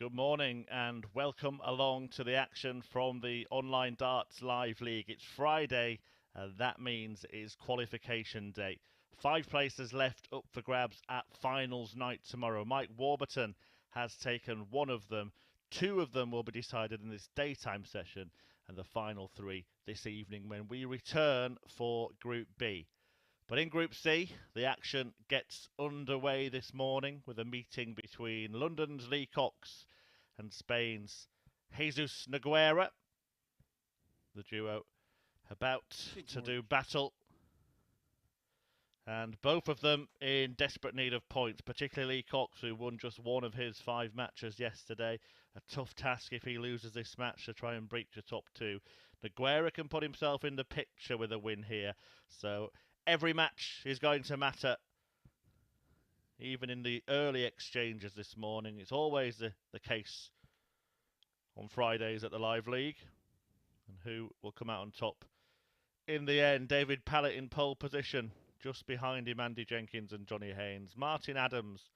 Good morning and welcome along to the action from the Online Darts Live League. It's Friday, and that means it is qualification day. 5 places left up for grabs at finals night tomorrow. Mike Warburton has taken one of them. 2 of them will be decided in this daytime session, and the final 3 this evening when we return for Group B. But in Group C, the action gets underway this morning with a meeting between London's Lee Cox and Spain's Jesus Noguera. The duo about to do battle. And both of them in desperate need of points, particularly Cox, who won just one of his 5 matches yesterday. A tough task if he loses this match to try and breach the top 2. Noguera can put himself in the picture with a win here. So every match is going to matter. Even in the early exchanges this morning, it's always the case on Fridays at the Live League. And who will come out on top in the end? David Pallett in pole position. Just behind him, Andy Jenkins and Johnny Haynes. Martin Adams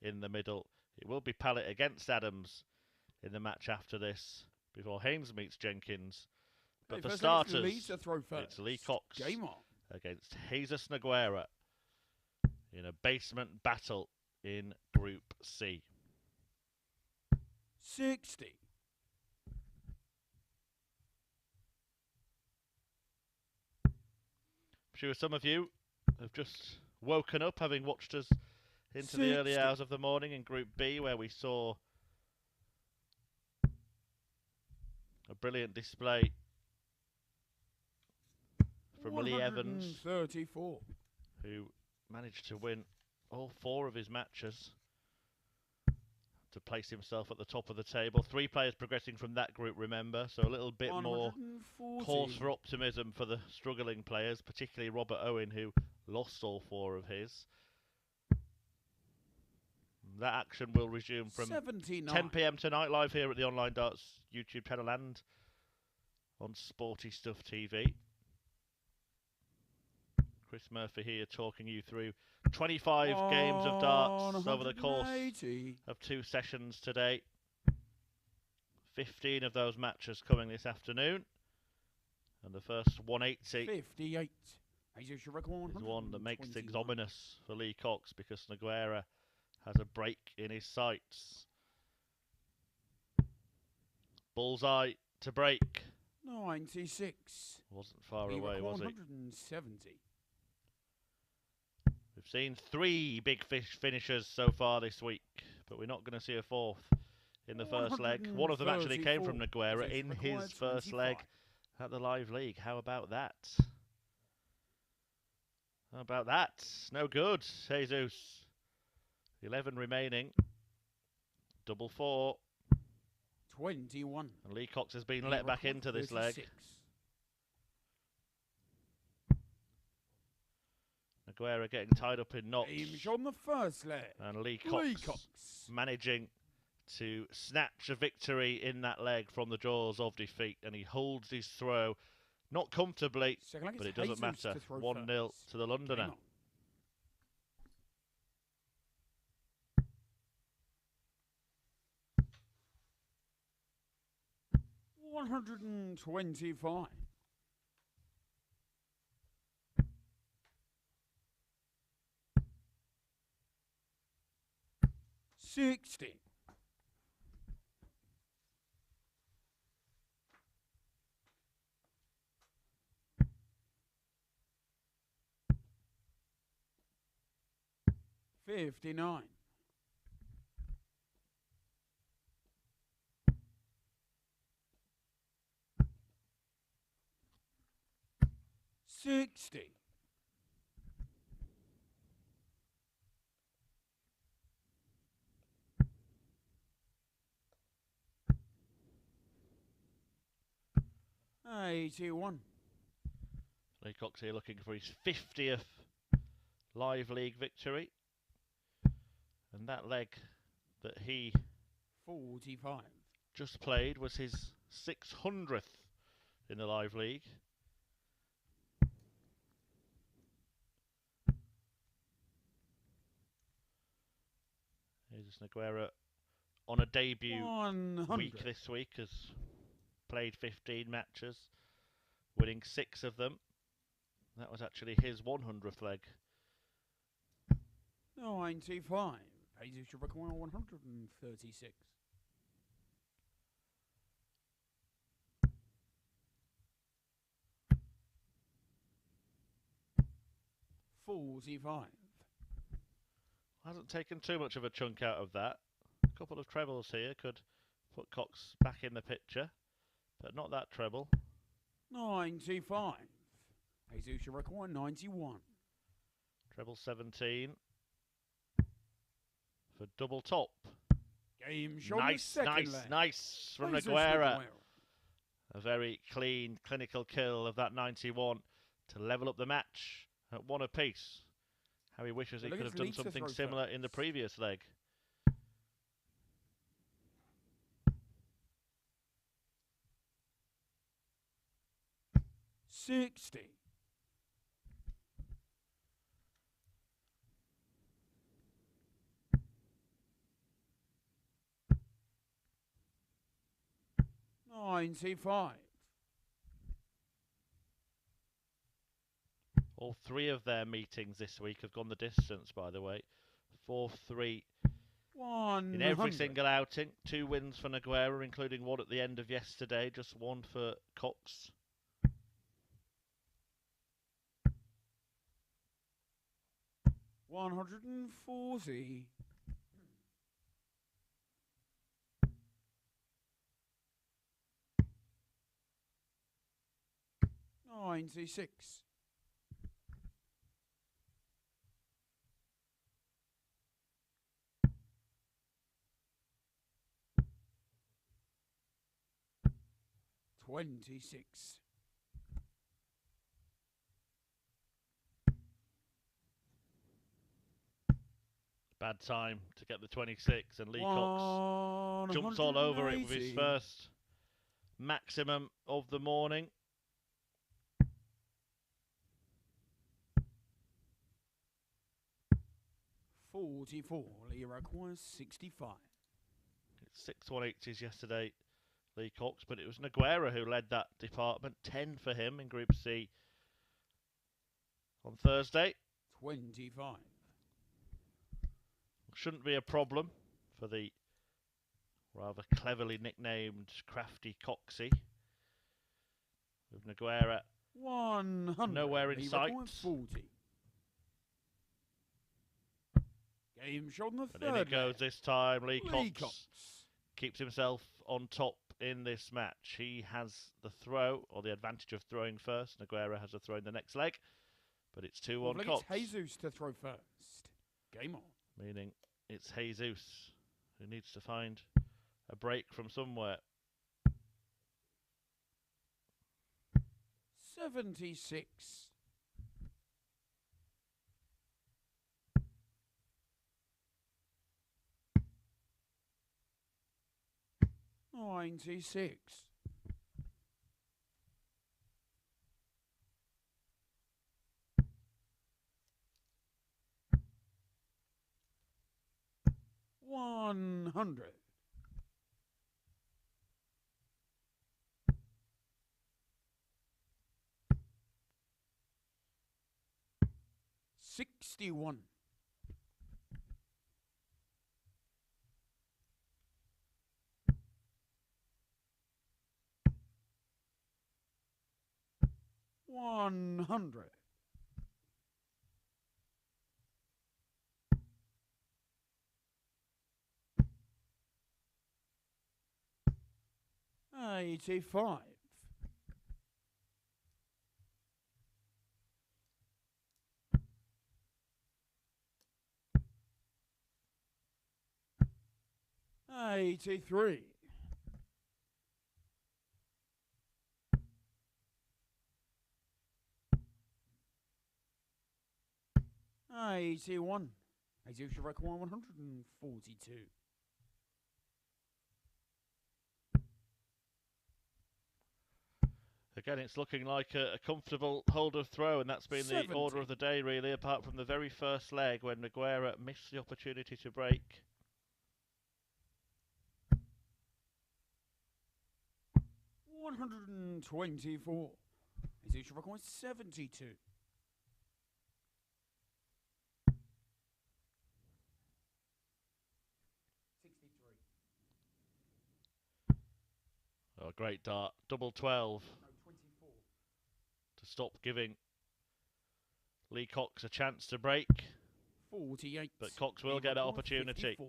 in the middle. It will be Pallett against Adams in the match after this, before Haynes meets Jenkins. But for starters, it's Lee Cox against Jesus Noguera in a basement battle in Group C. 60. I'm sure some of you have just woken up having watched us into the early hours of the morning in Group B, where we saw a brilliant display from Lee Evans, 34, who managed to win all 4 of his matches to place himself at the top of the table. 3 players progressing from that group, remember, so a little bit more cause for optimism for the struggling players, particularly Robert Owen, who lost all 4 of his. That action will resume from 10 p.m. tonight, live here at the Online Darts YouTube channel and on Sporty Stuff TV. Chris Murphy here talking you through 25 games of darts over the course of 2 sessions today. 15 of those matches coming this afternoon. And the first 180 58 is one that makes things ominous for Lee Cox, because Noguera has a break in his sights. Bullseye to break. 96. Wasn't far away, was he? 170. We've seen 3 big fish finishers so far this week, but we're not going to see a 4th in the first leg. One of them actually came from Noguera in his first leg at the Live League. How about that? How about that? No good, Jesus. 11 remaining. Double 4. 21. And Lee Cox has been let back into this leg. Noguera getting tied up in knots. On the first leg. And Lee Cox managing to snatch a victory in that leg from the jaws of defeat. And he holds his throw, not comfortably, but it doesn't matter. 1-0 to the Londoner. 125. 60. 59. 60. 81. Lee Cox here looking for his 50th Live League victory. And that leg that he 45. just played was his 600th in the Live League. Jesus Noguera on a debut 100. week this week, has played 15 matches, winning 6 of them. That was actually his 100th leg. 95. Haynes should require 136. 45. Hasn't taken too much of a chunk out of that. A couple of trebles here could put Cox back in the picture, but not that treble. 95. Haynes should require 91. Treble 17 for double top. Game show. Nice from Haynes Noguera. A very clean, clinical kill of that 91 to level up the match at 1 apiece. How he wishes he could have done something similar in the previous leg. $60. $95. All 3 of their meetings this week have gone the distance, by the way. 4-3 in every single outing. 2 wins for Noguera, including one at the end of yesterday. Just 1 for Cox. $140. $96. $26. Bad time to get the 26, and Lee Cox jumps all over it with his first maximum of the morning. $44. Lee requires 65. It's 6 180s yesterday, Lee Cox, but it was Noguera who led that department. 10 for him in Group C on Thursday. 25. Shouldn't be a problem for the rather cleverly nicknamed Crafty Coxie. With Noguera 100. nowhere in sight. 40. Game shot on the third. And in it goes this time. Lee Cox keeps himself on top in this match. He has the throw, or the advantage of throwing first. Noguera has a throw in the next leg, but it's 2-1 Cox. It's Jesus to throw first. Game on. Meaning it's Jesus who needs to find a break from somewhere. 76. $96. $100. $61. $100. $85. $83. $81. Haynes should require 142. Again, it's looking like a comfortable hold of throw, and that's been 70. the order of the day, really, apart from the very first leg when Noguera missed the opportunity to break. 124. His usual record is 72. Oh, great dart. Double 12 No, 24. to stop giving Lee Cox a chance to break. 48. But Cox will Lee get that record, opportunity. 54.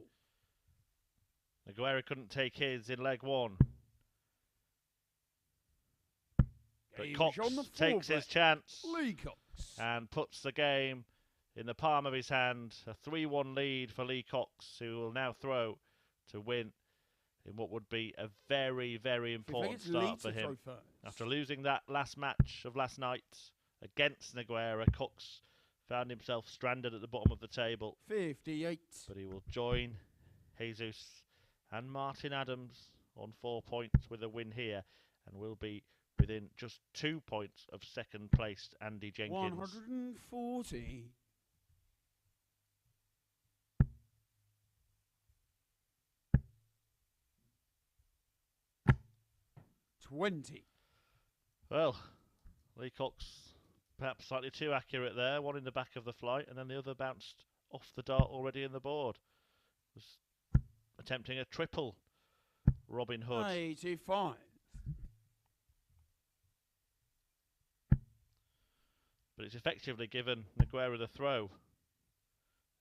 Noguera couldn't take his in leg one. But Game Cox on the takes his foreplay. chance Lee Cox. and puts the game in the palm of his hand. A 3-1 lead for Lee Cox, who will now throw to win in what would be a very, very important start for him. After losing that last match of last night against Noguera, Cox found himself stranded at the bottom of the table. 58. But he will join Jesus and Martin Adams on 4 points with a win here and will be within just 2 points of second placed Andy Jenkins. 140. 20. Well, Lee Cox perhaps slightly too accurate there. One in the back of the flight and then the other bounced off the dart already in the board. Was attempting a triple Robin Hood. 85. But it's effectively given Noguera the throw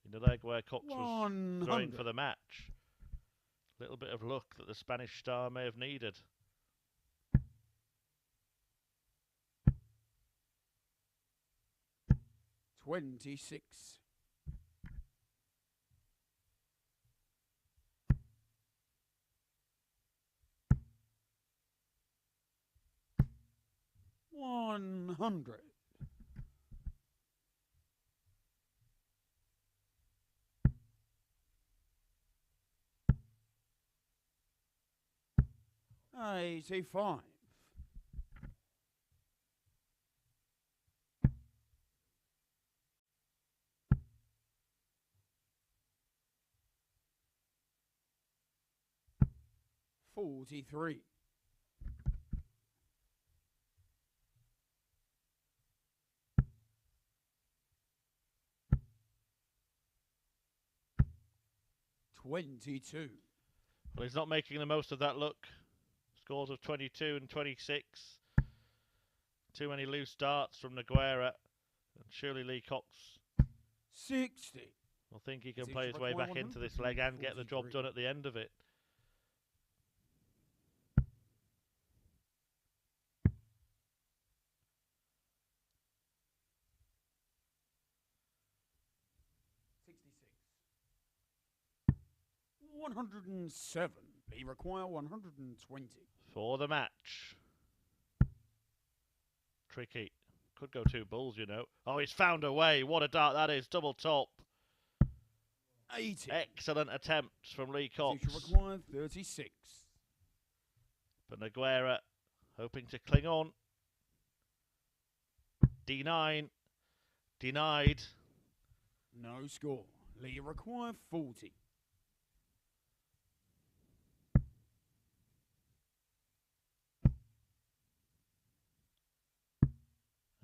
in the leg where Cox was throwing for the match. A little bit of luck that the Spanish star may have needed. $26. 100. 85. 43. 22. Well, he's not making the most of that luck. Scores of 22 and 26. Too many loose darts from Noguera. And surely Lee Cox 60. will think he can Seems play to his way require back into this leg and get the job 143. done at the end of it. $107. He require 120. For the match. Tricky. Could go 2 bulls, you know. Oh, he's found a way. What a dart that is. Double top. 80. Excellent attempts from Lee Cox. He require 36. But Noguera hoping to cling on. D9. Denied. No score. Lee require 40.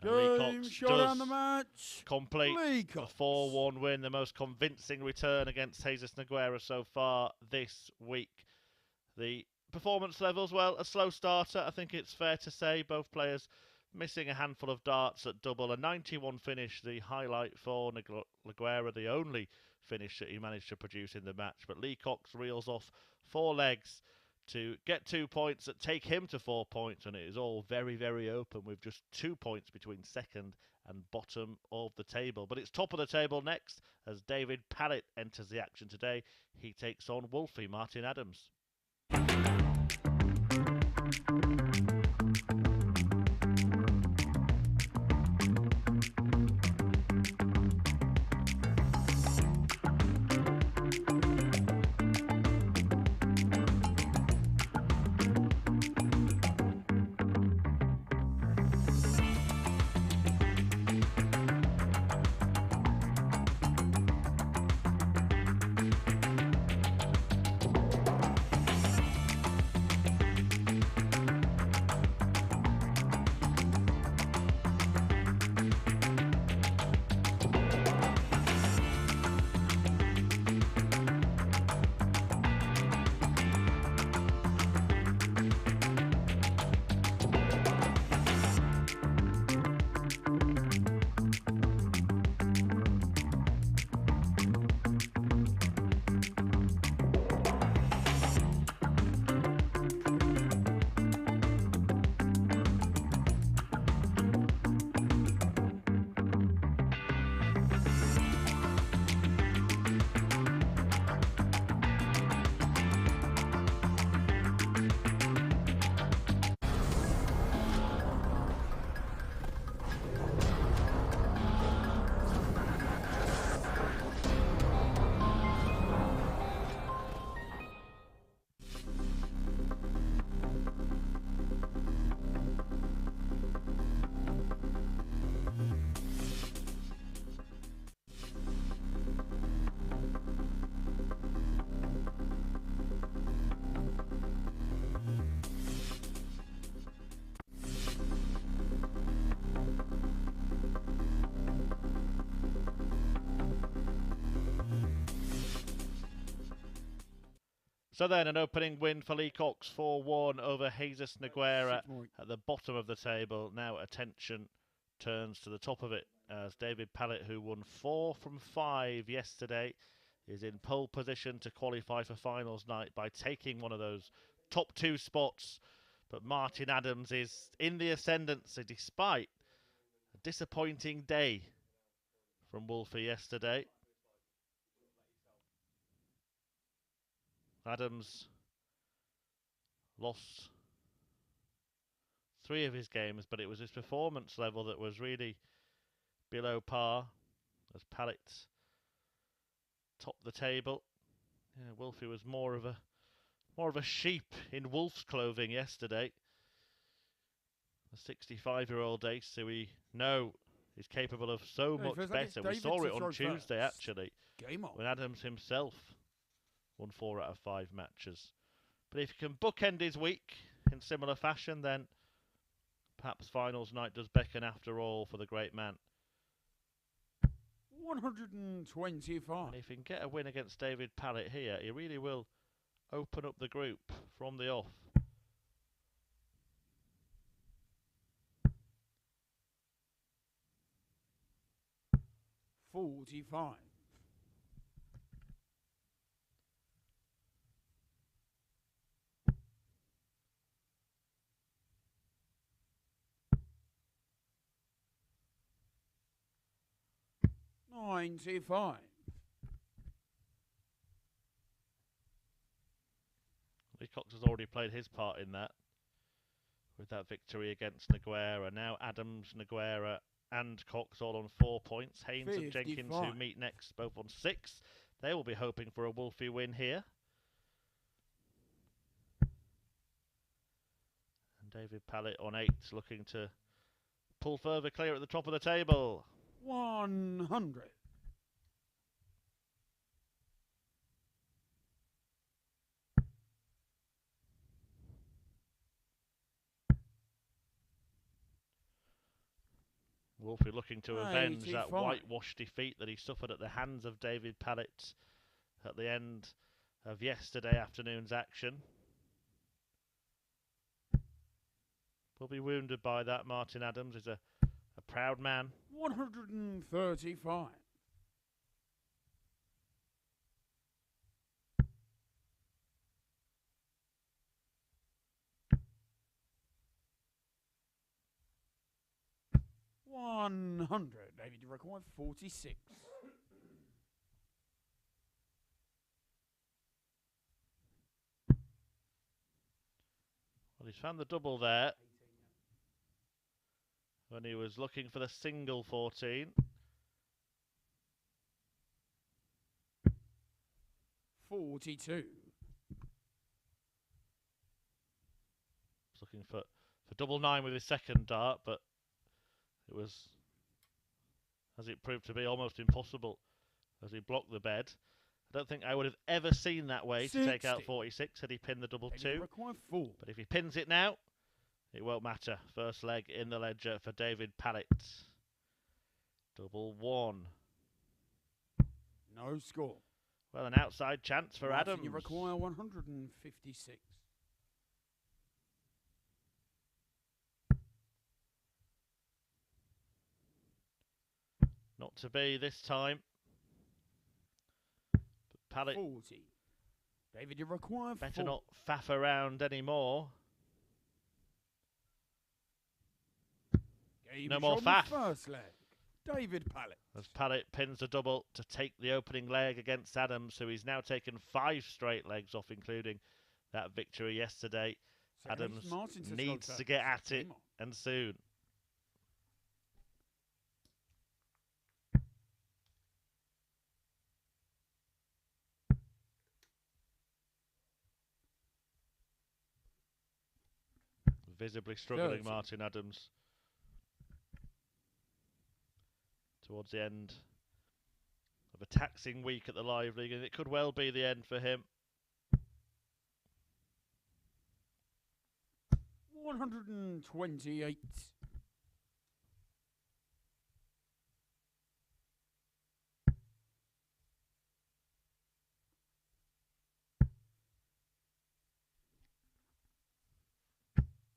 And Lee Game Cox shot on does the match. complete Lee a Cox. 4-1 win, the most convincing return against Jesus Noguera so far this week. The performance levels, well, a slow starter, I think it's fair to say. Both players missing a handful of darts at double. A 91 finish, the highlight for Noguera, the only finish that he managed to produce in the match. But Lee Cox reels off 4 legs to get 2 points that take him to 4 points, and it is all very, very open with just 2 points between second and bottom of the table. But it's top of the table next as David Pallett enters the action today. He takes on Wolfie Martin Adams. So then an opening win for Lee Cox 4-1 over Haynes Noguera 6 more. at the bottom of the table. Now attention turns to the top of it as David Pallett, who won 4 from 5 yesterday, is in pole position to qualify for finals night by taking one of those top 2 spots. But Martin Adams is in the ascendancy despite a disappointing day from Wolfie yesterday. Adams lost 3 of his games, but it was his performance level that was really below par as Pallett topped the table. Yeah, Wolfie was more of a sheep in wolf's clothing yesterday. The 65-year-old ace, who we know is capable of so much better. We saw it on Tuesday, actually, when Adams himself won 4 out of 5 matches. But if he can bookend his week in similar fashion, then perhaps finals night does beckon after all for the great man. 125. And if he can get a win against David Pallett here, he really will open up the group from the off. $45. 95. Lee Cox has already played his part in that with that victory against Noguera. Now Adams, Noguera and Cox all on 4 points. Haynes and Jenkins, who meet next, both on 6. They will be hoping for a Wolfie win here. And David Pallett on 8, looking to pull further clear at the top of the table. 100. Wolfie looking to avenge 85. that whitewash defeat that he suffered at the hands of David Pallett at the end of yesterday afternoon's action. Will be wounded by that. Martin Adams is a proud man. 135. $100. David, you require 46. Well, he's found the double there when he was looking for the single 14. 42. He's looking for double 9 with his second dart, but it was, as it proved to be, almost impossible as he blocked the bed. I don't think I would have ever seen that way 60. to take out 46 had he pinned the double 2. But if he pins it now, it won't matter. First leg in the ledger for David Pallett. Double 1. No score. Well, an outside chance for Martin, Adams. you require 156. Not to be this time. But Pallett 40. David, you require better 4. not faff around anymore. No more faff. First leg. David Pallett. As Pallett pins a double to take the opening leg against Adams, who he's now taken 5 straight legs off, including that victory yesterday. So Adams Martin needs to get at it, and soon. Visibly struggling 30. Martin Adams towards the end of a taxing week at the Live League, and it could well be the end for him. 128.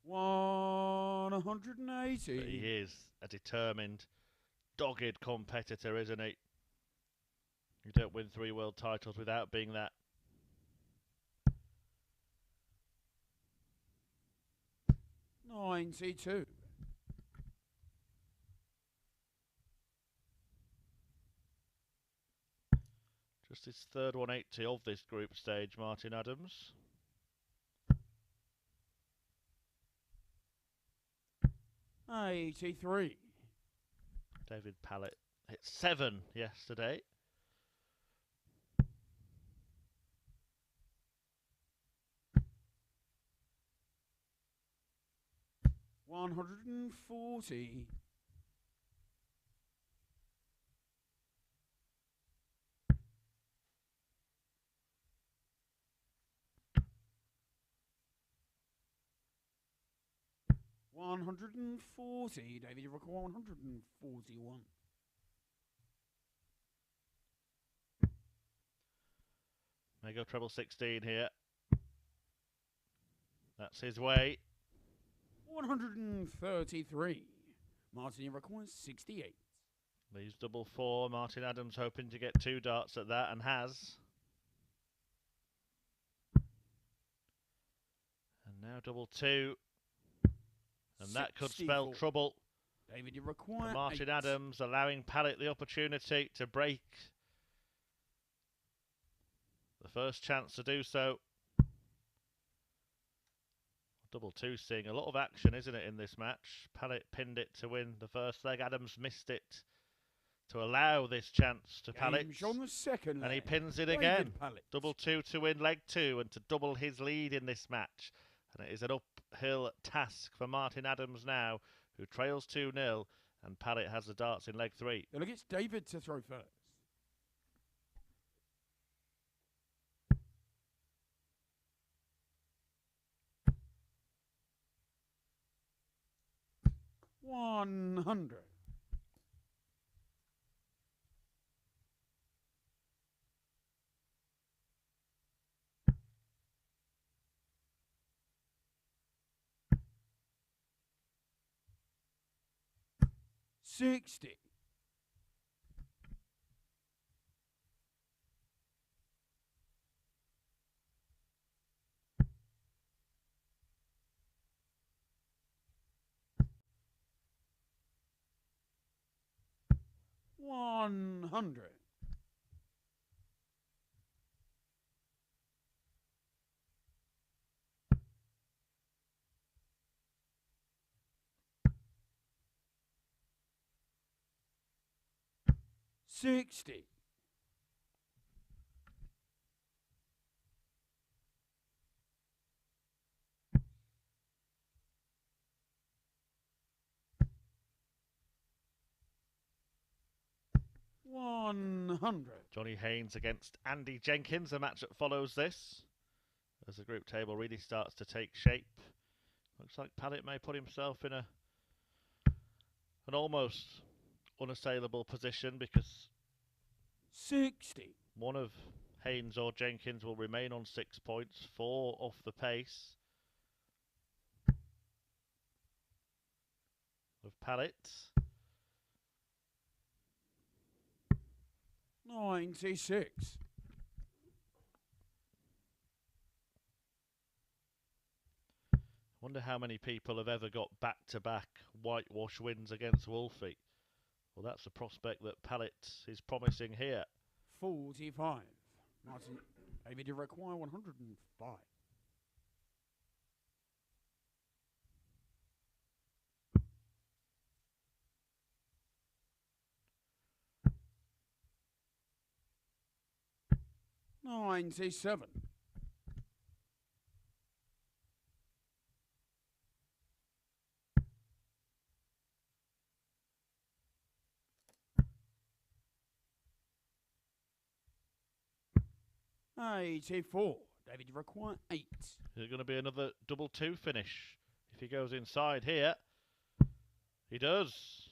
180. But he is a determined, dogged competitor, isn't he? You don't win 3 world titles without being that. 92. Just his third 180 of this group stage, Martin Adams. 83. David Pallett hit 7 yesterday. 140. 140. David, you require 141. May go treble 16 here. That's his way. 133. Martin, you require 68. Leaves double 4. Martin Adams hoping to get 2 darts at that, and has. And now double 2. And that could spell 64. trouble David, you require for Martin 8. Adams, allowing Pallett the opportunity to break. The first chance to do so. Double 2 seeing a lot of action, isn't it, in this match? Pallett pinned it to win the first leg. Adams missed it to allow this chance to Pallett. On the second leg. And he pins it David again. Pallett. Double 2 to win leg 2 and to double his lead in this match. And it is an uphill task for Martin Adams now, who trails 2-0, and Pallett has the darts in leg 3. Look, it's David to throw first. $100. 60. 100. 60. 100. Johnny Haynes against Andy Jenkins, a match that follows this, as the group table really starts to take shape. Looks like Pallett may put himself in an almost unassailable position, because 60. one of Haynes or Jenkins will remain on 6 points, 4 off the pace of Pallett. 96. Wonder how many people have ever got back-to-back whitewash wins against Wolfie. Well, that's a prospect that Pallett is promising here. 45. Martin, David, you require 105. $97. 84. David, you require 8. Is it going to be another double 2 finish? If he goes inside here, he does.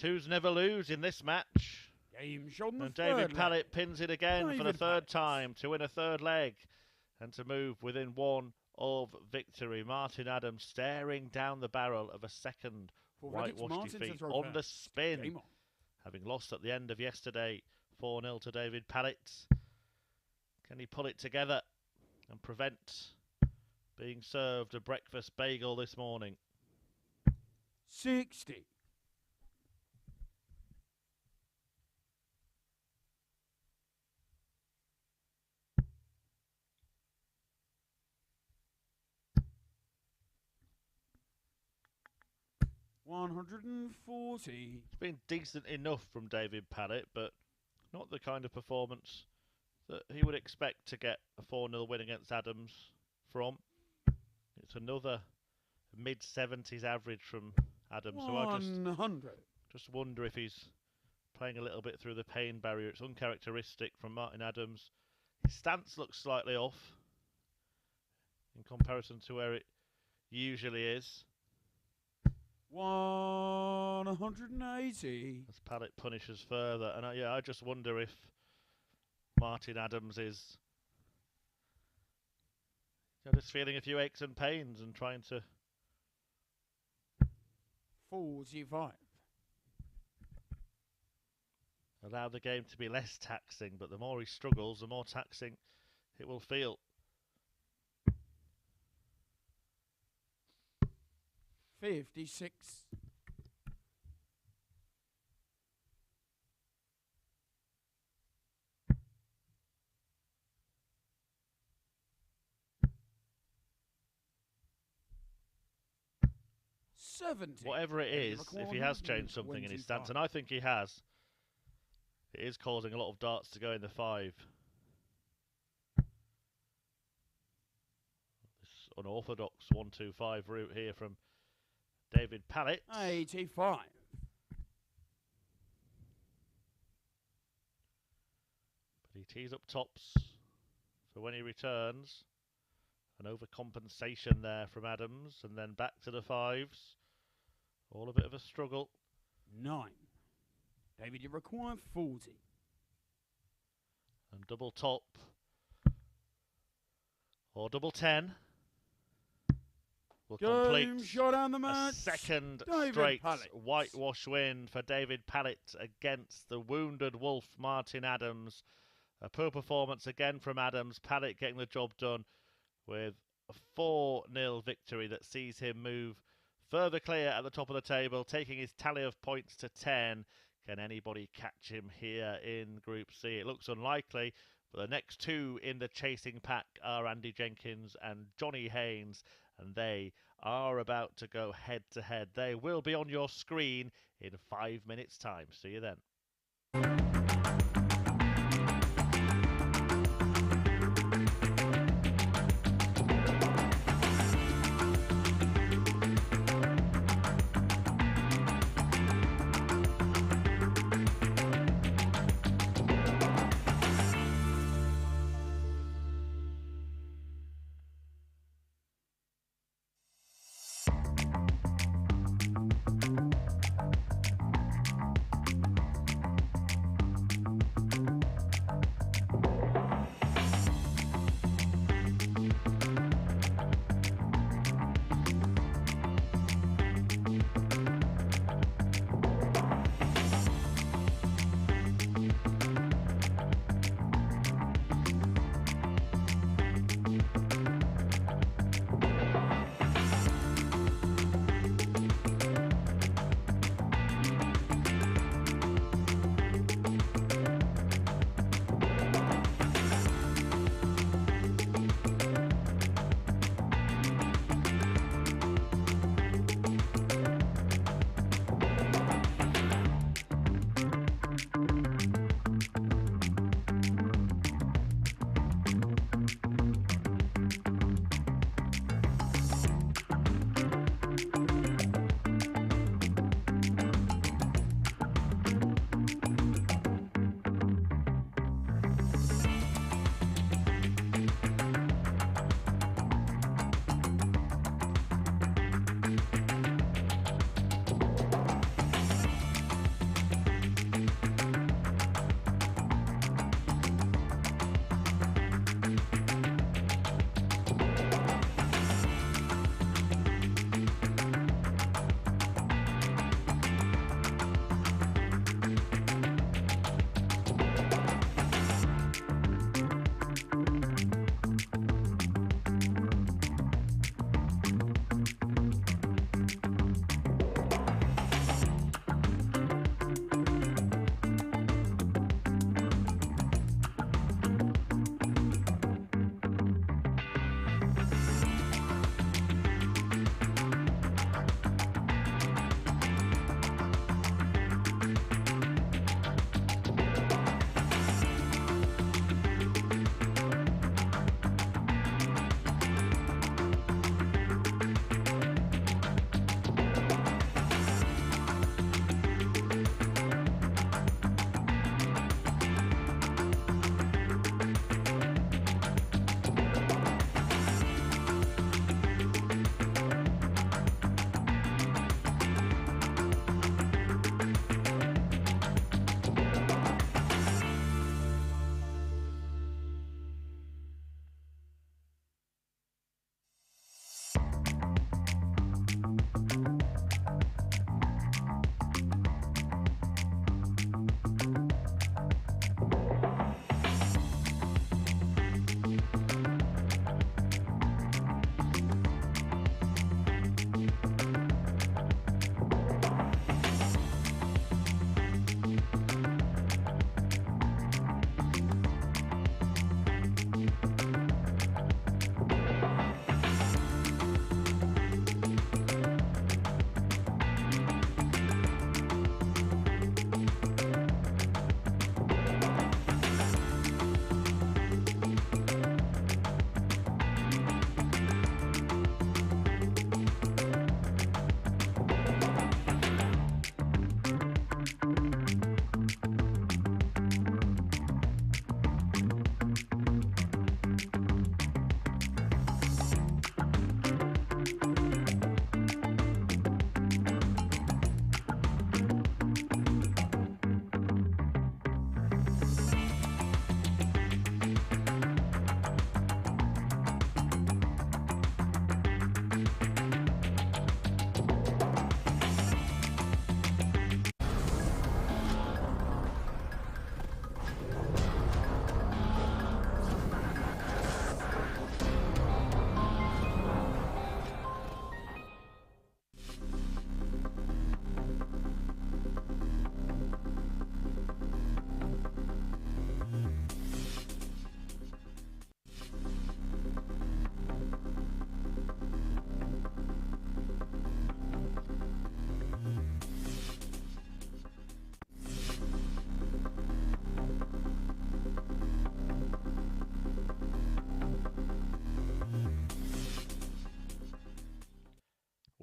2s never lose in this match. Game's on the And David third Pallett pins it again for the David third Pallett. time to win a third leg and to move within 1 of victory. Martin Adams staring down the barrel of a second For Redditch, whitewashed Martin to defeat throw on the first. spin. Game on. Having lost at the end of yesterday 4-0 to David Pallett. Can he pull it together and prevent being served a breakfast bagel this morning? 60. $140. It's been decent enough from David Pallett, but not the kind of performance that he would expect to get a 4-0 win against Adams from. It's another mid-70s average from Adams. So I 100. just wonder if he's playing a little bit through the pain barrier. It's uncharacteristic from Martin Adams. His stance looks slightly off in comparison to where it usually is. 180. As Pallett punishes further. And I just wonder if Martin Adams is just feeling a few aches and pains and trying to 45. allow the game to be less taxing. But the more he struggles, the more taxing it will feel. 56. Whatever it is, if he has changed something in his stance, and I think he has, it is causing a lot of darts to go in the 5. This unorthodox 1-2-5 route here from David Pallett. 85. But he tees up tops for when he returns. An overcompensation there from Adams, and then back to the 5s. All a bit of a struggle. 9. David, you require 40. And double top. Or double 10. Will complete shot on the a match. second David straight Pallett. whitewash win for David Pallett against the wounded wolf Martin Adams. A poor performance again from Adams. Pallett getting the job done with a 4-0 victory that sees him move further clear at the top of the table, taking his tally of points to 10. Can anybody catch him here in Group C? It looks unlikely, but the next two in the chasing pack are Andy Jenkins and Johnny Haynes, and they are about to go head-to-head. They will be on your screen in 5 minutes' time. See you then.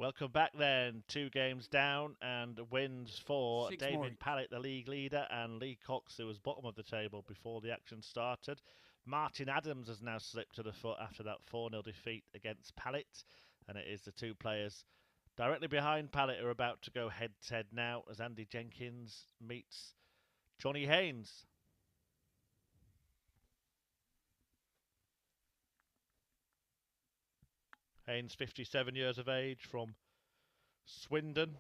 Welcome back then. 2 games down and wins for 6 David points. Pallett, the league leader, and Lee Cox, who was bottom of the table before the action started. Martin Adams has now slipped to the foot after that 4-0 defeat against Pallett, and it is the 2 players directly behind Pallett who are about to go head-to-head now as Andy Jenkins meets Johnny Haynes. Haynes, 57 years of age, from Swindon,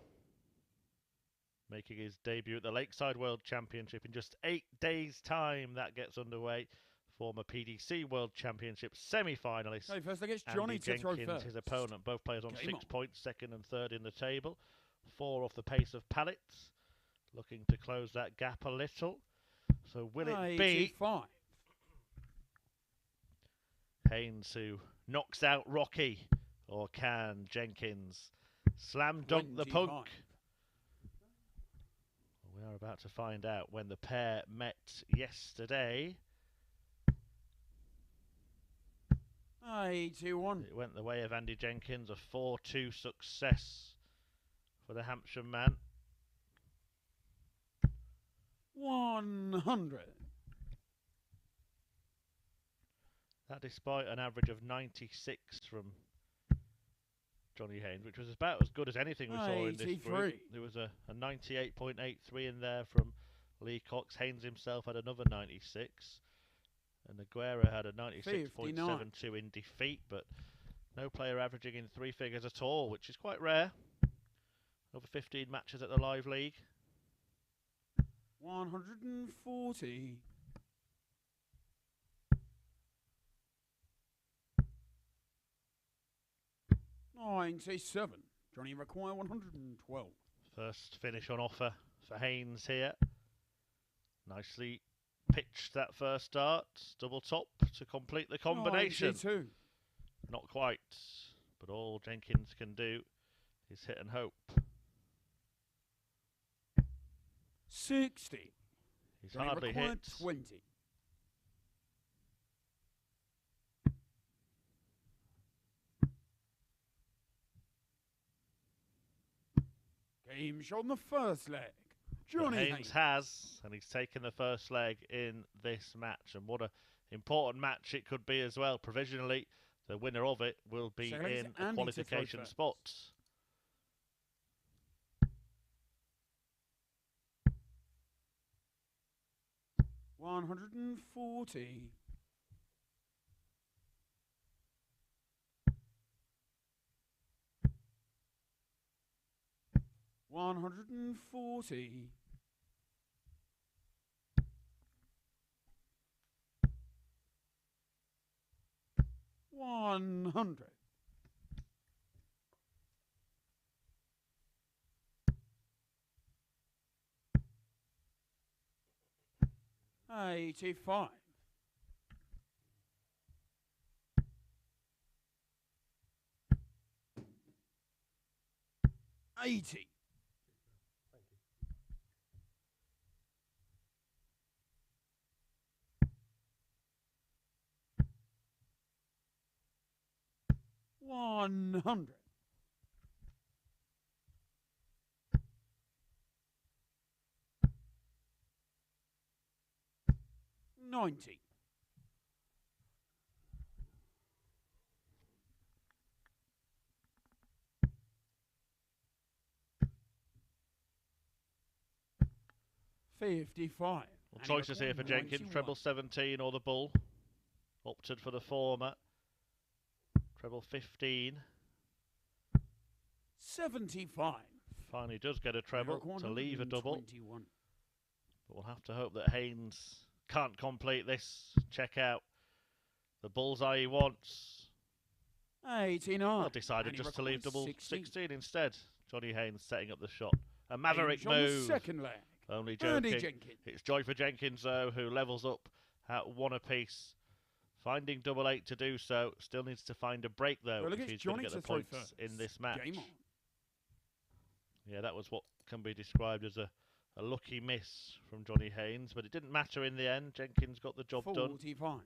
making his debut at the Lakeside World Championship in just 8 days' time. That gets underway. Former PDC World Championship semi-finalist Okay, first against Johnny Andy to throw Jenkins, first. his opponent. Both players on Game 6 on. points, second and third in the table. 4 off the pace of Pallett, looking to close that gap a little. So will it be 85. Haynes who knocks out Rocky, or can Jenkins slam dunk the 25. punk? We are about to find out. When the pair met yesterday, 81. it went the way of Andy Jenkins, a 4-2 success for the Hampshire man. 100. That despite an average of 96 from Johnny Haynes, which was about as good as anything we saw in this 83. group. There was a 98.83 in there from Lee Cox. Haynes himself had another 96. And Noguera had a 96.72 in defeat, but no player averaging in 3 figures at all, which is quite rare. Over 15 matches at the Live League. 140. 97. Johnny require 112. First finish on offer for Haynes here. Nicely pitched that first dart. Double top to complete the combination. 92. Not quite, but all Jenkins can do is hit and hope. 60. He's Johnny hardly required hit. 20. Game shot on the first leg. Johnny Haynes Haynes. has, and he's taken the first leg in this match. And what an important match it could be as well. Provisionally, the winner of it will be Second leg is in a Andy to throw qualification first. spot. 140. 140. 100. 85. 80. 100. 90. 55. Well, choices here for Jenkins. Treble 17 or the bull. Opted for the former. Treble 15. 75. Finally does get a treble to leave a double. 21. But we'll have to hope that Haynes can't complete this. Check out the bullseye he wants. 89. Well, decided And he just to leave records double 16 instead. Johnny Haynes setting up the shot. A maverick Haynes on the move. second leg. Only Andy joking. Jenkins. It's joy for Jenkins, though, who levels up at 1 apiece. Finding double 8 to do so. Still needs to find a break, though, Well, look, if it's he's going to Johnny get the to throw points first. in this match. Game on. Yeah, that was what can be described as a lucky miss from Johnny Haynes, but it didn't matter in the end. Jenkins got the job done. 45.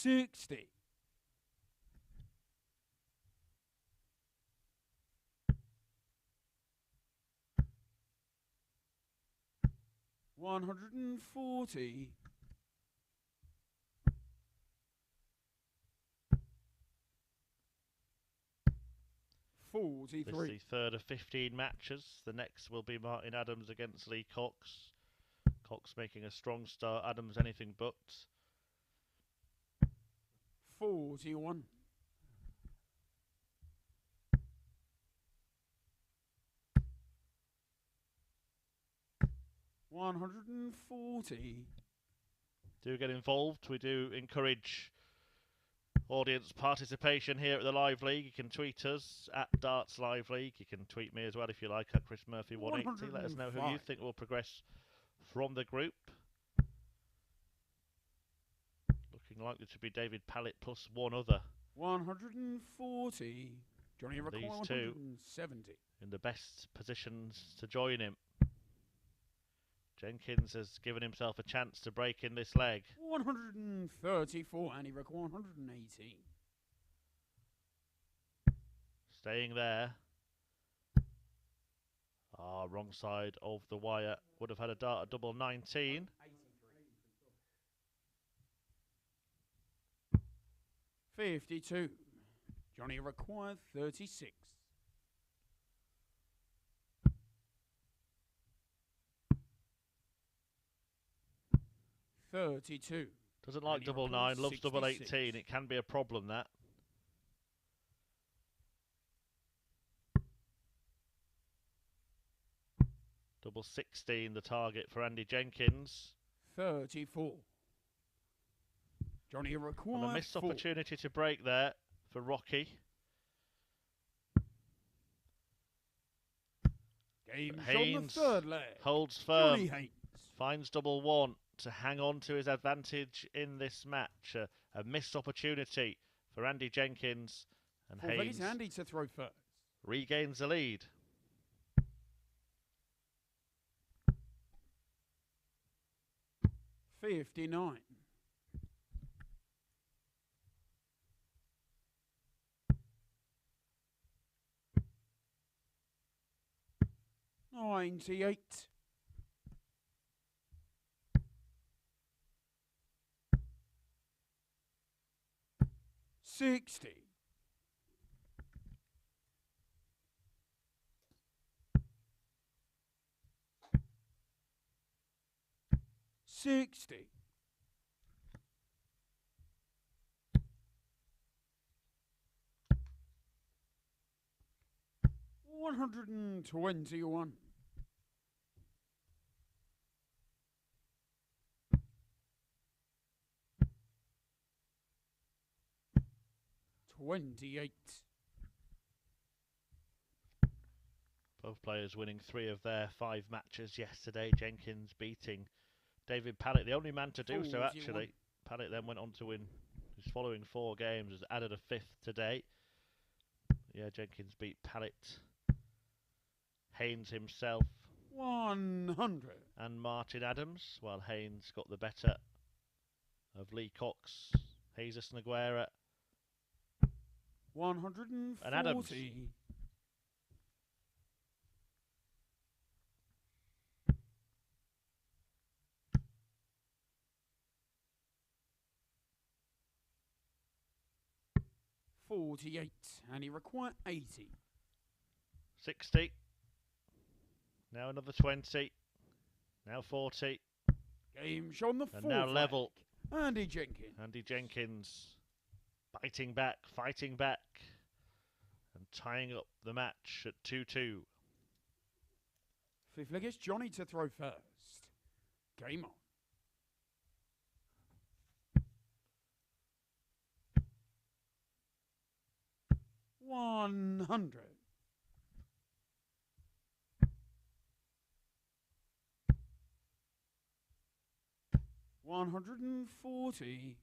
60. 140. 43. This is the third of 15 matches. The next will be Martin Adams against Lee Cox. Cox making a strong start. Adams anything but. 41. 140. Do get involved. We do encourage audience participation here at the Live League. You can tweet us at Darts Live League. You can tweet me as well if you like at Chris Murphy 180. Let us know who you think will progress from the group. Looking likely to be David Pallett plus one other. 140. Johnny require These two 170. in the best positions to join him. Jenkins has given himself a chance to break in this leg. 134, and he requires 118. Staying there. Wrong side of the wire. Would have had a dart at double 19. 52. Johnny required 36. 32. Doesn't like double 9, loves double 18. It can be a problem, that. Double 16, the target for Andy Jenkins. 34. Johnny required And a missed 4. opportunity to break there for Rocky. Game's Haynes on the third leg. holds firm. Johnny Haynes. Finds double 1 to hang on to his advantage in this match. A missed opportunity for Andy Jenkins, and Haynes Andy to throw first. regains the lead. 59. 98. 60. 60. 121. 28. Both players winning 3 of their 5 matches yesterday. Jenkins beating David Pallett, the only man to do so, actually. Pallett then went on to win his following 4 games, has added a 5th today. Yeah, Jenkins beat Pallett, Haynes himself, 100. and Martin Adams, while Haynes got the better of Lee Cox, Jesus Noguera, 140. and Adams. 48, and he required 80. 60. Now another 20. Now 40. Game shown the 4th. And now level. Andy Jenkins. Andy Jenkins fighting back, and tying up the match at 2-2. 5th leg is Johnny to throw first. Game on. 100. 140. 140.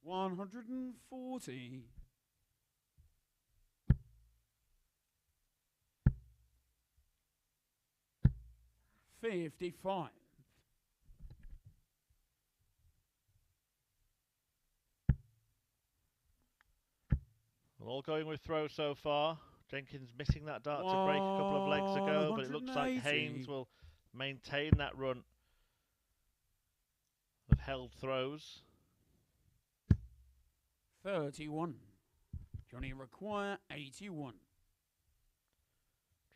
140. 55. Well, all going with throw so far. Jenkins missing that dart to break a couple of legs ago, but it looks like 180. Haynes will maintain that run of held throws. 31. Johnny require 81.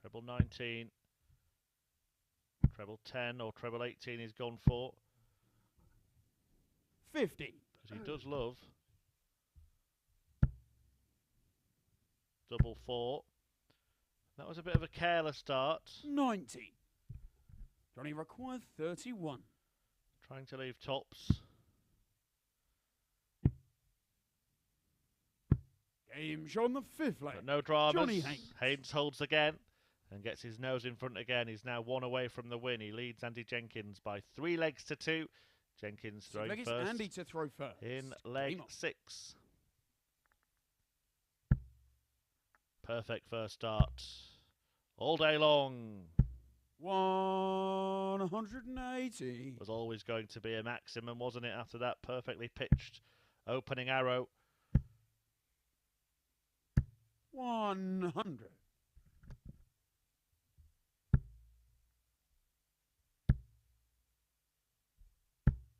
Treble 19. Treble 10 or treble 18 he's gone for. 50. Because he does love double 4. That was a bit of a careless start. 90. Johnny require 31. Trying to leave tops. Game on the 5th leg. But no dramas. Johnny Haynes. Haynes holds again and gets his nose in front again. He's now 1 away from the win. He leads Andy Jenkins by 3 legs to 2. Jenkins throwing leg is first. Andy to throw first. In leg 6. Perfect first start. All day long. 180. Was always going to be a maximum, wasn't it, after that perfectly pitched opening arrow. 100.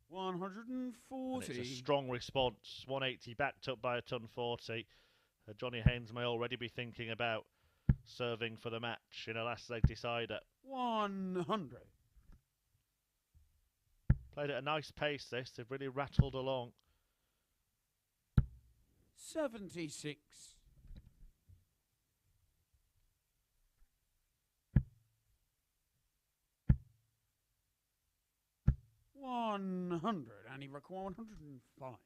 140. And it's a strong response. 180 backed up by a ton 40. Johnny Haynes may already be thinking about serving for the match in a last leg decider. 100. Played at a nice pace this. They've really rattled along. 76. 100. And he requires 105.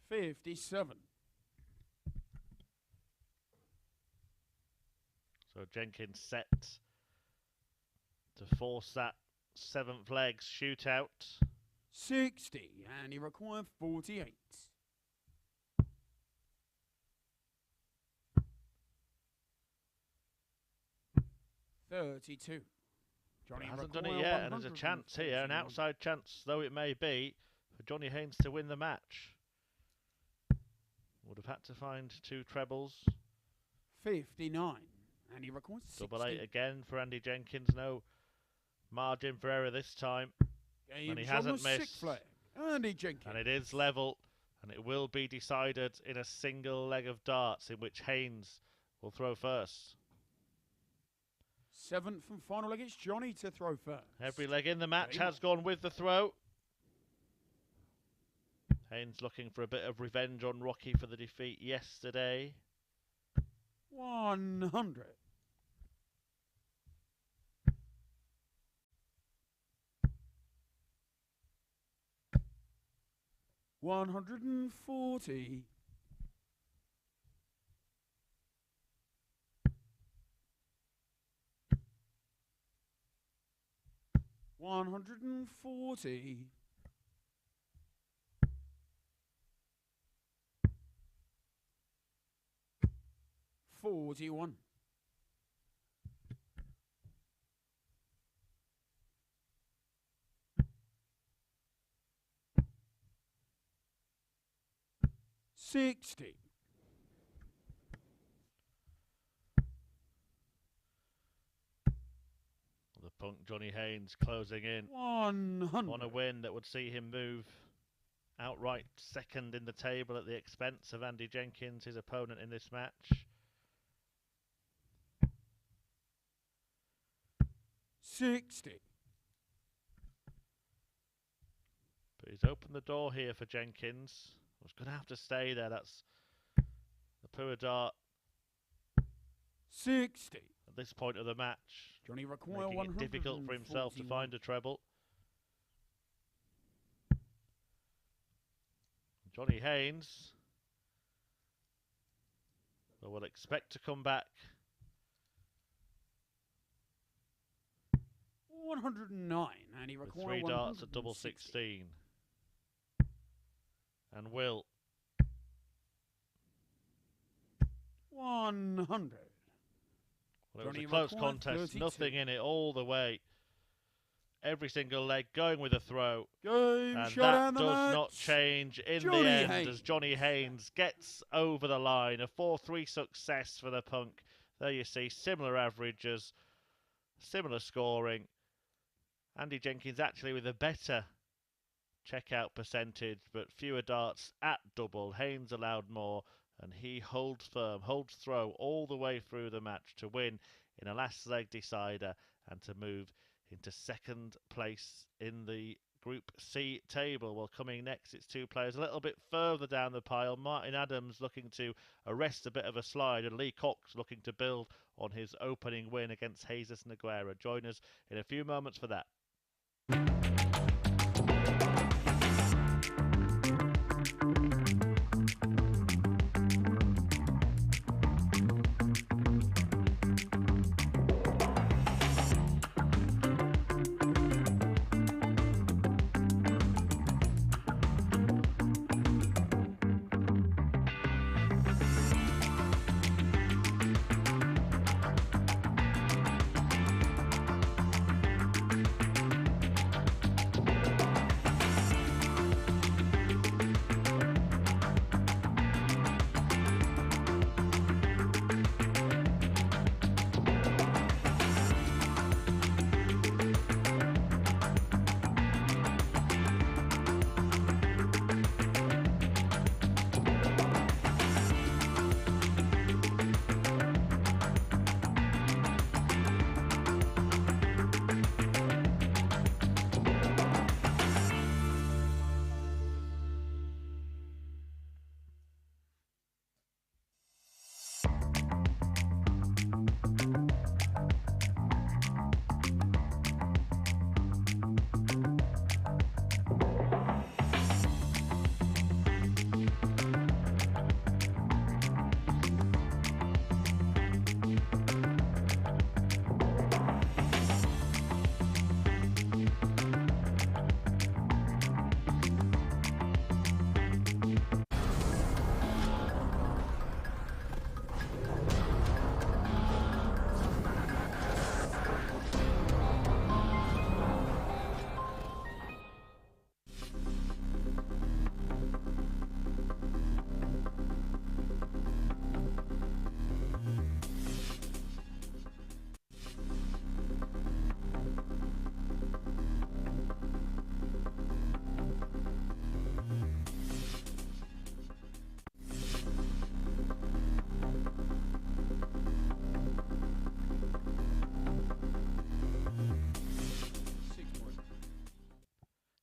57. So Jenkins set to force that 7th leg shootout. 60. And he requires 48. 32. Johnny Hasn't done it yet, and there's a chance here, an outside chance though it may be, for Johnny Haynes to win the match. Would have had to find 2 trebles. 59. And he requires 60. Double 8 again for Andy Jenkins. No margin for error this time. And he hasn't missed. Flag. Andy Jenkins. And it is level, and it will be decided in a single leg of darts in which Haynes will throw first. 7th and final leg, it's Johnny to throw first. Every leg in the match has gone with the throw. Haynes looking for a bit of revenge on Rocky for the defeat yesterday. 100. 140. 140. 41. 60. The punk Johnny Haynes closing in 100. on a win that would see him move outright second in the table at the expense of Andy Jenkins, his opponent in this match. 60. But he's opened the door here for Jenkins. Was going to have to stay there. That's the poor dart 60. at this point of the match, Johnny require making it difficult for himself to find a treble. Johnny Haynes will expect to come back. 109, and he With requires 3 darts at double 16. And will. 100. Well, it was Johnny a close required contest, 32. nothing in it all the way. Every single leg going with a throw. Game And shot that and the does match. not change in Johnny the end Haynes. as Johnny Haynes gets over the line. A 4-3 success for the Punk. There you see, similar averages, similar scoring. Andy Jenkins actually with a better checkout percentage, but fewer darts at double. Haynes allowed more, and he holds firm, holds throw all the way through the match to win in a last leg decider and to move into second place in the Group C table. Well, coming next, it's two players a little bit further down the pile. Martin Adams looking to arrest a bit of a slide, and Lee Cox looking to build on his opening win against Jesus Noguera. Join us in a few moments for that.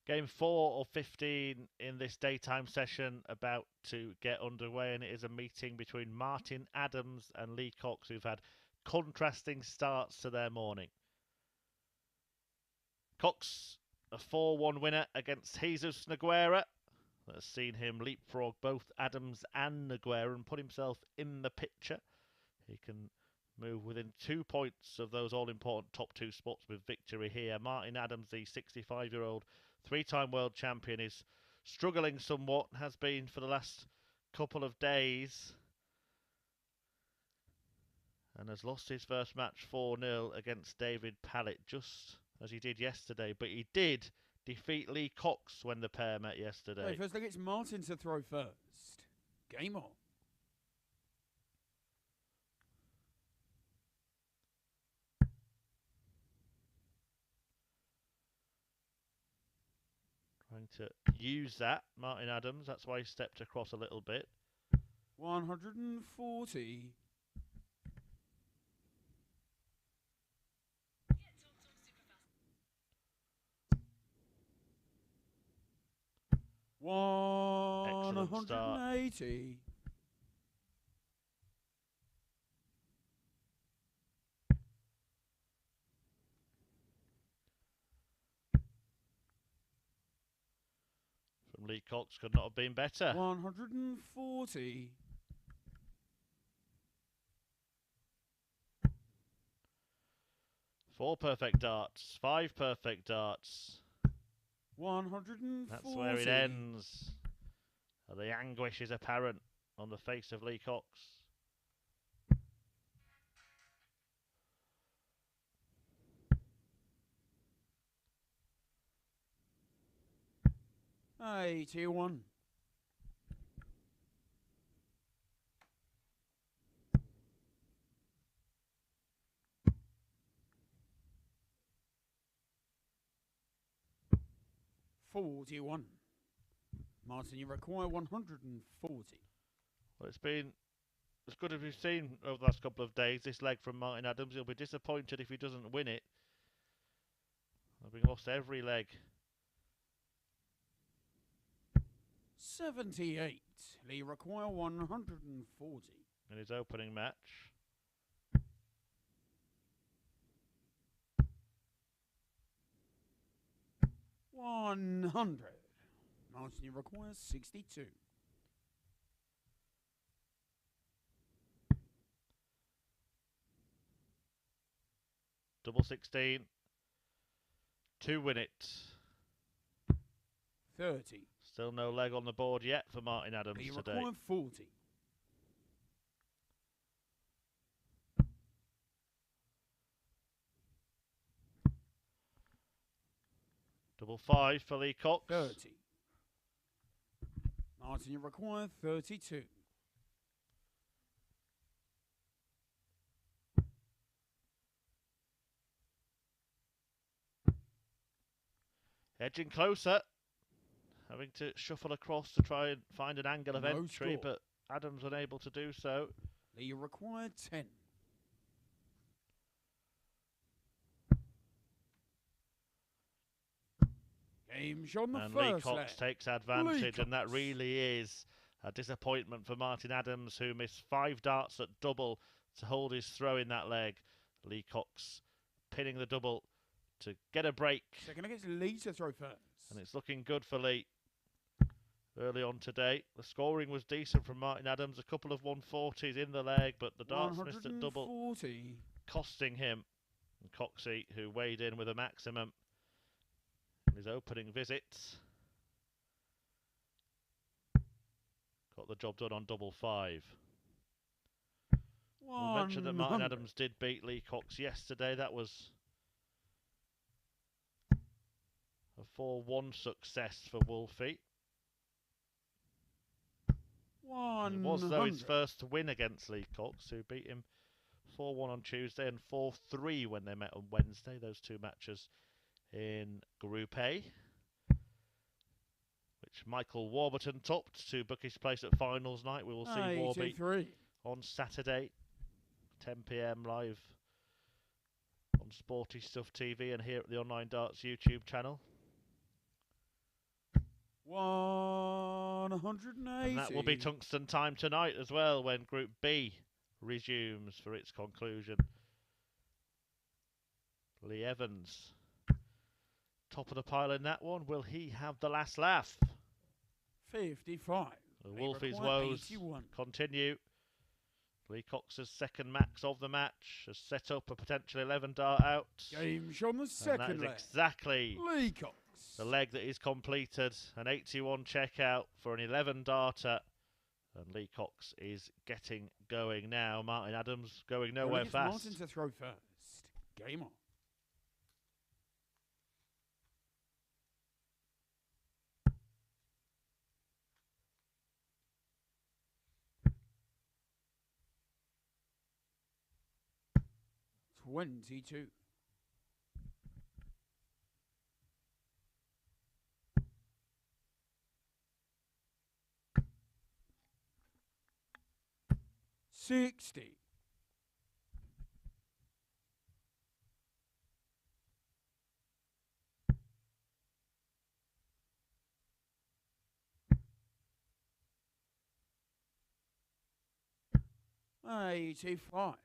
Game 4 of 15 in this daytime session about to get underway, and it is a meeting between Martin Adams and Lee Cox, who've had contrasting starts to their morning. Cox, a 4-1 winner against Jesus Noguera. That's seen him leapfrog both Adams and Noguera and put himself in the picture. He can move within 2 points of those all-important top two spots with victory here. Martin Adams, the 65-year-old three-time world champion, is struggling somewhat, has been for the last couple of days, and has lost his first match 4-0 against David Pallett, just as he did yesterday. But he did defeat Lee Cox when the pair met yesterday. Okay, first I get Martin to throw first. Game on. Trying to use that, Martin Adams. That's why he stepped across a little bit. 140. Excellent start. 180. From Lee Cox, could not have been better. 140. 4 perfect darts, 5 perfect darts. 140. That's where it ends. The anguish is apparent on the face of Lee Cox. 81. $41. Martin, you require 140. Well, it's been as good as we've seen over the last couple of days. This leg from Martin Adams. He'll be disappointed if he doesn't win it. Having lost every leg. 78. Lee require 140. In his opening match. $100. Martin, you require 62. Double 16. To win it. 30. Still no leg on the board yet for Martin Adams Lee today. require 40. Double 5 for Lee Cox. 30. Martin, you require 32. Edging closer. Having to shuffle across to try and find an angle of entry, score. but Adams unable to do so. Lee, you require 10. Game shot on the And Lee first Cox leg. takes advantage, and that Cox. really is a disappointment for Martin Adams, who missed 5 darts at double to hold his throw in that leg. Lee Cox pinning the double to get a break. Second against Lee to throw first. And it's looking good for Lee. Early on today, the scoring was decent from Martin Adams. A couple of 140s in the leg, but the darts missed at double, 140. costing him. And Coxey, who weighed in with a maximum in his opening visit, got the job done on double 5. We'll mention that Martin 100. Adams did beat Lee Cox yesterday. That was a 4-1 success for Wolfie. It was, though, his 100. first win against Lee Cox, who beat him 4-1 on Tuesday and 4-3 when they met on Wednesday. Those two matches in Group A, which Michael Warburton topped to book his place at finals night. We will see Warby 83. on Saturday, 10 PM live on Sporty Stuff TV and here at the Online Darts YouTube channel. 180. And that will be tungsten time tonight as well, when Group B resumes for its conclusion. Lee Evans, top of the pile in that one. Will he have the last laugh? 55. The Lee Wolfie's require woes 81. continue. Lee Cox's second max of the match has set up a potential 11 dart out. Game shot on the And that second is leg. exactly Lee Cox. the leg that is completed. An 81 checkout for an 11 darter. And Lee Cox is getting going now. Martin Adams going nowhere Gets fast. Martin to throw first. Game on. $22. $60. $85.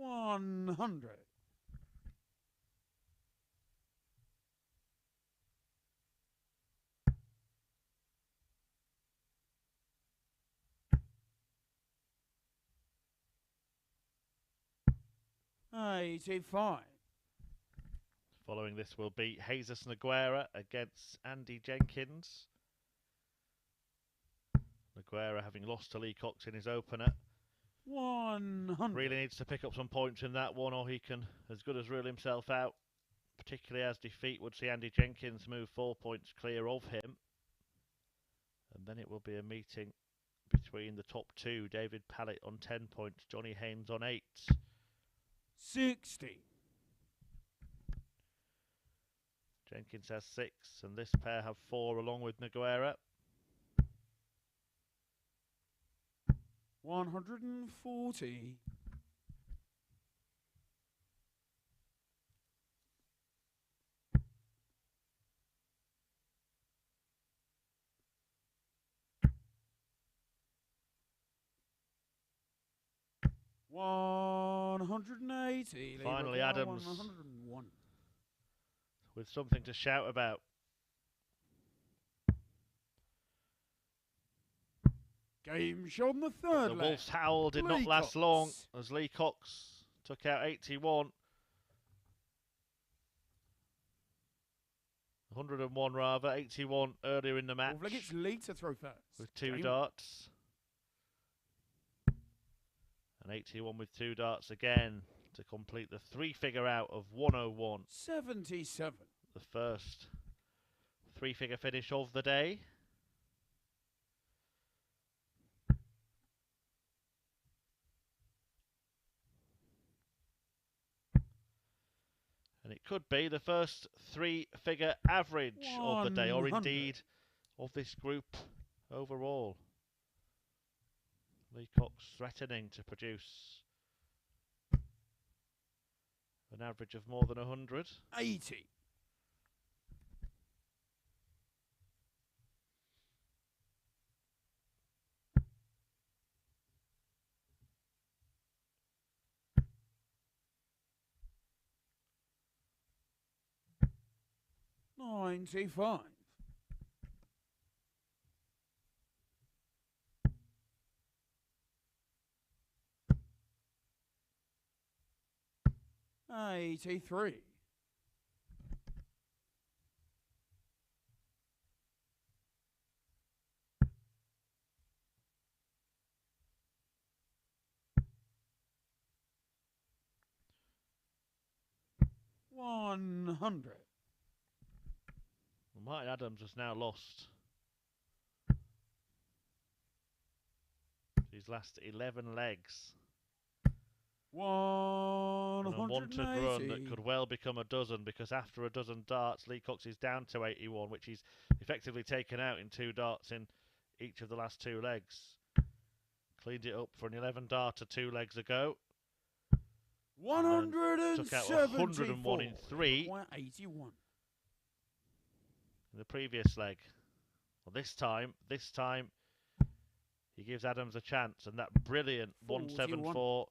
$100. $85. Following this will be Haynes Noguera against Andy Jenkins. Noguera having lost to Lee Cox in his opener. 100. Really needs to pick up some points in that one, or he can as good as rule himself out, particularly as defeat would see Andy Jenkins move 4 points clear of him. And then it will be a meeting between the top two, David Pallett on 10 points, Johnny Haynes on 8. 60. Jenkins has 6, and this pair have 4 along with Noguera. 140. 180. Finally, Adams 101. with something to shout about. Game shot on the third The leg. Wolf's howl did not last long as Lee Cox took out 81. 101 rather, 81 earlier in the match. Wolf gets Lee to throw first. With 2 Game darts. And 81 with 2 darts again to complete the 3-figure out of 101. 77. The first 3-figure finish of the day. And it could be the first 3-figure average of the day, or 100. indeed of this group overall. Lee Cox threatening to produce an average of more than 100. 80. 95. 83. 100. Well, Martin Adams has now lost his last 11 legs. An unwanted run that could well become a dozen, because after a dozen darts, Lee Cox is down to 81, which he's effectively taken out in 2 darts in each of the last 2 legs. Cleaned it up for an 11 darter 2 legs ago. 174. Took out 101 in 3. 81. In the previous leg. Well, this time, he gives Adams a chance, and that brilliant 174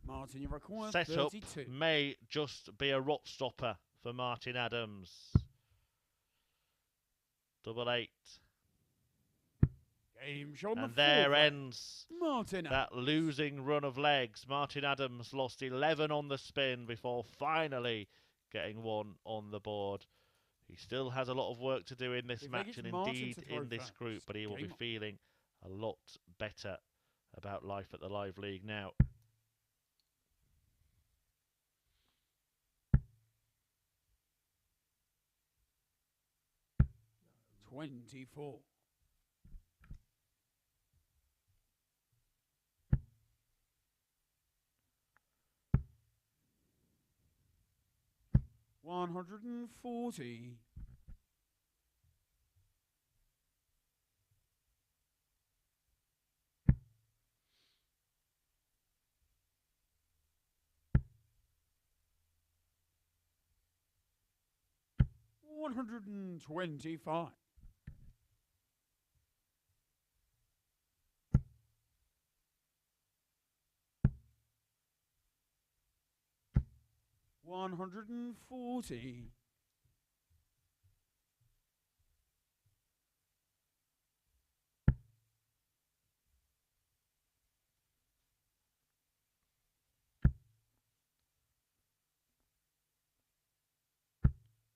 Martin, you require setup 32. may just be a rot stopper for Martin Adams. 88. Game shot on And the there fourth ends Martin that Adams. losing run of legs. Martin Adams lost 11 on the spin before finally getting 1 on the board. He still has a lot of work to do in this match, and indeed in this group, but he will be feeling a lot better about life at the Live League now. $24. 140. 125. 140.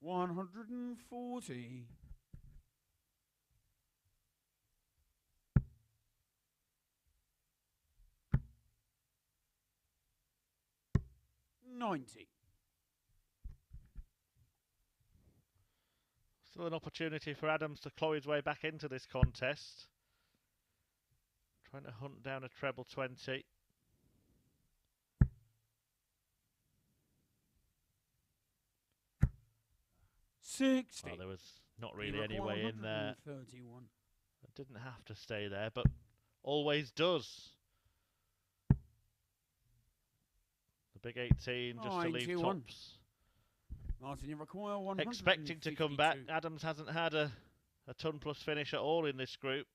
140. 140. 90. Still an opportunity for Adams to claw his way back into this contest. Trying to hunt down a treble 20. 60. Well, there was not really any way in there. 131. It didn't have to stay there, but always does. The big 18 just to leave 91. tops. Martin, you require 152. Expecting to come back. Adams hasn't had a ton plus finish at all in this group.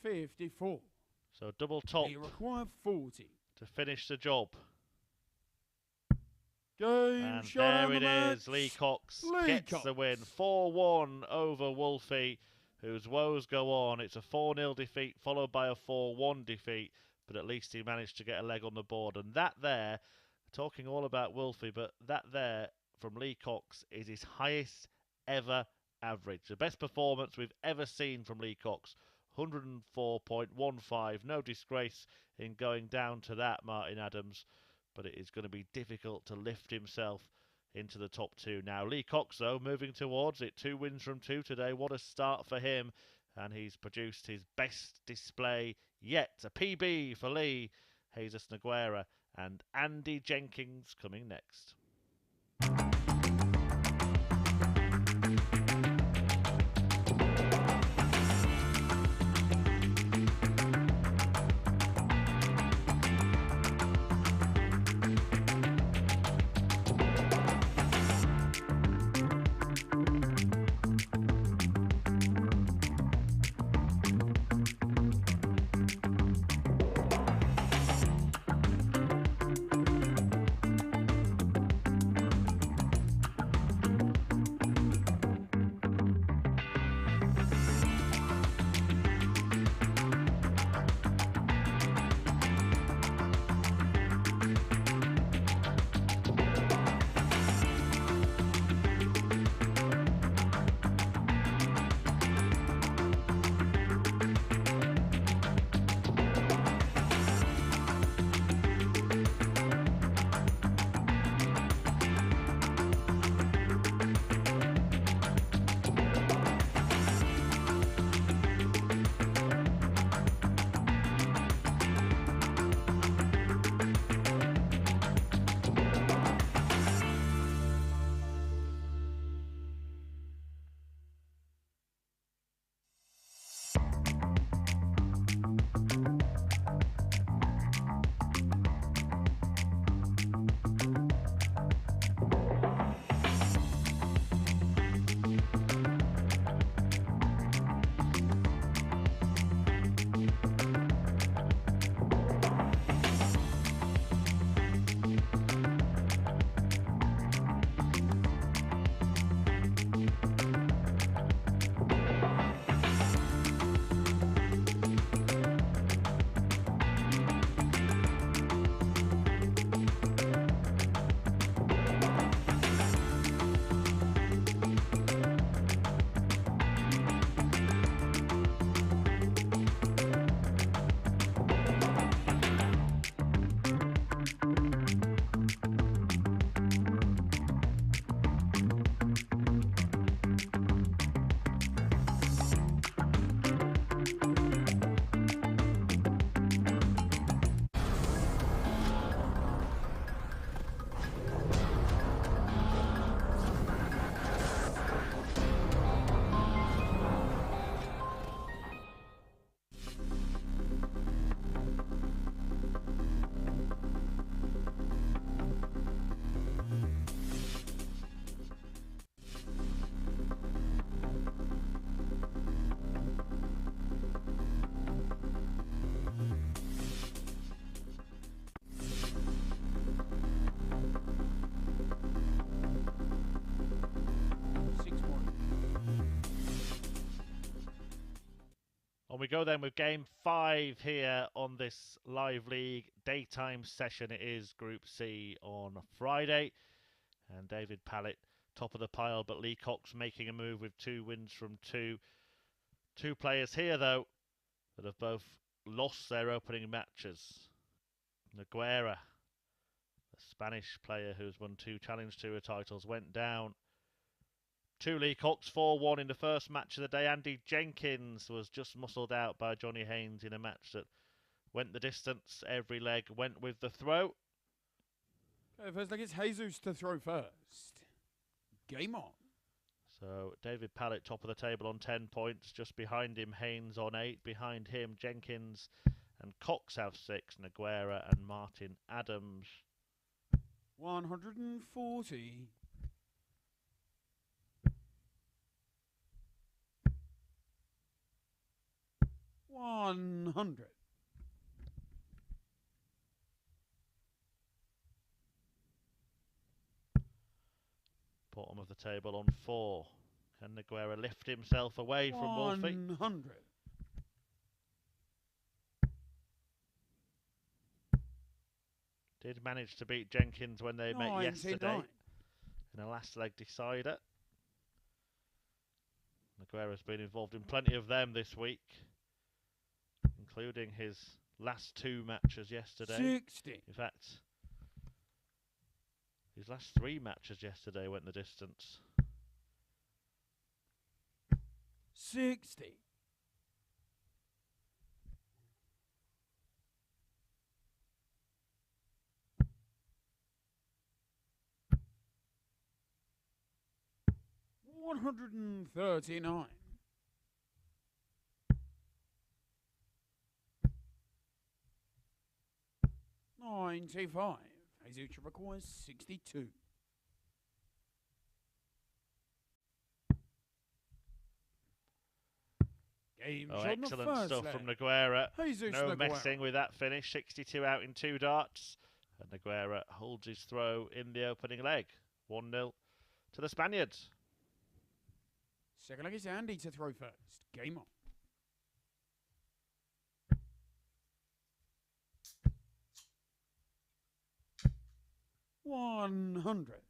$54. So double top You require 40. to finish the job. Game And shot there on the it match. is. Lee Cox Lee gets Cox. the win. 4-1 over Wolfie, whose woes go on. It's a 4-0 defeat followed by a 4-1 defeat, but at least he managed to get a leg on the board. And that there, talking all about Wolfie, but that there from Lee Cox is his highest ever average. The best performance we've ever seen from Lee Cox. 104.15. No disgrace in going down to that, Martin Adams. But it is going to be difficult to lift himself into the top two now. Lee Cox, though, moving towards it. 2 wins from 2 today. What a start for him. And he's produced his best display yet. A PB for Lee, Jesus Noguera, and Andy Jenkins coming next. On we go then with game 5 here on this live league daytime session. It is Group C on Friday. And David Pallett top of the pile, but Lee Cox making a move with 2 wins from 2. 2 players here, though, that have both lost their opening matches. Noguera, a Spanish player who's won 2 Challenge Tour titles, went down to Lee Cox 4-1 in the first match of the day. Andy Jenkins was just muscled out by Johnny Haynes in a match that went the distance. Every leg went with the throw. Okay, first leg, it's Jesus to throw first. Game on. So David Pallett top of the table on 10 points. Just behind him, Haynes on 8. Behind him, Jenkins and Cox have 6. Noguera and Martin Adams. 140. 100. Bottom of the table on 4. Can Noguera lift himself away from Wolfie? 100. Did manage to beat Jenkins when they met 99. yesterday in a last leg decider. Noguera's been involved in plenty of them this week, including his last 2 matches yesterday. 60. In fact, his last 3 matches yesterday went the distance. 60. 139. 95. Jesus requires 62. Games on the Excellent first stuff leg. from Noguera. Jesus No Noguera. messing with that finish. 62 out in 2 darts. And Noguera holds his throw in the opening leg. 1-0 to the Spaniards. Second leg is Andy to throw first. Game on. 100.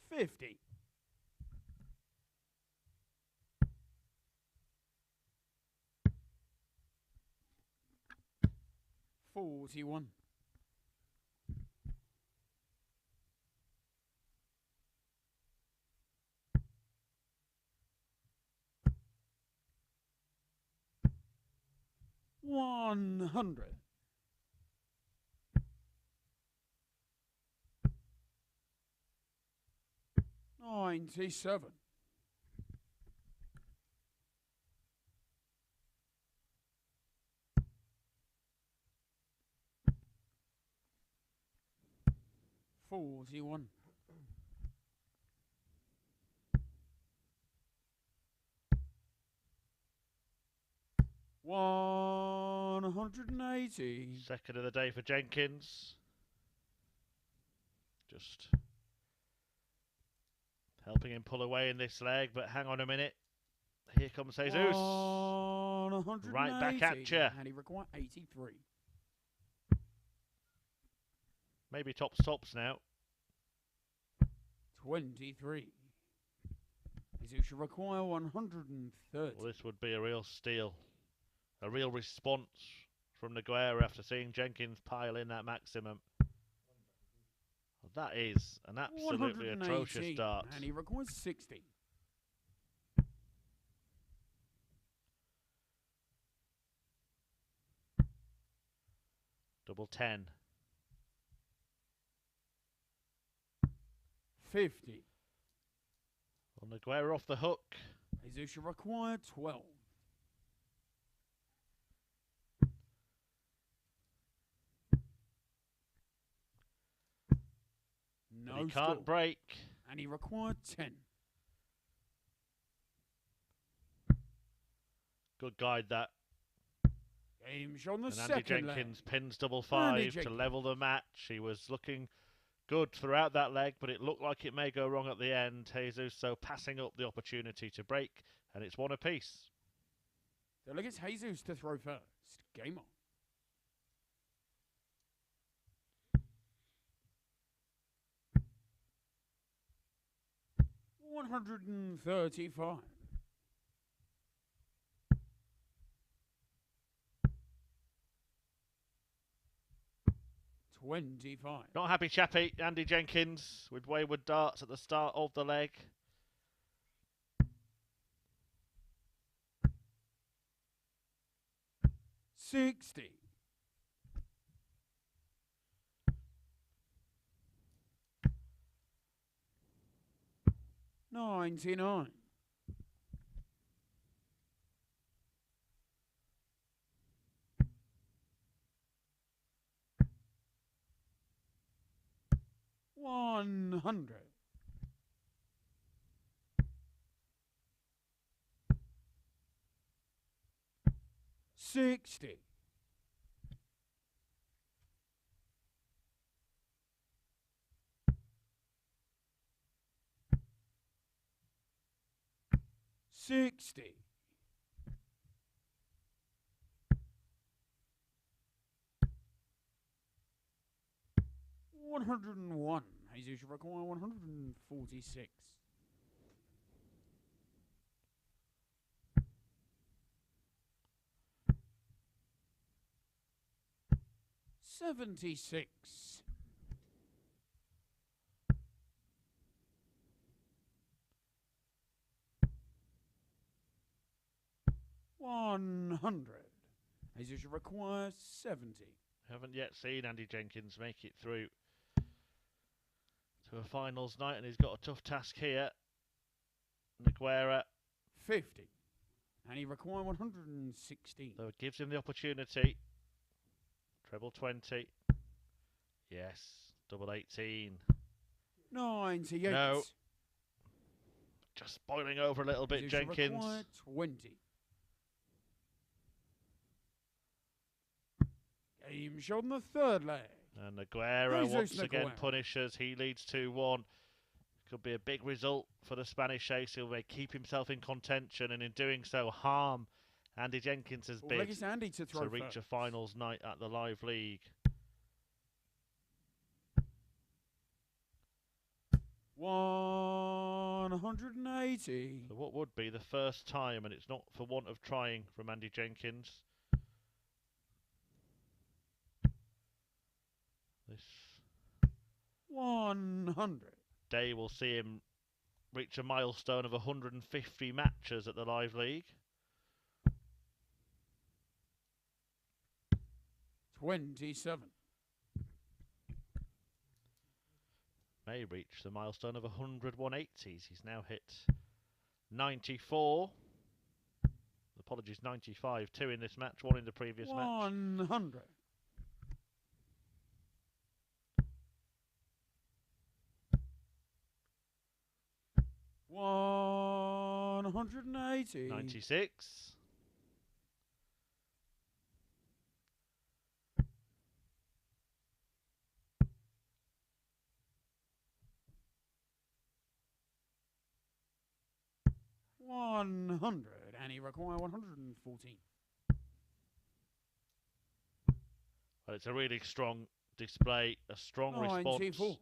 50. 41. 100. 97. 41. 180. Second of the day for Jenkins. Just helping him pull away in this leg, but hang on a minute. Here comes Jesus. 180. Right back at you. And he requires 83. Maybe tops now. 23. Jesus should require 130. Well, this would be a real steal. A real response from Noguera after seeing Jenkins pile in that maximum. Well, that is an absolutely atrocious start. And he requires 60. Double 10. 50. Well, Noguera off the hook. Jesus should require 12. No, he can't break. And he required 10. Good guide that. Game shot on the And Andy second leg. Jenkins pins double Andy five to Jenkins. level the match. He was looking good throughout that leg, but it looked like it may go wrong at the end. Jesus so passing up the opportunity to break, and it's one apiece. So look, it's Jesus to throw first. Game on. $135. 25. Not happy chappy, Andy Jenkins, with wayward darts at the start of the leg. $60. 99. $100. 60. 60. 101. Jesus require 146. 76. 100. Jesus require 70. Haven't yet seen Andy Jenkins make it through to a finals night, and he's got a tough task here. Noguera. 50. And he require 116. So it gives him the opportunity. Treble 20. Yes. Double 18. 98. No. Just boiling over a little bit, Jesus Jenkins. require 20. Game shot on the third leg. And Noguera Jesus once again Noguera. punishes. He leads 2-1. Could be a big result for the Spanish ace. He'll keep himself in contention, and in doing so harm Andy Jenkins' bid Like it's Andy to throw to reach first. a finals night at the Live League. 180. So what would be the first time, and it's not for want of trying, from Andy Jenkins. This 100. day will see him reach a milestone of 150 matches at the Live League. 27. May reach the milestone of 100 180s. He's now hit 94. Apologies, 95. 2 in this match, 1 in the previous match. 100. 180. 96. 100. And he require 114. Well, it's a really strong display, a strong response 94.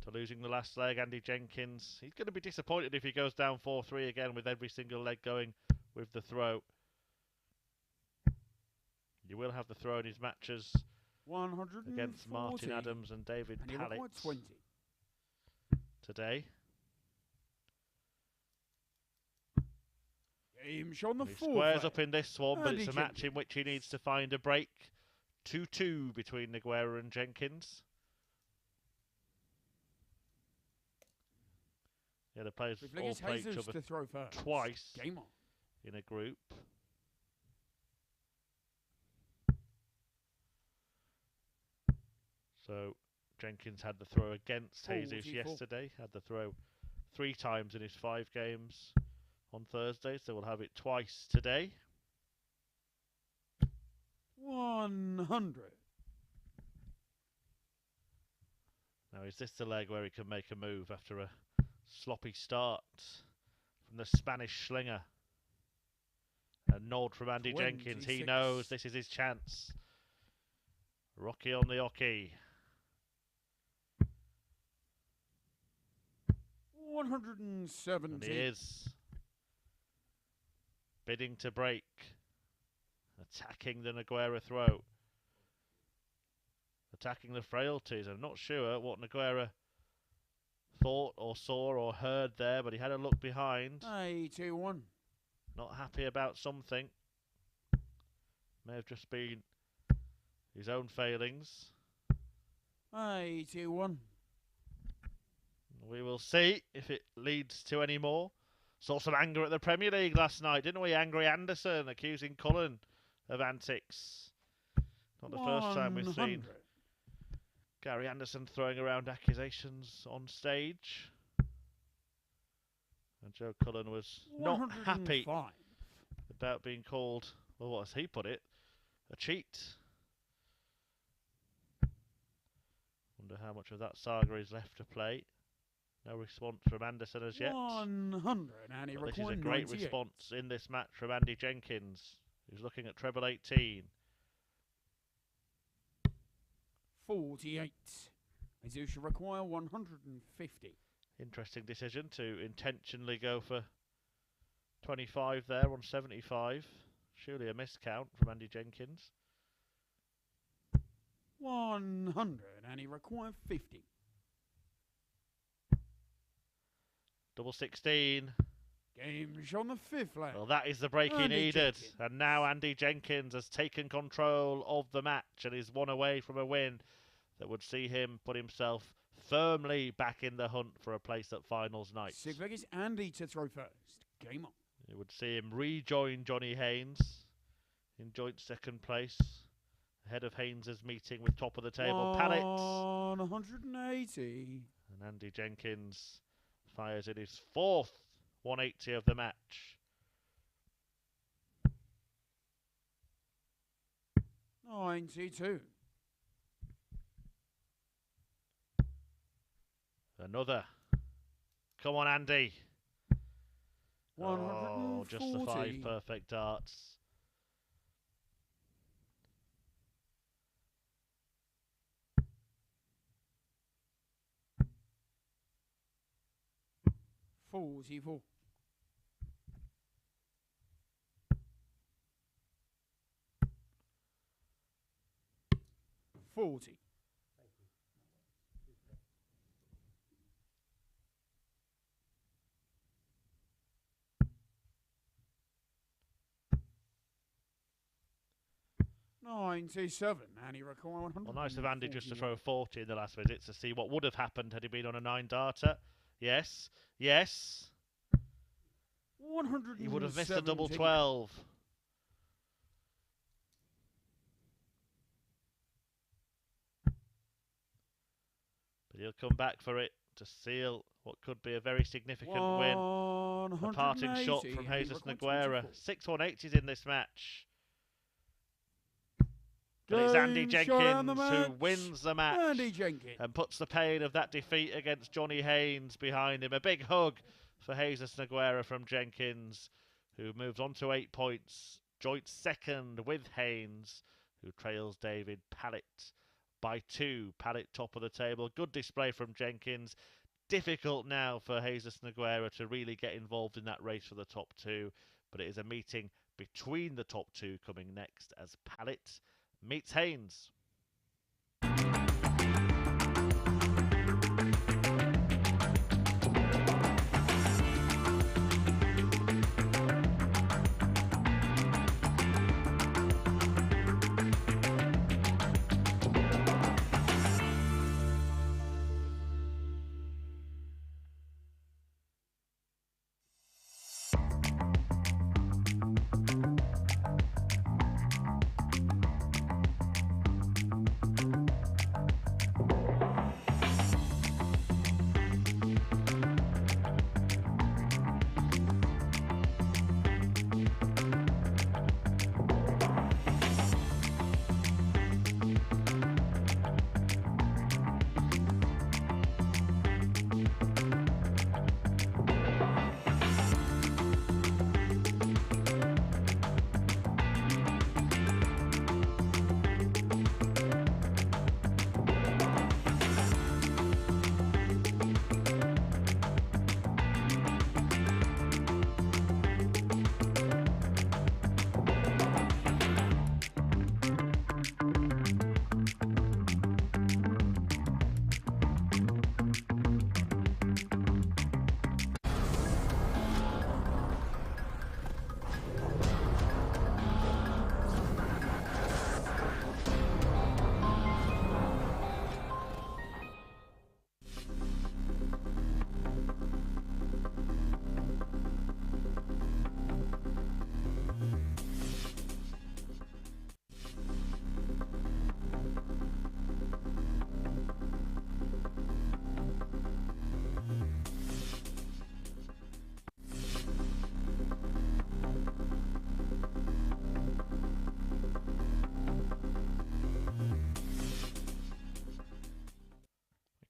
to losing the last leg. Andy Jenkins, he's going to be disappointed if he goes down 4-3 again with every single leg going with the throw. You will have the throw in his matches 140. against Martin Adams and David And he Pallett required 20. today. Game shot on the He fourth squares leg. up in this one, but it's a Andy match Jenkins. in which he needs to find a break. 2-2 between Noguera and Jenkins. Yeah, the players With all Lucas play each Jesus other to throw first. twice Game on. in a group. So Jenkins had the throw against Jesus 44. yesterday, had the throw 3 times in his 5 games on Thursday, so we'll have it twice today. 100. Now, is this the leg where he can make a move after a sloppy start from the Spanish slinger? A nod from Andy Jenkins. He 26. knows this is his chance. Rocky on the hockey. 170. And he is bidding to break. Attacking the Noguera throat. Attacking the frailties. I'm not sure what Noguera thought or saw or heard there, but he had a look behind. 81. Not happy about something. May have just been his own failings. 81. We will see if it leads to any more. Saw some anger at the Premier League last night, didn't we? Angry Anderson accusing Cullen of antics. Not the first time we've seen Gary Anderson throwing around accusations on stage. And Joe Cullen was not happy about being called, well, what as he put it, a cheat. Wonder how much of that saga is left to play. No response from Anderson as yet. 100. And he This is a recorded great 98. response in this match from Andy Jenkins, who's looking at treble 18. 48. As you should require 150. Interesting decision to intentionally go for 25 there on 75. Surely a miscount from Andy Jenkins. 100. And he required 50. Double 16. Game's on the 5th lap. Well, that is the break he Andy needed. Jenkins. And now Andy Jenkins has taken control of the match and is one away from a win that would see him put himself firmly back in the hunt for a place at finals night. 6 Vegas, Andy to throw first. Game on. It would see him rejoin Johnny Haynes in joint second place, ahead of Haynes' meeting with top of the table Pallett. 180. And Andy Jenkins fires in his 4th 180 of the match. 92. Another. Come on, Andy. 140. Oh, just the 5 perfect darts. $44. 40. 97. And he required 100. Well, nice of Andy just to throw 40 in the last visit to see what would have happened had he been on a 9-darter. Yes, yes. 100. He would have missed a double 12. But he'll come back for it to seal what could be a very significant win. A parting shot from Haynes Noguera. 6 180s in this match. But it's Andy Jenkins who wins the match Andy Jenkins. and puts the pain of that defeat against Johnny Haynes behind him. A big hug for Haynes Noguera from Jenkins, who moves on to 8 points. Joint second with Haynes, who trails David Pallett by 2. Pallett top of the table. Good display from Jenkins. Difficult now for Haynes Noguera to really get involved in that race for the top 2. But it is a meeting between the top 2 coming next as Pallett meets Haynes.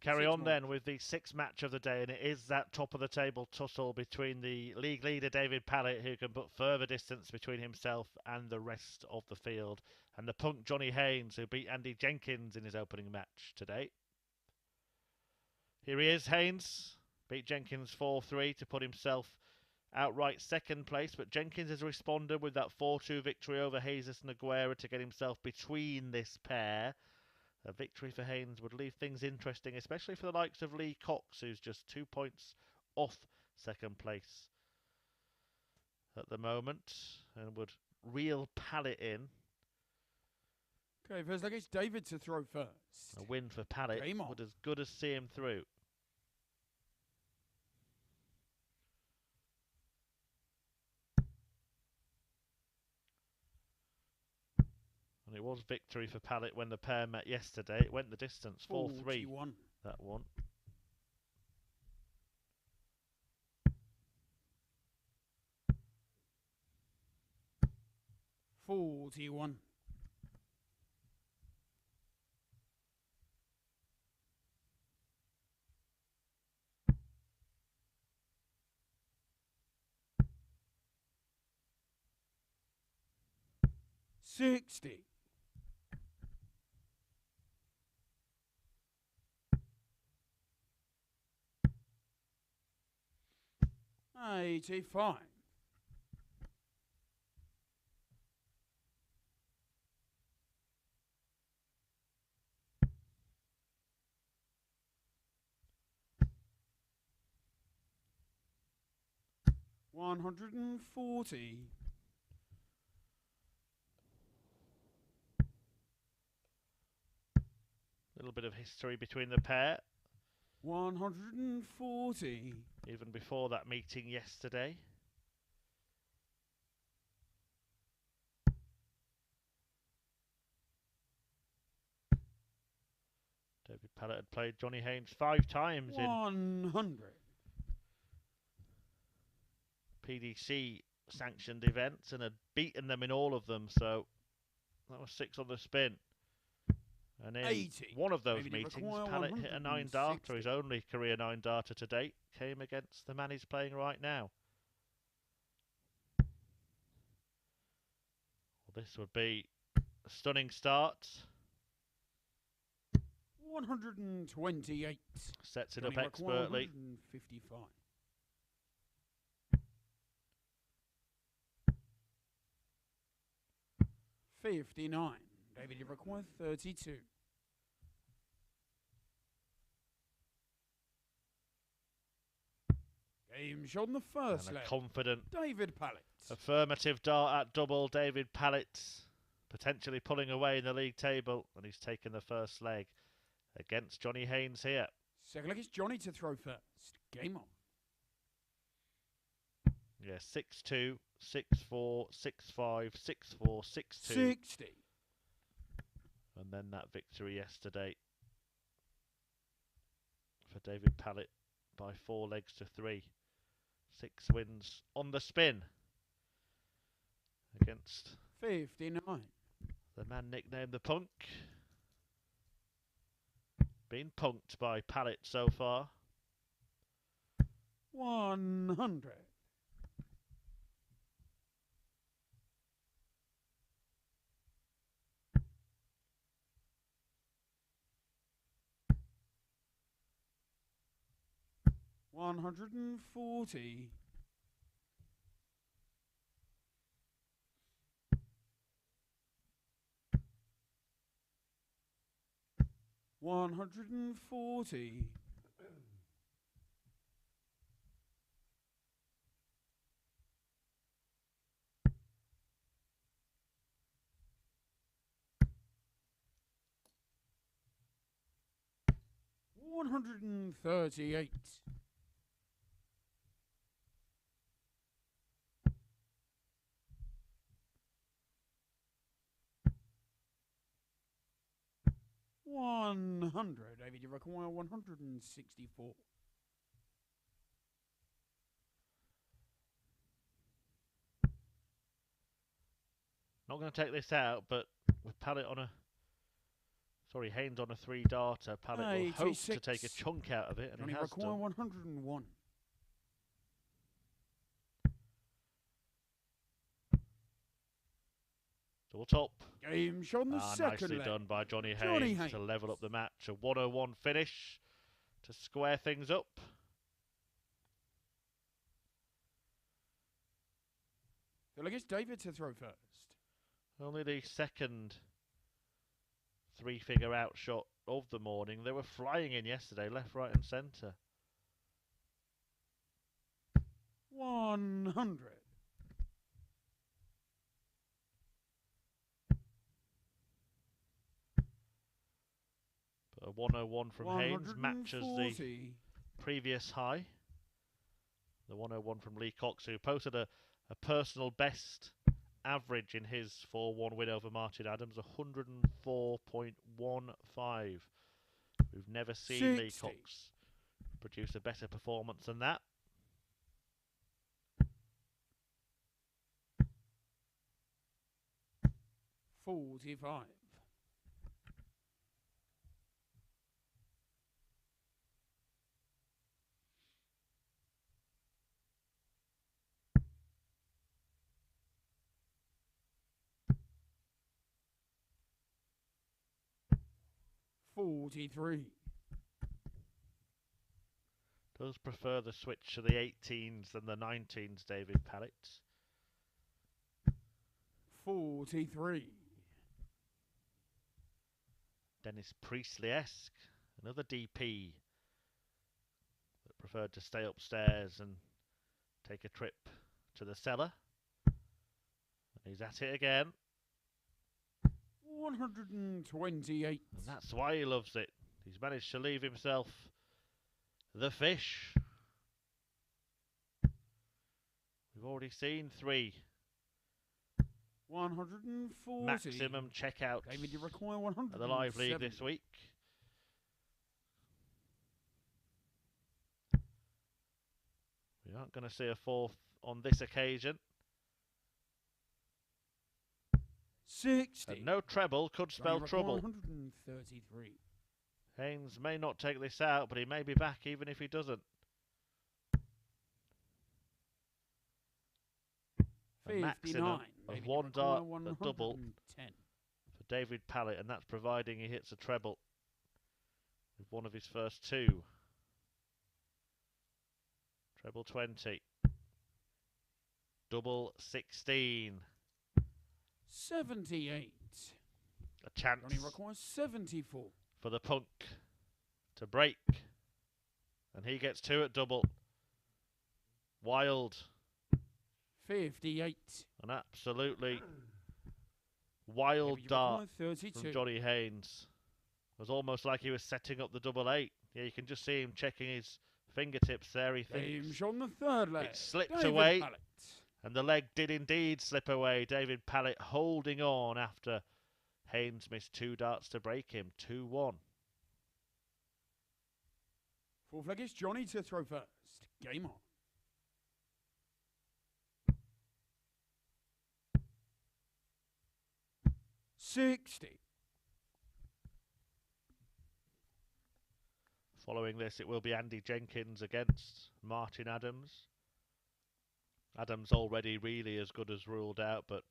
Carry 6 on more. then with the sixth match of the day, and it is that top of the table tussle between the league leader David Pallett, who can put further distance between himself and the rest of the field, and the punk Johnny Haynes, who beat Andy Jenkins in his opening match today. Here he is, Haynes. Beat Jenkins 4-3 to put himself outright second place, but Jenkins has responded with that 4-2 victory over Jesus Noguera to get himself between this pair. A victory for Haynes would leave things interesting, especially for the likes of Lee Cox, who's just 2 points off second place at the moment, and would reel Pallett in. Okay, first leg it's David to throw first. A win for Pallett Game on. would as good as see him through. And it was victory for Pallett when the pair met yesterday. It went the distance, 4-3, 41. that one. $41. $60. $85. $140. A little bit of history between the pair. 140. Even before that meeting yesterday. David Pallett had played Johnny Haynes 5 times in 100. PDC sanctioned events and had beaten them in all of them, so that was 6 on the spin. And in 80. one of those Maybe meetings, require Pallett hit a 9 darter. His only career 9 darter to date came against the man he's playing right now. Well, this would be a stunning start. 128. Sets it Johnny up require expertly. 155. $59. David, you require 32. Game shot on the first And a leg. confident David Pallett. affirmative dart at double. David Pallett potentially pulling away in the league table, and he's taken the first leg against Johnny Haynes here. Second leg is Johnny to throw first. Game on. Yeah, 6-2, 6-4, 6-5, 6-4, 6-2. 60. And then that victory yesterday for David Pallett by 4 legs to 3. 6 wins on the spin against 59. the man nicknamed the Punk. Been punked by Pallett so far. 100. $140. $140. $138. $100. David, you require 164. Not going to take this out, but with Pallett on a Sorry, Haynes on a 3-darter. Pallett will hope to 86. take a chunk out of it, and Johnny he has require done. 101. Double top. Game shot on the second Nicely leg. done by Johnny Johnny Haynes to Haynes. level up the match. A 101 finish to square things up. Feel like it's David to throw first. Only the second 3-figure outshot of the morning. They were flying in yesterday, left, right and centre. 100. But a 101 from Haynes matches the previous high. The 101 from Lee Cox, who posted a personal best average in his 4-1 win over Martin Adams, 104.15. We've never seen 60. Lee Cox produce a better performance than that. $45. $43. Does prefer the switch to the 18s than the 19s, David Pallett. 43. Dennis Priestley-esque, another DP that preferred to stay upstairs and take a trip to the cellar. And he's at it again. 128. And that's why he loves it. He's managed to leave himself the fish. We've already seen 3 140. maximum checkouts David, you require 100. at the Live League this week. We aren't going to see a 4th on this occasion. 60. And no treble could spell trouble. 133. Haynes may not take this out, but he may be back even if he doesn't. A 59. maximum of David, 1 you dart, require a double 110. for David Pallett, and that's providing he hits a treble with one of his first 2. Treble 20. Double 16. 78. A chance Johnny requires 74. for the punk to break. And he gets 2 at double. Wild. 58. An absolutely wild David, you dart require 32. from Johnny Haynes. It was almost like he was setting up the double 8. Yeah, you can just see him checking his fingertips there. He Game thinks shot on the third leg. it slipped David away. Pallett. And the leg did indeed slip away. David Pallett holding on after Haynes missed 2 darts to break him. 2-1. Fourth leg is Johnny to throw first. Game on. $60. Following this, it will be Andy Jenkins against Martin Adams. Adams already really as good as ruled out, but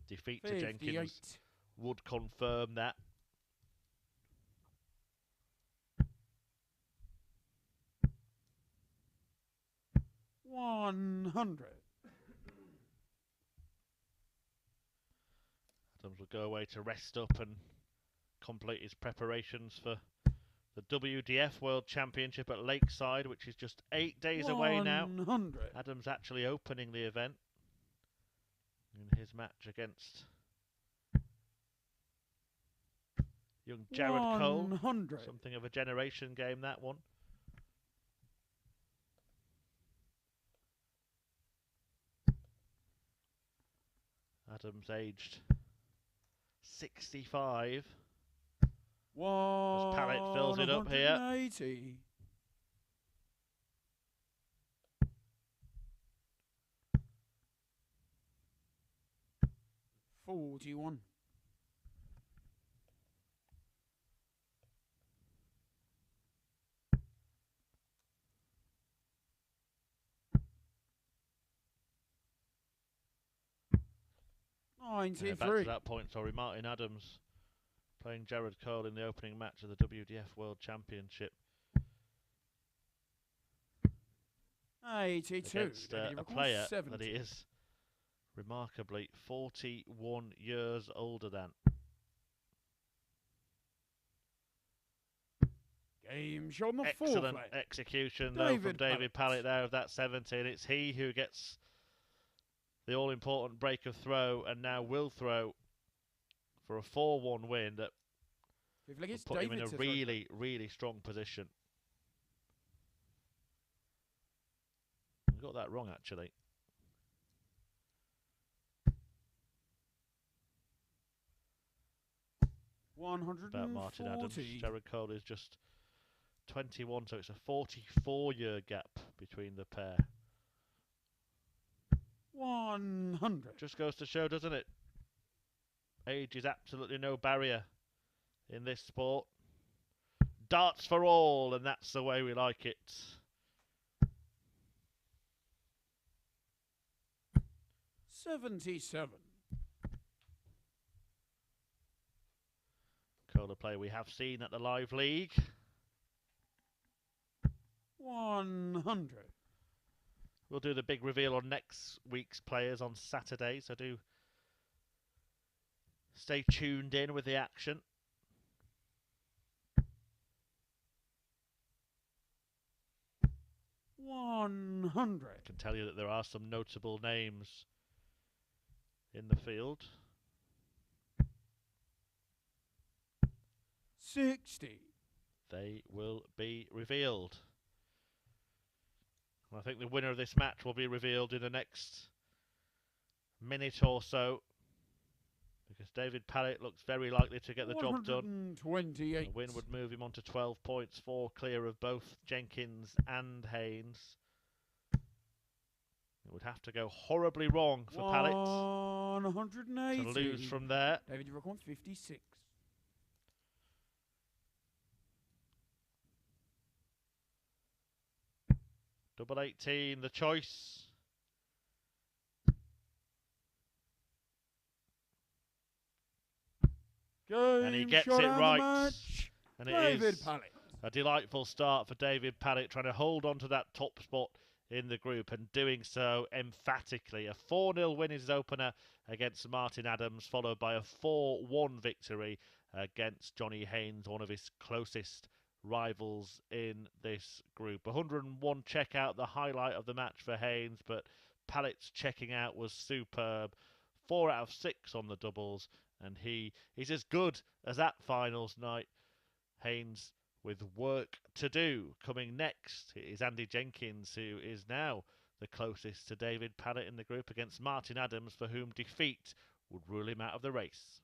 defeat to 58. Jenkins would confirm that. $100. Adams will go away to rest up and complete his preparations for the WDF World Championship at Lakeside, which is just 8 days away now. 100. Adams actually opening the event in his match against young Jared Cole. 100. Something of a generation game, that one. Adams aged 65. As Pallett fills it up here. 180. $41. Back to that point, sorry, Martin Adams playing Jared Cole in the opening match of the WDF World Championship. 82. Against a player that he is remarkably 41 years older than. Game shot on the Excellent fourth execution though from David Pallett there of that 17. It's he who gets the all-important break of throw and now will throw for a 4-1 win that will put him in a really, really strong position. I got that wrong actually. About Martin Adams. Jared Cole is just 21, so it's a 44-year gap between the pair. 100. Just goes to show, doesn't it? Age is absolutely no barrier in this sport. Darts for all, and that's the way we like it. 77. Cole, a player we have seen at the Live League. 100. We'll do the big reveal on next week's players on Saturday, so do stay tuned in with the action. I can tell you that there are some notable names in the field. 60. They will be revealed. I think the winner of this match will be revealed in the next minute or so, because David Pallett looks very likely to get the job done. 128. A win would move him on to 12 points, 4 clear of both Jenkins and Haynes. It would have to go horribly wrong for Pallett 180. to lose from there. David, you reckon 56. Double 18, the choice. And he gets it right. And it is a delightful start for David Pallett, trying to hold on to that top spot in the group and doing so emphatically. A 4-0 win is his opener against Martin Adams, followed by a 4-1 victory against Johnny Haynes, one of his closest rivals in this group. 101 check out, the highlight of the match for Haynes, but Pallett's checking out was superb. 4 out of 6 on the doubles, and he's as good as that finals night. Haynes with work to do. Coming next is Andy Jenkins, who is now the closest to David Pallett in the group, against Martin Adams, for whom defeat would rule him out of the race.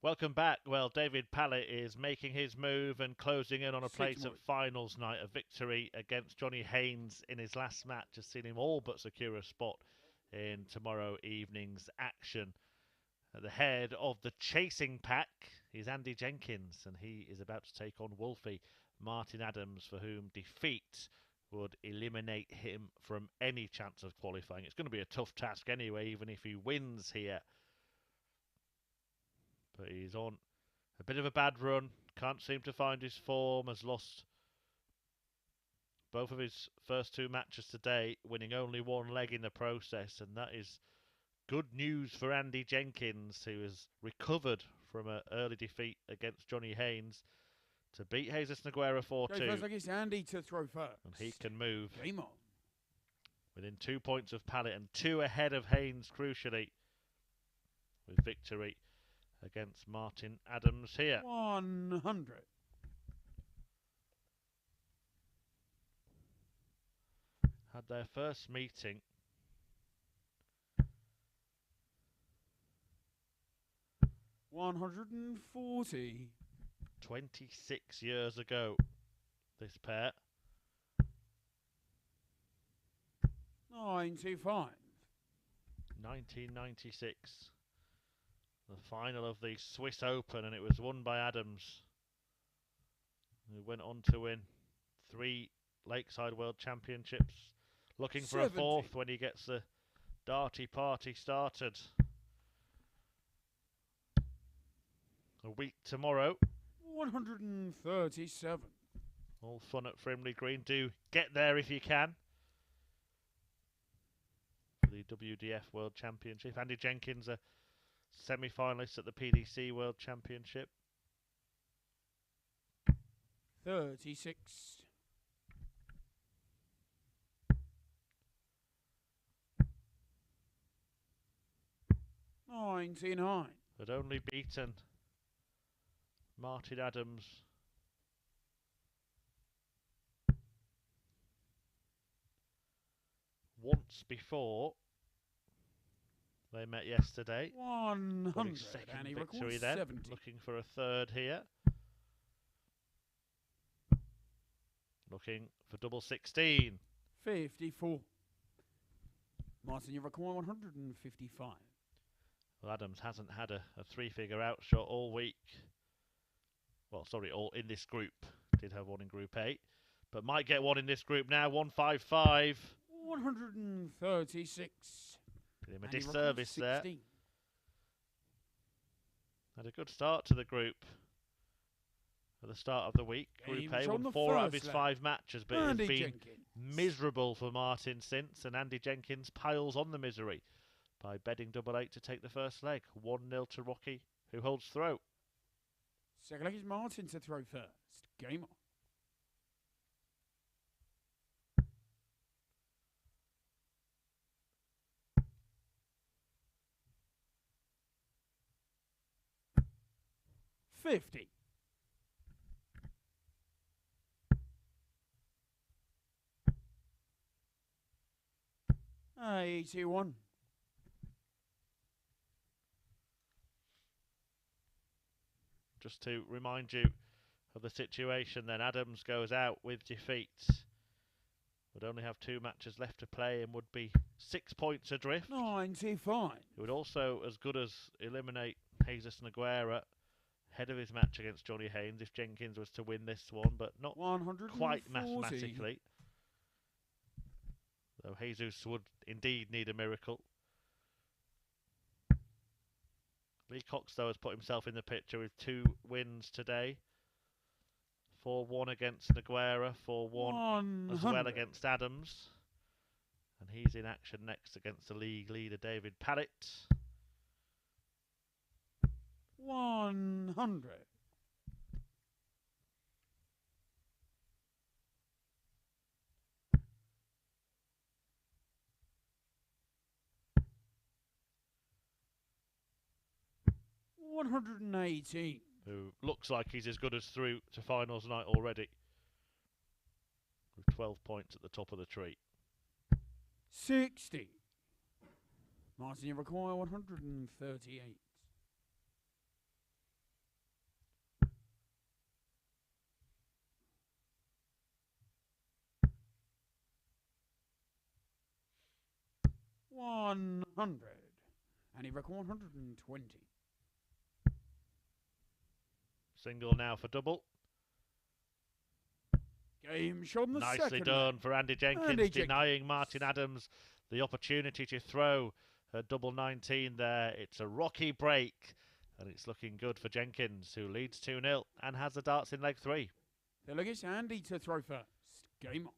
Welcome back. Well, David Pallett is making his move and closing in on a place at finals night. A victory against Johnny Haynes in his last match has seen him all but secure a spot in tomorrow evening's action. At the head of the chasing pack is Andy Jenkins, and he is about to take on Wolfie Martin Adams, for whom defeat would eliminate him from any chance of qualifying. It's going to be a tough task anyway, even if he wins here. But he's on a bit of a bad run. Can't seem to find his form. Has lost both of his first two matches today, winning only one leg in the process. And that is good news for Andy Jenkins, who has recovered from an early defeat against Johnny Haynes to beat Jesus Noguera 4-2. First, like it's Andy to throw first. And he can move Game on. within 2 points of Pallett and 2 ahead of Haynes, crucially, with victory against Martin Adams here. 100. Had their first meeting $140. 26 years ago, this pair. 95. 1996. The final of the Swiss Open, and it was won by Adams, who went on to win 3 Lakeside World Championships. Looking for 70. a 4th when he gets the darty party started. A week tomorrow. 137. All fun at Frimley Green. Do get there if you can. For the WDF World Championship. Andy Jenkins, a semi-finalist at the PDC World Championship. 36. 99. Had only beaten Martin Adams once before they met yesterday. 100. Got his second And he victory records then. 70. Looking for a third here. Looking for double 16. 54. Martin, you record 155. Well, Adams hasn't had a 3-figure outshot all week. Well, sorry, all in this group. Did have one in Group 8. But might get one in this group now. 155. 136. Did him a And he disservice there. records 16. Had a good start to the group at the start of the week. Group Games A on won the 4 out of first his leg. 5 matches, but Andy it's been Jenkins. miserable for Martin since, and Andy Jenkins piles on the misery by bedding double 8 to take the first leg. 1-0 to Rocky, who holds throw. Second leg is Martin to throw first. Game on. $50. 81. Just to remind you of the situation then, Adams goes out with defeat. Would only have 2 matches left to play and would be 6 points adrift. 95. It would also as good as eliminate Jesus Noguera ahead of his match against Johnny Haynes if Jenkins was to win this one, but not 140. quite mathematically. Though Jesus would indeed need a miracle. Lee Cox, though, has put himself in the picture with 2 wins today. 4-1 against Noguera, 4-1 as well against Adams. And he's in action next against the league leader David Pallett. 100. 118. Who looks like he's as good as through to finals night already. With 12 points at the top of the tree. 60. Martin, you require 138. 100. And he reckons 120. Single now for double. Game shot on the Nicely second done leg. for Andy Jenkins, Andy denying Jenkins. Martin Adams the opportunity to throw a double 19 there. It's a rocky break, and it's looking good for Jenkins, who leads 2-0 and has the darts in leg 3. The leg is Andy to throw first. Game on.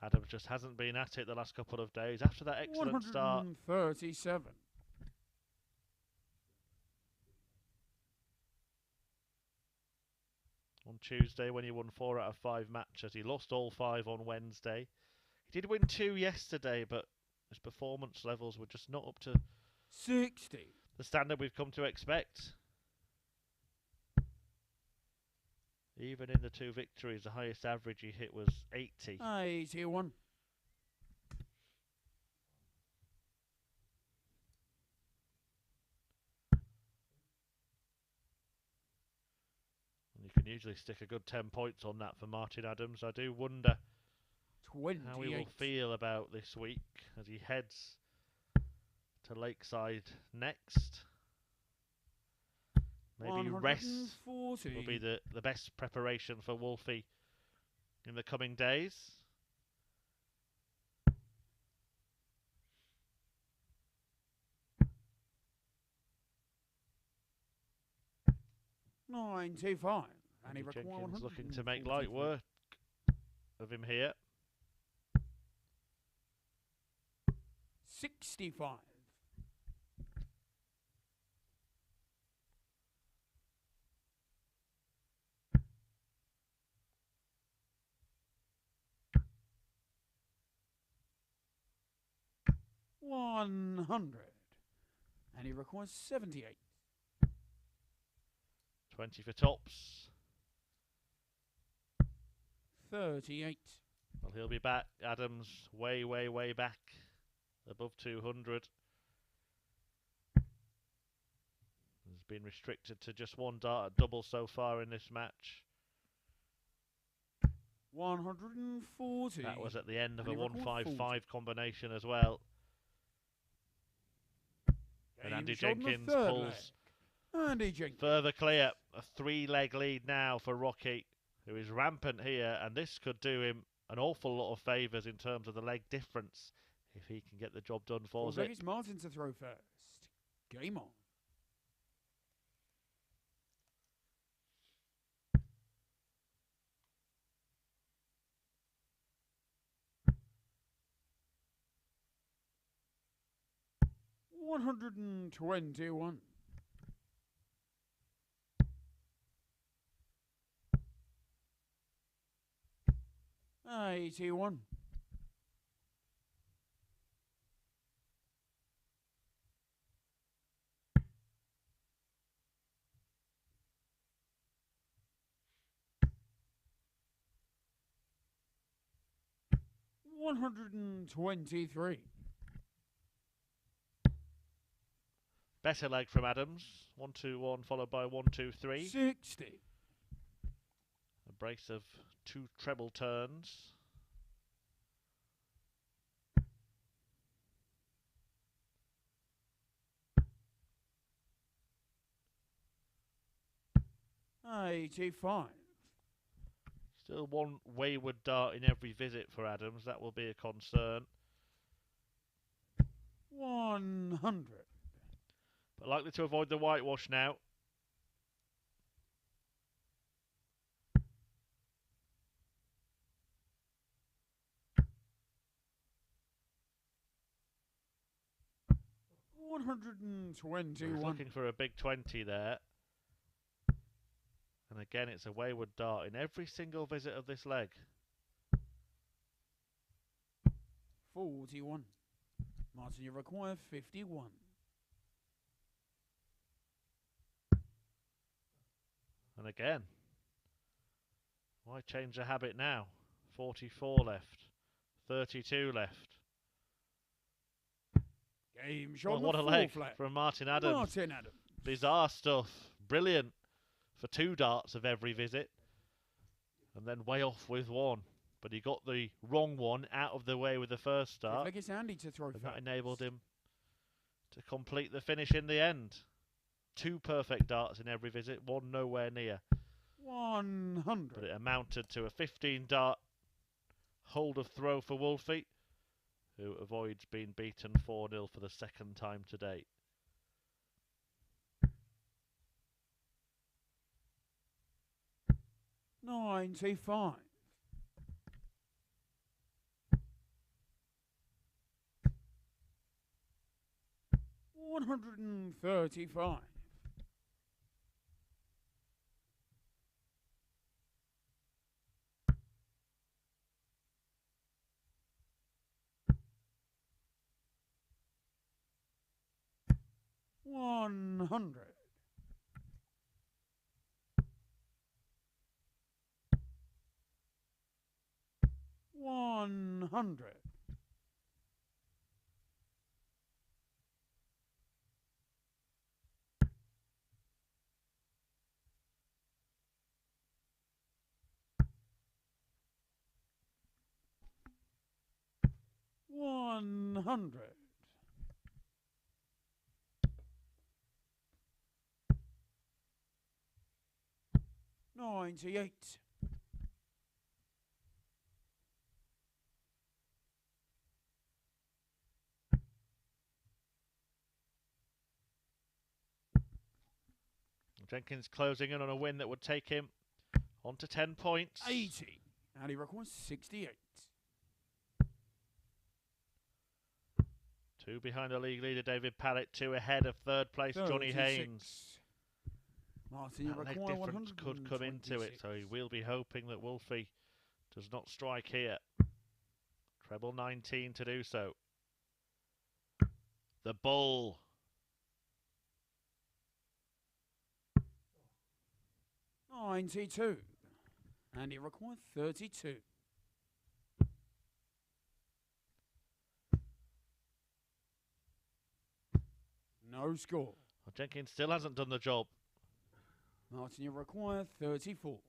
Adams just hasn't been at it the last couple of days after that excellent start. 137. On Tuesday when he won 4 out of 5 matches. He lost all 5 on Wednesday. He did win 2 yesterday, but his performance levels were just not up to 60. the standard we've come to expect. Even in the 2 victories, the highest average he hit was 80. 81. And you can usually stick a good 10 points on that for Martin Adams. I do wonder 28. how he will feel about this week as he heads to Lakeside next. Maybe rest will be the best preparation for Wolfie in the coming days. $95. And he Jenkins looking to make light work of him here. 65. $100. And he requires 78. 20 for tops. 38. Well, he'll be back. Adams way, way, way back. Above 200. Has been restricted to just 1 dart at double so far in this match. 140. That was at the end of a And he records 1-5-5 combination as well. And Andy Jenkins pulls Andy Jenkins. further clear. A 3-leg lead now for Rocky, who is rampant here, and this could do him an awful lot of favours in terms of the leg difference if he can get the job done for us. It's Martin to throw first. Game on. $121. 81. $123. Better leg from Adams. 1-2-1 followed by 1-2-3. 60. A brace of 2 treble turns. $85. Still 1 wayward dart in every visit for Adams. That will be a concern. 100. But likely to avoid the whitewash now. $121. Looking for a big 20 there. And again, it's a wayward dart in every single visit of this leg. 41. Martin, you require 51. And again, why change the habit now? 44 left, 32 left. Game shot. What a leg from Martin Adams. Martin Adams. Bizarre stuff. Brilliant for 2 darts of every visit. And then way off with 1. but he got the wrong one out of the way with the first start. Like it's Andy to throw And first. that enabled him to complete the finish in the end. 2 perfect darts in every visit, 1 nowhere near. 100. But it amounted to a 15 dart hold of throw for Wolfie, who avoids being beaten 4-0 for the second time today. $95. 135. 100. 100. 100. 98. 'Jenkins closing in on a win that would take him on to 10 points. 80. And he records 68. 2 behind the league leader David Pallett, 2 ahead of third place Johnny 36. Haynes. Martin, you That leg require difference could come into it, so he will be hoping that Wolfie does not strike here. Treble 19 to do so. The bull. $92. And he requires 32. No score. Well, Jenkins still hasn't done the job. Martin, you require 34.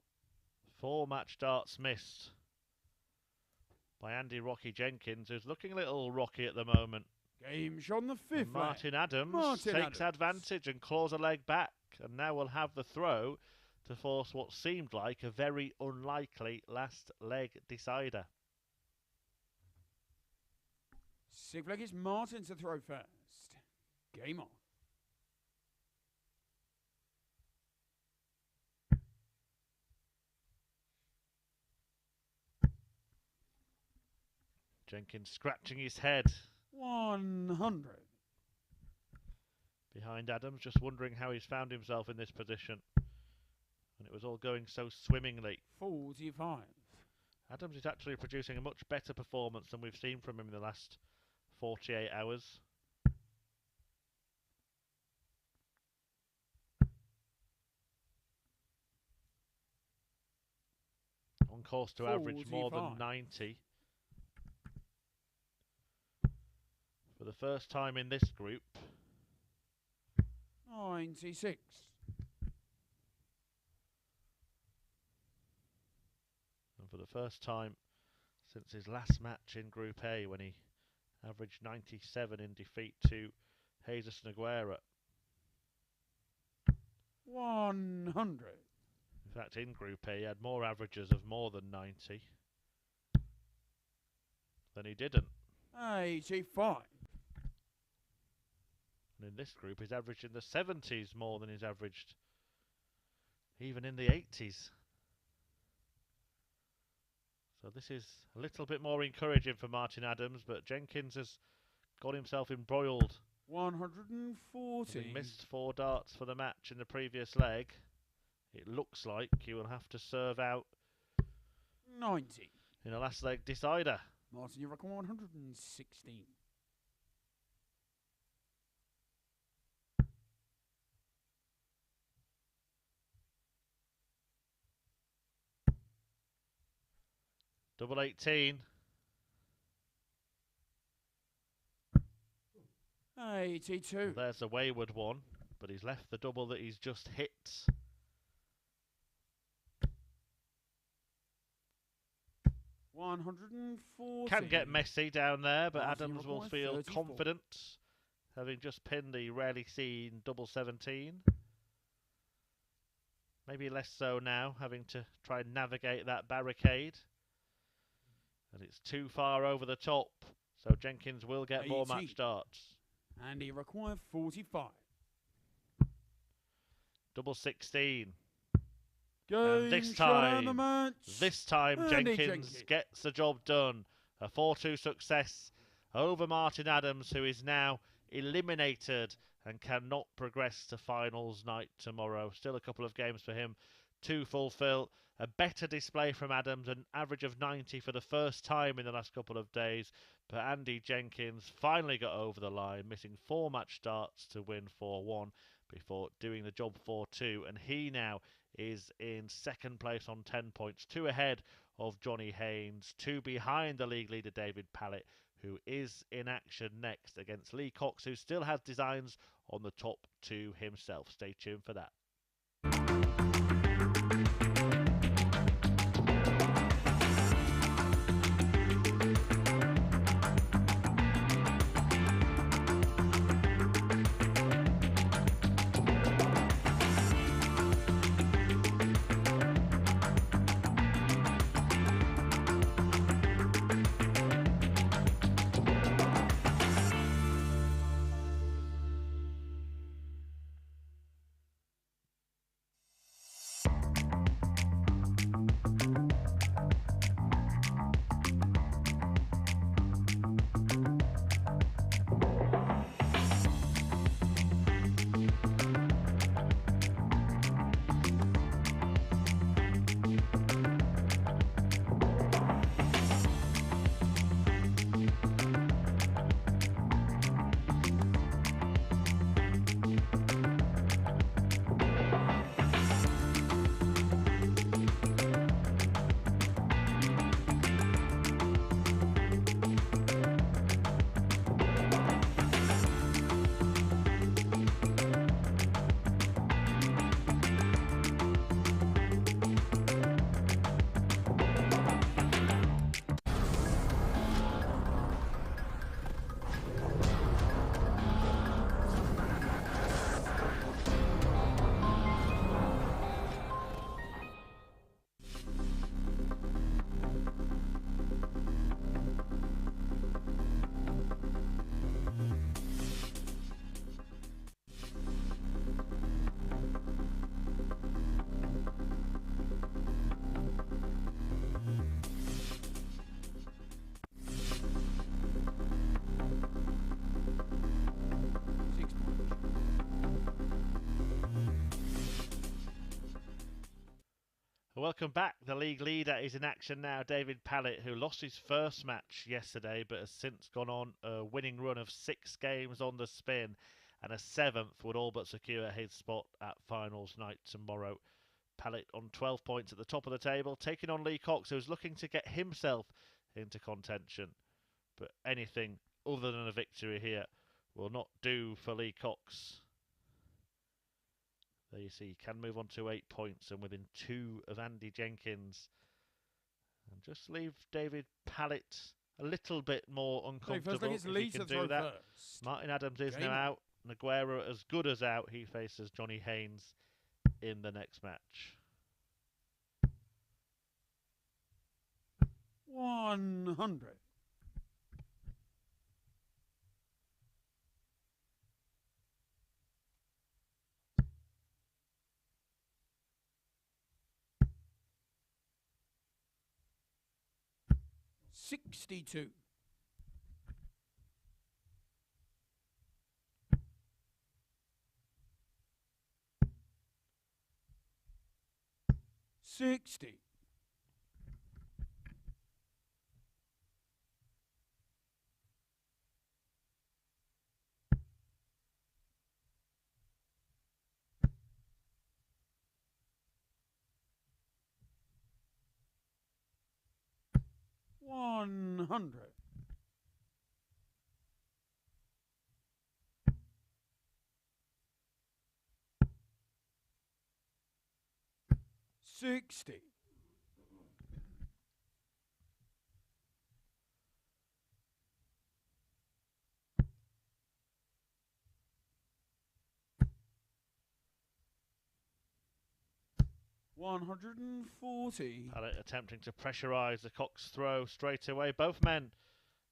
4 match darts missed by Andy Rocky Jenkins, who's looking a little rocky at the moment. Game shot on the 5th. And Martin Adams takes advantage and claws a leg back, and now will have the throw to force what seemed like a very unlikely last leg decider. 6th leg is Martin to throw first. Game on. Jenkins scratching his head 100. behind Adams, just wondering how he's found himself in this position. And it was all going so swimmingly. 45. Adams is actually producing a much better performance than we've seen from him in the last 48 hours. On course to average more than 90. For the first time in this group. 96. And for the first time since his last match in Group A, when he averaged 97 in defeat to Haynes Noguera. 100. In fact, in Group A, he had more averages of more than 90 than he didn't. 85. And in this group, he's averaged in the 70s more than he's averaged even in the 80s. So this is a little bit more encouraging for Martin Adams, but Jenkins has got himself embroiled. 140. He missed 4 darts for the match in the previous leg. It looks like he will have to serve out 90. in a last leg decider. Martin, you reckon 116. Double 18. 82. Well, there's a wayward one, but he's left the double that he's just hit. 140. Can get messy down there, but Martin Adams will requires feel 34. confident, having just pinned the rarely seen double 17. Maybe less so now, having to try and navigate that barricade. And it's too far over the top, so Jenkins will get more 18. match darts. And he required 45. Double 16. Game And this shut and the time, match. Jenkins gets the job done. A 4-2 success over Martin Adams, who is now eliminated and cannot progress to finals night tomorrow. Still a couple of games for him to fulfill. A better display from Adams, an average of 90 for the first time in the last couple of days. But Andy Jenkins finally got over the line, missing 4 match starts to win 4-1 before doing the job 4-2. And he now is in second place on 10 points, 2 ahead of Johnny Haynes, 2 behind the league leader David Pallett, who is in action next against Lee Cox, who still has designs on the top 2 himself. Stay tuned for that. Welcome back. The league leader is in action now, David Pallett, who lost his first match yesterday but has since gone on a winning run of 6 games on the spin, and a 7th would all but secure his spot at finals night tomorrow. Pallett on 12 points at the top of the table, taking on Lee Cox, who's looking to get himself into contention. But anything other than a victory here will not do for Lee Cox. There you see, he can move on to 8 points and within 2 of Andy Jenkins. And just leave David Pallett a little bit more uncomfortable if he can do that. First. Martin Adams is now out. Noguera as good as out. He faces Johnny Haynes in the next match. 100. $62. $60. $100. $60. 140. Pallett attempting to pressurise the Cox throw straight away. Both men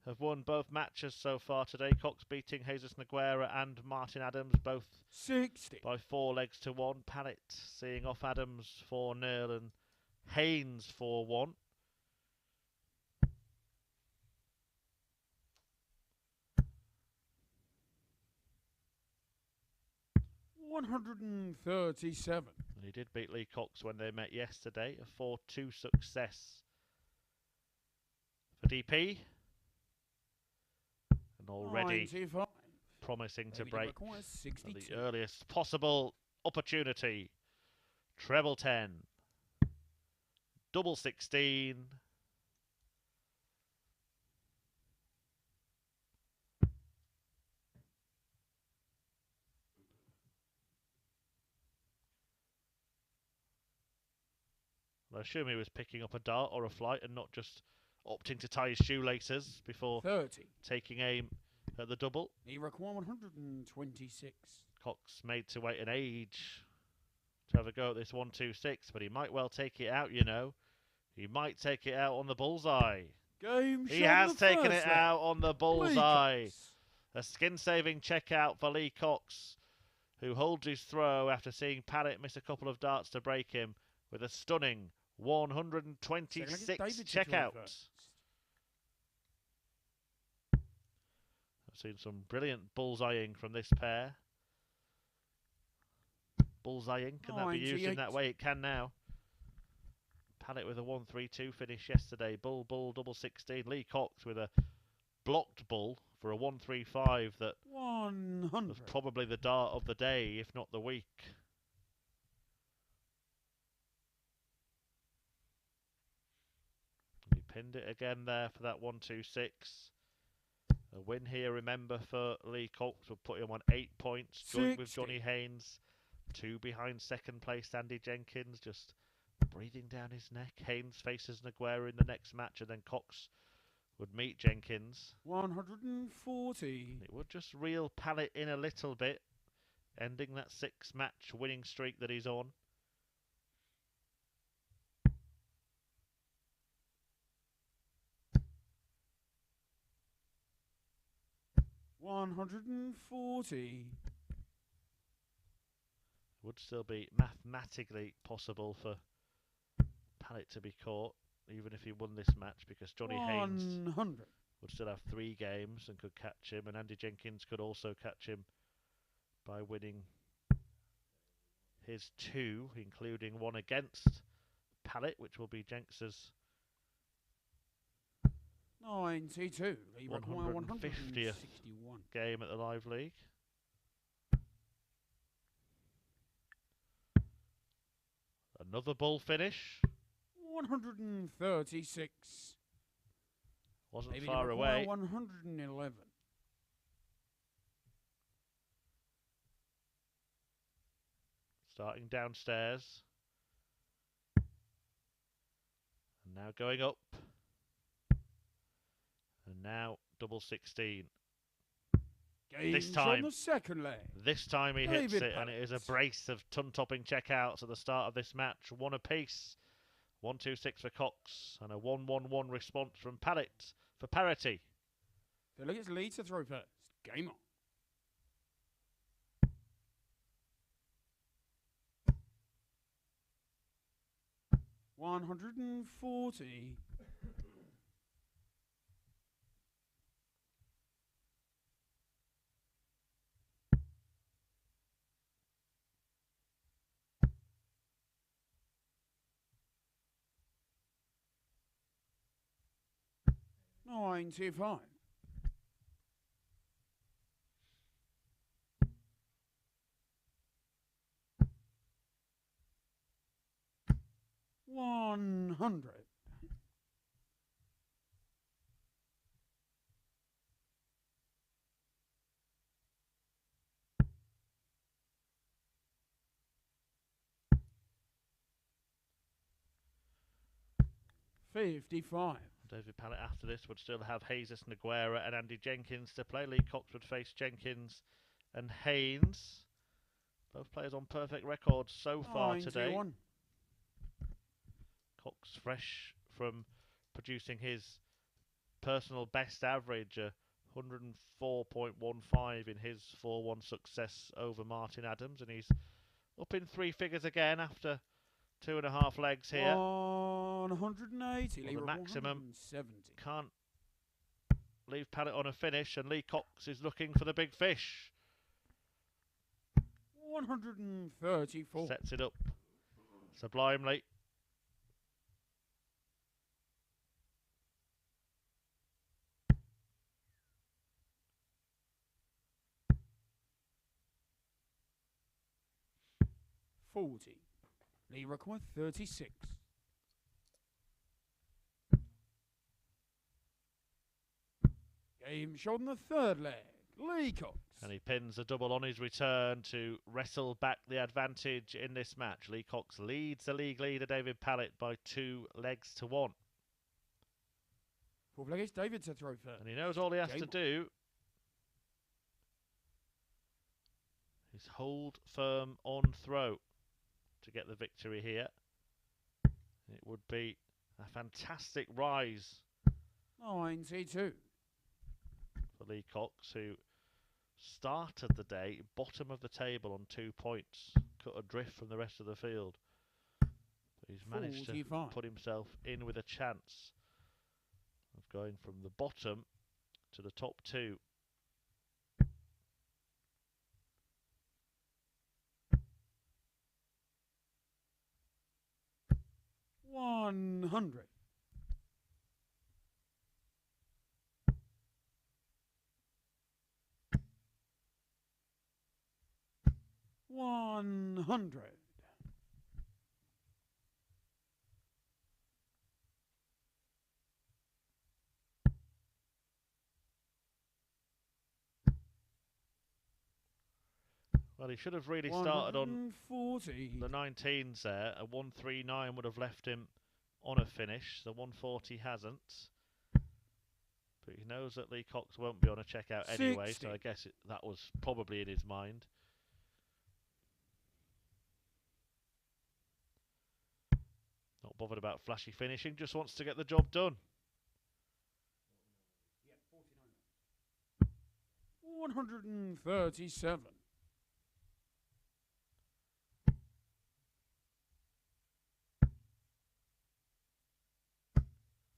have won both matches so far today. Cox beating Jesus Noguera and Martin Adams, both 60. by 4 legs to 1. Pallett seeing off Adams 4-0 and Haynes 4-1. $137. And he did beat Lee Cox when they met yesterday. A 4-2 success for DP. And already 95. promising to Maybe break requires at 62. the earliest possible opportunity. Treble 10. Double 16. I assume he was picking up a dart or a flight and not just opting to tie his shoelaces before 30. taking aim at the double. He requires 126. Cox made to wait an age to have a go at this 1-2-6, but he might well take it out, you know. He might take it out on the bullseye. Game He shot has the taken first it leg. out on the Lee bullseye. Cox. A skin-saving check-out for Lee Cox, who holds his throw after seeing Pallett miss a couple of darts to break him with a stunning 126 check-out. I've seen some brilliant bullseyeing from this pair. Bullseyeing, can that be used in that way? It can now. Pallett with a 1-3-2 finish yesterday. Bull, double 16. Lee Cox with a blocked bull for a 1-3-5 that 100. was probably the dart of the day, if not the week. He pinned it again there for that 1-2-6. A win here, remember, for Lee Cox would put him on 8 points, joint with Johnny Haynes. 2 behind second place Andy Jenkins, just breathing down his neck. Haynes faces Noguera in the next match, and then Cox would meet Jenkins. 140. It would just reel Pallett in a little bit, ending that 6-match winning streak that he's on. $140. Would still be mathematically possible for Pallett to be caught, even if he won this match, because Johnny Haynes 100. would still have 3 games and could catch him, and Andy Jenkins could also catch him by winning his 2, including 1 against Pallett, which will be Jenks's 92. He requires 150th 161. game at the Live League. Another bull finish. 136. Wasn't Maybe far away. 111. Starting downstairs. And now going up. And now double 16. Games time- on the second leg. This time he hits David it, and it is a Pallett. brace of ton-topping checkouts at the start of this match. 1 apiece. 1-2-6 for Cox, and a 1-1-1 response from Pallett for parity. So look, it's Lee to throw first. Game on. $140. $95. $100. $55. David Pallett after this would still have Jesus Noguera and Andy Jenkins to play. Lee Cox would face Jenkins and Haynes. Both players on perfect records so far today. 91. Cox fresh from producing his personal best average, 104.15 in his 4-1 success over Martin Adams, and he's up in three figures again after 2.5 legs here. 180. Well, the maximum 170. can't leave Pallett on a finish, and Lee Cox is looking for the big fish. 134. Sets it up sublimely. $40. Lee required 36. Game shot in the third leg. Lee Cox. And he pins a double on his return to wrestle back the advantage in this match. Lee Cox leads the league leader David Pallett by 2 legs to 1. Fourth leg is David to throw first. And he knows all he has to do is hold firm on throw to get the victory here. It would be a fantastic rise 92. for Lee Cox, who started the day bottom of the table on 2 points, cut adrift from the rest of the field. But he's managed 45. to put himself in with a chance of going from the bottom to the top 2. $100. $100. Well, he should have really started on 140. the 19s there. A 139 would have left him on a finish. The 140 hasn't. But he knows that Lee Cox won't be on a checkout anyway, 60. so I guess that was probably in his mind. Not bothered about flashy finishing, just wants to get the job done. 137.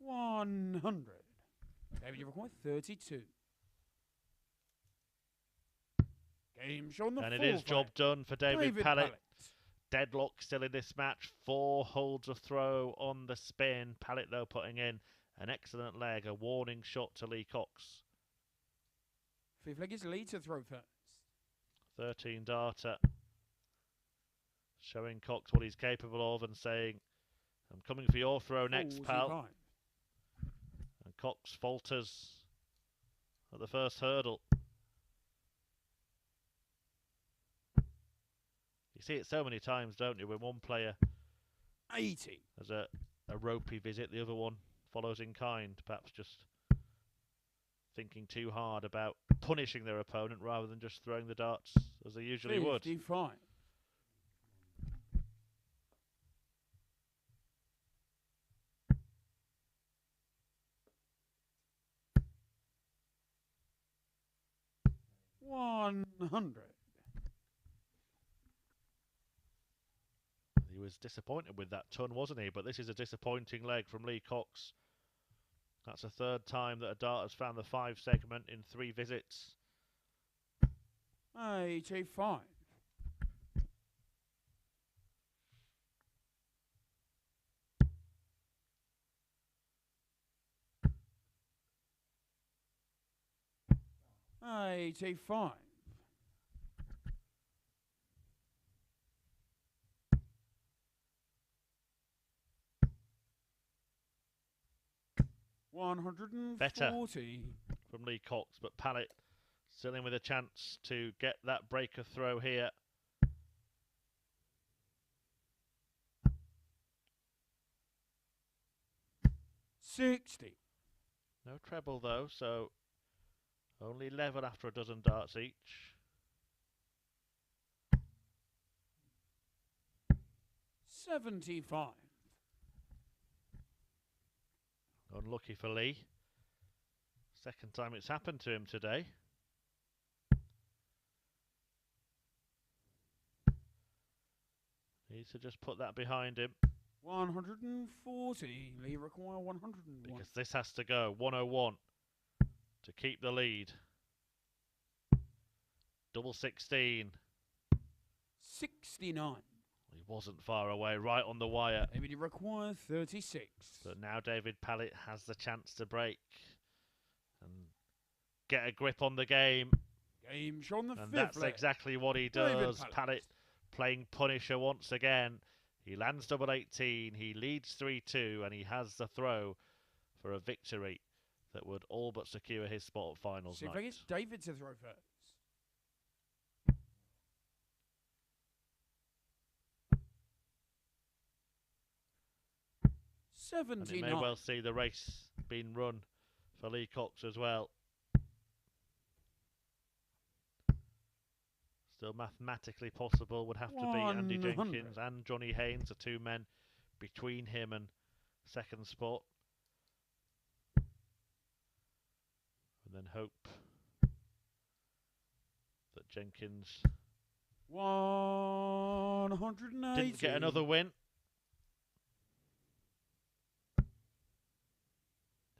$100. David, you require 32. Game shown the And it is job done for David Pallett. Deadlock still in this match. 4 holds of throw on the spin. Pallett, though, putting in an excellent leg. A warning shot to Lee Cox. Fifth leg is Lee to throw first. 13 darter. Showing Cox what he's capable of and saying, I'm coming for your throw next, 45. pal. And Cox falters at the first hurdle. You see it so many times, don't you, when one player 80. has a ropey visit, the other one follows in kind, perhaps just thinking too hard about punishing their opponent rather than just throwing the darts as they usually 55. would. $100. He was disappointed with that ton, wasn't he? But this is a disappointing leg from Lee Cox. That's the 3rd time that a dart has found the 5 segment in 3 visits. 85. $85. Better 140. from Lee Cox, but Pallett still in with a chance to get that breaker throw here. $60. No treble though, so only level after a dozen darts each. $75. Unlucky for Lee. Second time it's happened to him today. Needs to just put that behind him. 140. Lee require 101. Because this has to go. 101 to keep the lead. Double 16. 69. He wasn't far away, right on the wire. Maybe he require 36. But now David Pallett has the chance to break and get a grip on the game. Game on the And fifth that's leg. exactly what he David does. Pallett. Pallett playing Punisher once again. He lands double 18. He leads 3-2, and he has the throw for a victory that would all but secure his spot at finals See if night. I get David to throw first. And it 79. may well see the race being run for Lee Cox as well. Still mathematically possible. Would have to be Andy 100. Jenkins and Johnny Haynes, the two men between him and second spot. And then hope that Jenkins 180. didn't get another win.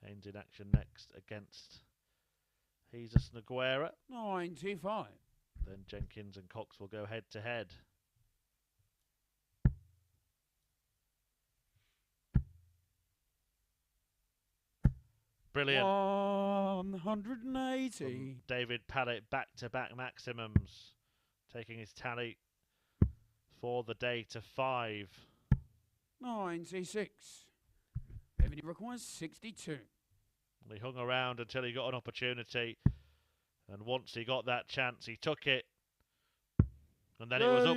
Haynes in action next against Jesus Noguera. 95. Then Jenkins and Cox will go head to head. Brilliant. 180. From David Pallett, back-to-back maximums, taking his tally for the day to 5. 96. Maybe he requires 62. He hung around until he got an opportunity, and once he got that chance, he took it. And then it was up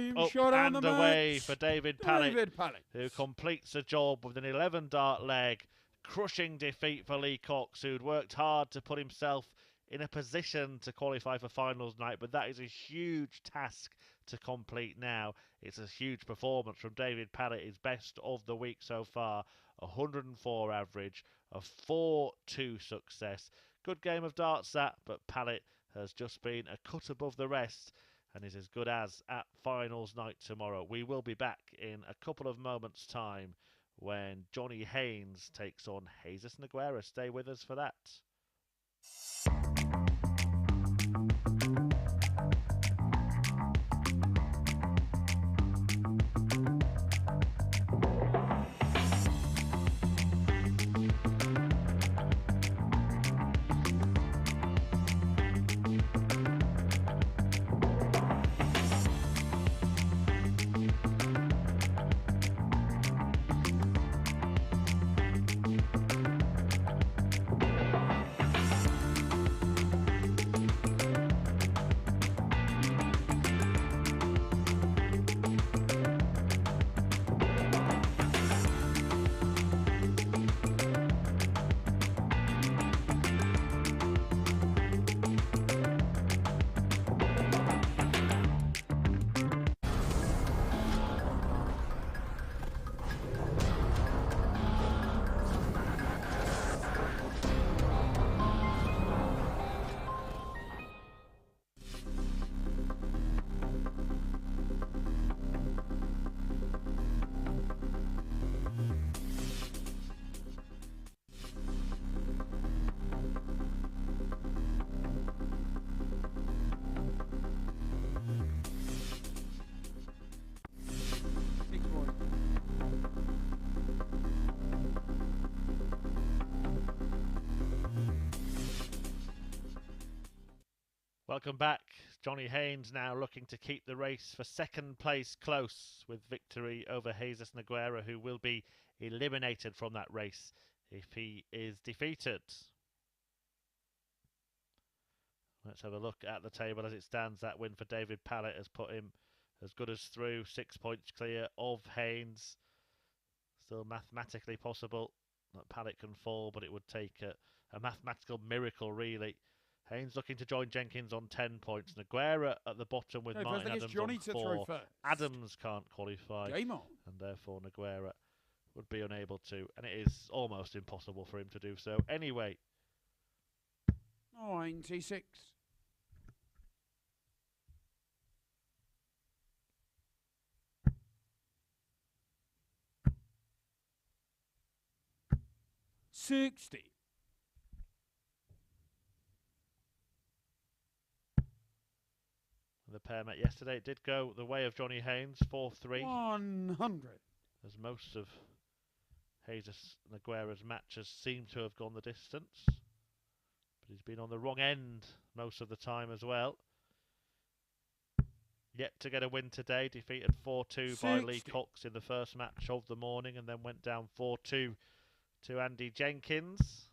and away for David Pallett, who completes the job with an 11-dart leg, crushing defeat for Lee Cox, who'd worked hard to put himself in a position to qualify for finals night, but that is a huge task to complete now. It's a huge performance from David Pallett, his best of the week so far. 104 average, a 4-2 success. Good game of darts that, but Pallett has just been a cut above the rest and is as good as at finals night tomorrow. We will be back in a couple of moments' time when Johnny Haynes takes on Jesus Noguera. Stay with us for that. Welcome back. Johnny Haynes now looking to keep the race for second place close with victory over Jesus Noguera, who will be eliminated from that race if he is defeated. Let's have a look at the table as it stands. That win for David Pallett has put him as good as through, 6 points clear of Haynes. Still mathematically possible that Pallett can fall, but it would take a mathematical miracle, really. Haynes looking to join Jenkins on 10 points. Noguera at the bottom with Martin Adams Johnny on to 4. throw first. Adams can't qualify, Game on. and therefore Noguera would be unable to, and it is almost impossible for him to do so. Anyway, 96. $60. The pair met yesterday. It did go the way of Johnny Haynes, 4-3. 100. As most of Jesus Noguera's matches seem to have gone the distance. But he's been on the wrong end most of the time as well. Yet to get a win today, defeated 4-2 by Lee Cox in the first match of the morning, and then went down 4-2 to Andy Jenkins.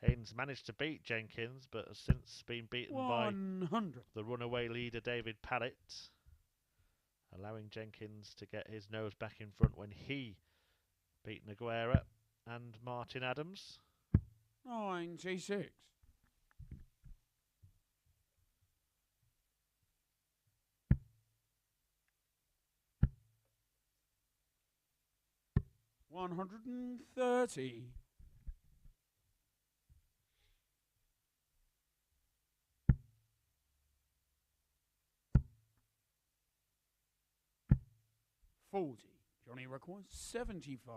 Haynes managed to beat Jenkins, but has since been beaten 100. by the runaway leader David Pallett, allowing Jenkins to get his nose back in front when he beat Noguera and Martin Adams. 96. $130. $40. Johnny requires 75.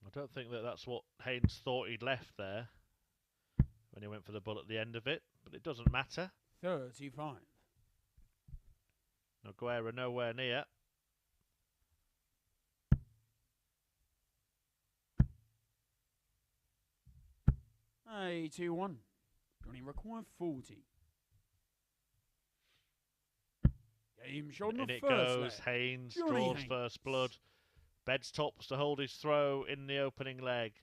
I don't think that's what Haynes thought he'd left there when he went for the bull at the end of it, but it doesn't matter. 35. Noguera nowhere near. $81. Johnny requires 40. Game shot In it goes. Haynes draws first blood. Beds tops to hold his throw in the opening leg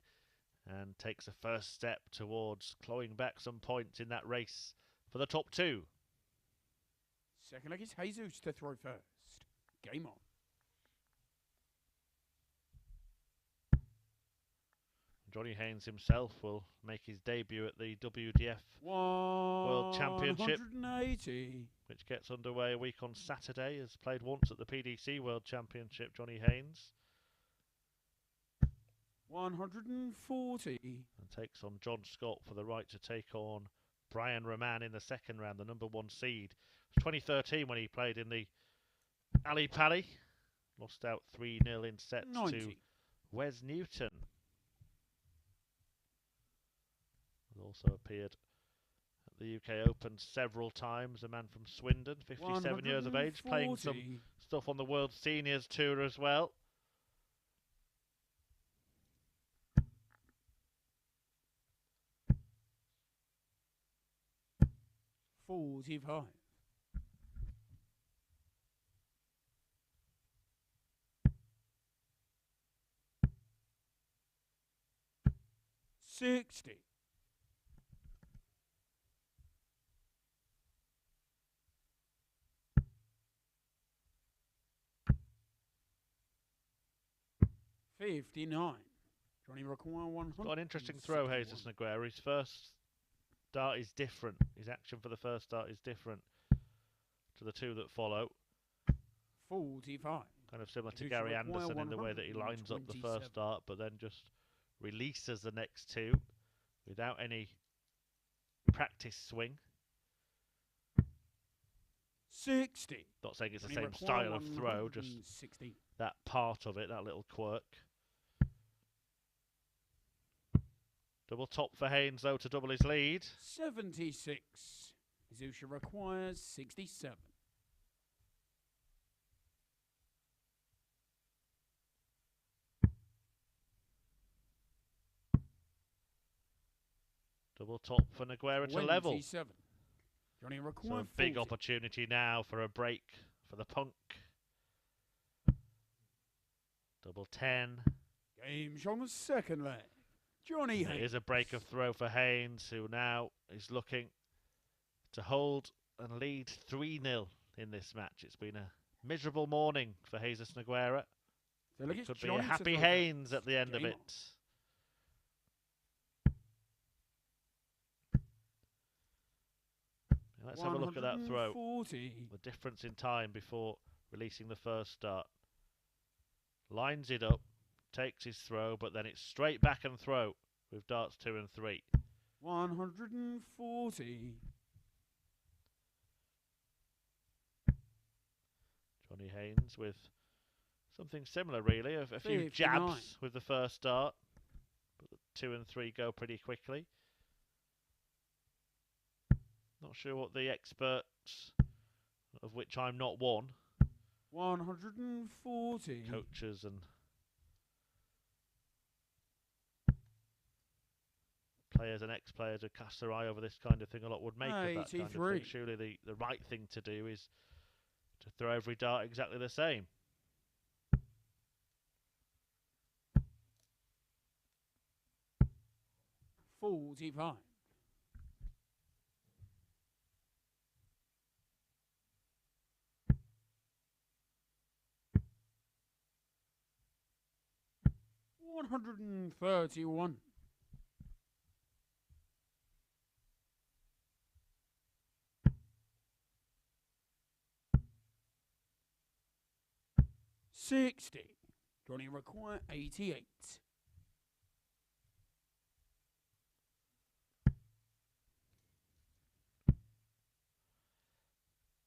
and takes a first step towards clawing back some points in that race for the top two. Second leg is Jesus to throw first. Game on. Johnny Haynes himself will make his debut at the WDF World Championship, 180. which gets underway a week on Saturday. Has played once at the PDC World Championship, Johnny Haynes. 140. And takes on John Scott for the right to take on Brian Roman in the second round, the number one seed. It was 2013 when he played in the Ali Pally. Lost out 3-0 in sets 90. to Wes Newton. Has also appeared at the UK Open several times. A man from Swindon, 57 years of age, playing some stuff on the World Seniors Tour as well. $45. $60. $59. Johnny require 100. Got an interesting throw, Jesus Noguera. His first dart is different. His action for the first dart is different to the two that follow. 45. Kind of similar to Gary Anderson in the way that he lines up the first dart, but then just releases the next two without any practice swing. 60. Not saying it's the same style of throw, just 60. That part of it, that little quirk. Double top for Haynes, though, to double his lead. 76. Zusha requires 67. Double top for Noguera to level. 27. Johnny requires so a big opportunity now for a break for the punk. Double 10. Game on the second leg. Johnny Haynes. It is a break of throw for Haynes, who now is looking to hold and lead 3-0 in this match. It's been a miserable morning for Jesus Noguera. So it could be a happy Haynes at the end of it. Let's have a look at that throw. 140. The difference in time before releasing the first dart. Lines it up, takes his throw, but then it's straight back and throw with darts 2 and 3. 140. Johnny Haynes with something similar, really. A few 59. jabs with the first dart, but the 2 and 3 go pretty quickly. Not sure what the experts, of which I'm not one, 140. coaches and players and ex-players who cast their eye over this kind of thing a lot would make of that kind of thing. Surely the right thing to do is to throw every dart exactly the same. $45. $131. $60. Johnny require 88.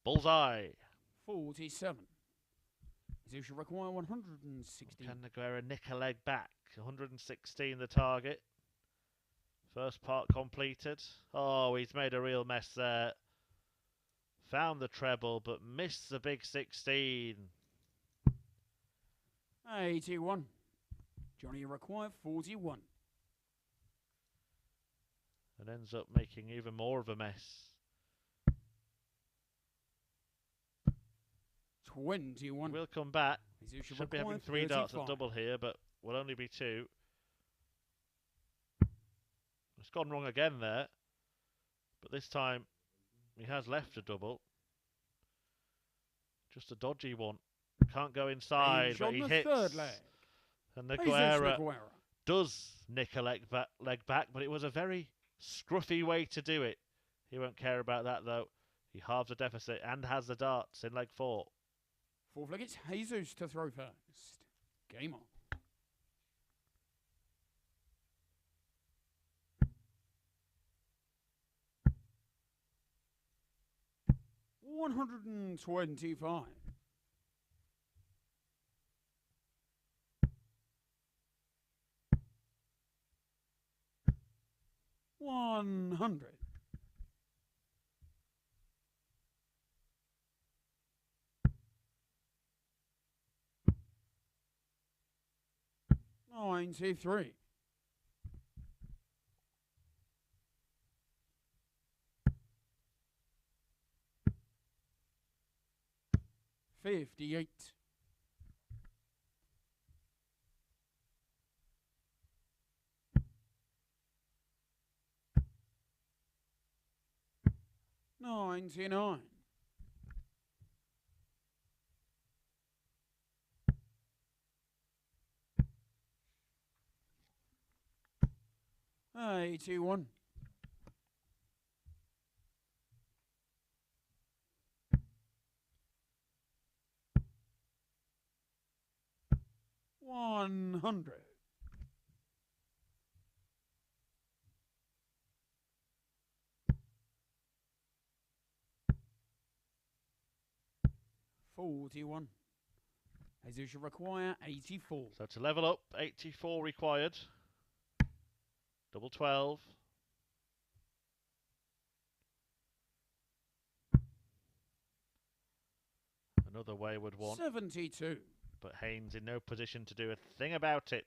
Bullseye. 47. Zusha require 160. Can Noguera nick a leg back? 116 the target. First part completed. Oh, he's made a real mess there. Found the treble, but missed the big 16. 81. Johnny require 41. And ends up making even more of a mess. 21. We'll come back. Zusha Should be having 3 35. darts at double here, but will only be 2. It's gone wrong again there. But this time, he has left a double. Just a dodgy one. Can't go inside, but he hits. Third leg. And Noguera does nick a leg back, but it was a very scruffy way to do it. He won't care about that, though. He halves the deficit and has the darts in leg 4. Fourth leg, it's Jesus to throw first. Game on. $125. $100. $93. $58. $99. $81. $100. $41. Jesus require 84. So to level up, 84 required. Double 12. Another wayward one. 72. But Haynes in no position to do a thing about it.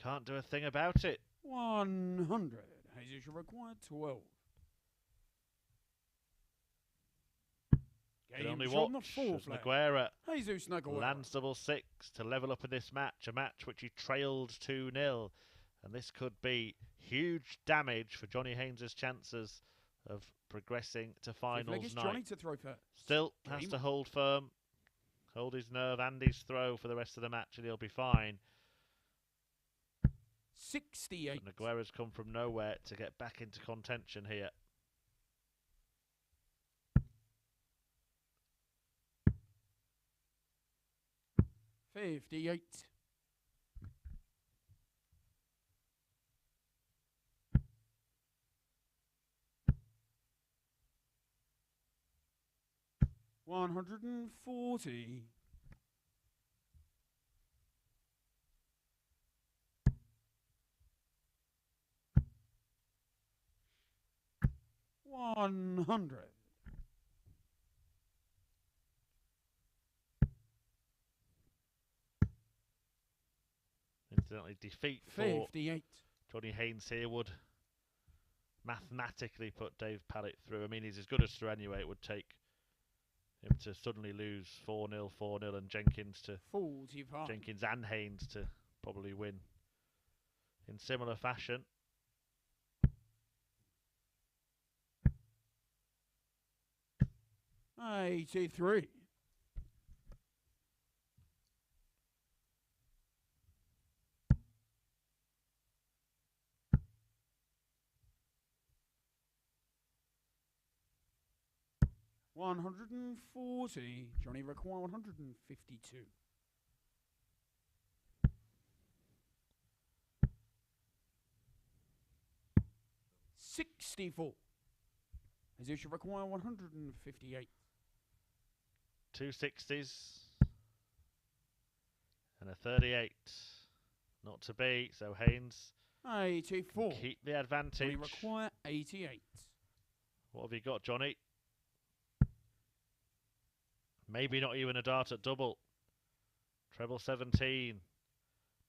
Can't do a thing about it. 100. Jesus required 12. Can only watch as Noguera Jesus Noguera lands double 6 to level up in this match. A match which he trailed 2-0. And this could be huge damage for Johnny Haynes' chances of progressing to finals night. Johnny to throw first. Still has to hold firm, hold his nerve and his throw for the rest of the match, and he'll be fine. 68. And Noguera's come from nowhere to get back into contention here. $58. $140. $100. Incidentally, defeat for 58. Johnny Haynes here would mathematically put Dave Pallett through. I mean, he's as good as through anyway. It would take him to suddenly lose 4-0, 4-0, and Jenkins and Haynes to probably win in similar fashion. $83. $140. Johnny require 152. $64. As you should require 158. 2 60s and a 38. Not to be, so Haynes 84. keep the advantage. Johnny require 88. What have you got, Johnny? Maybe not even a dart at double. Treble 17.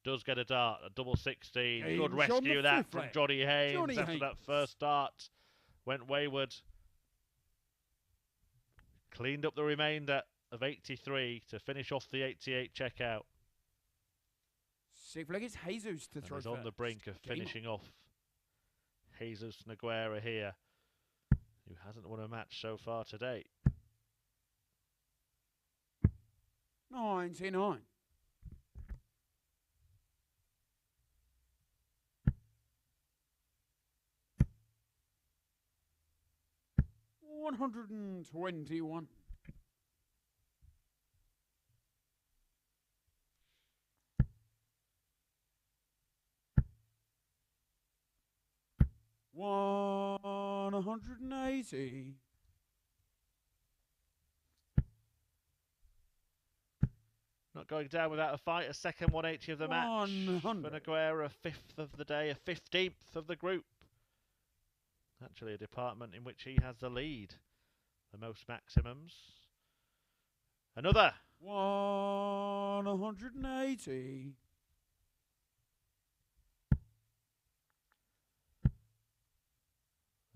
Does get a dart, a double 16. Haynes Good rescue that from Johnny Haynes Johnny after Haynes. that first dart. Went wayward. Cleaned up the remainder of 83 to finish off the 88 checkout. Safe leg is Jesus to And throw he's on the first. brink of Game finishing off Jesus Noguera here, who hasn't won a match so far today. 99. $121. $180. Not going down without a fight. A second 180 of the match. 100. For Noguera, a 5th of the day, a 15th of the group. Actually, a department in which he has the lead. The most maximums. Another. 180.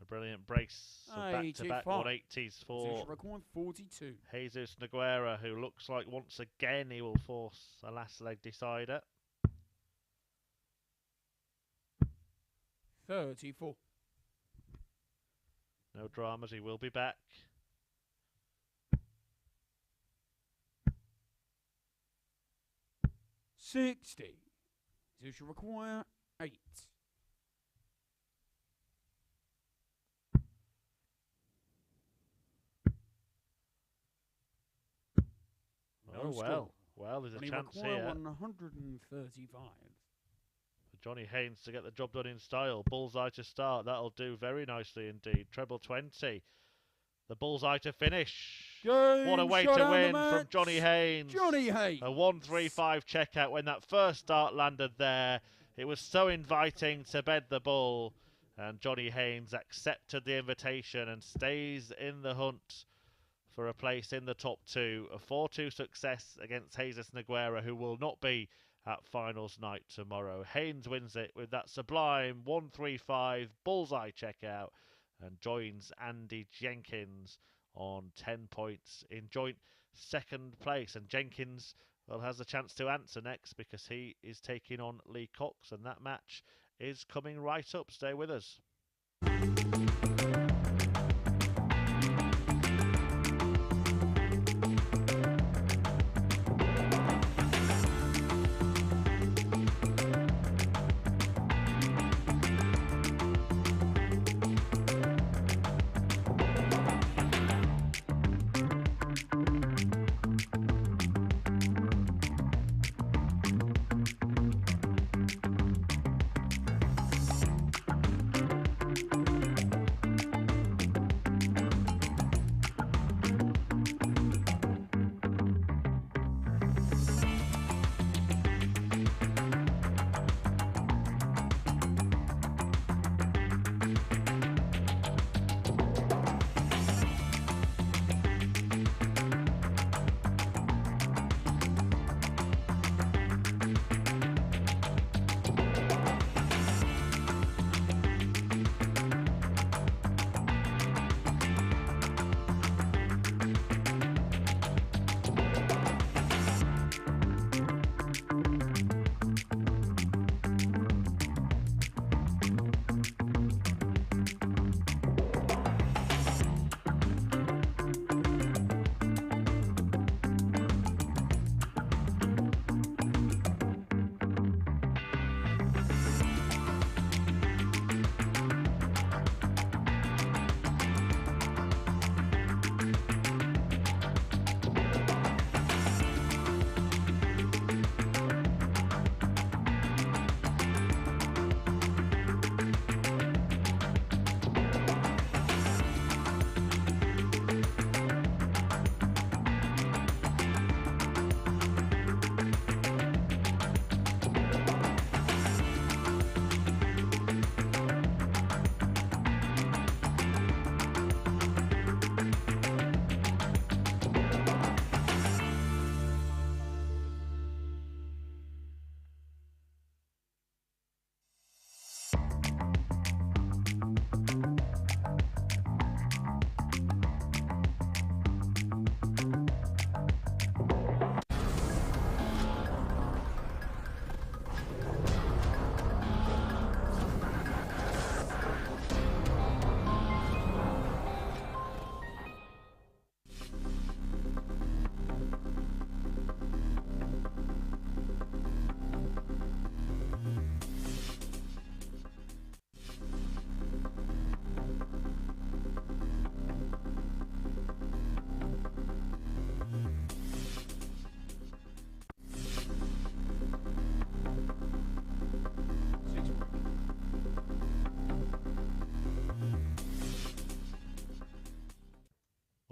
A brilliant brace. So back-to-back 85. 180s for Record 42. Jesus Noguera, who looks like once again he will force a last leg decider. 34. No dramas, he will be back. $60. You should require 8. Oh, well. Well, there's a Johnny chance require here 135. for Johnny Haynes to get the job done in style. Bullseye to start. That'll do very nicely indeed. Treble 20. The bullseye to finish. What a way to win from Johnny Haynes. Johnny Haynes. A 135 checkout when that first dart landed there. It was so inviting to bed the bull. And Johnny Haynes accepted the invitation and stays in the hunt for a place in the top 2. A 4-2 success against Jesus Noguera, who will not be at finals night tomorrow. Haynes wins it with that sublime 135 bullseye checkout and joins Andy Jenkins on 10 points in joint second place. And Jenkins, well, has a chance to answer next because he is taking on Lee Cox, and that match is coming right up. Stay with us.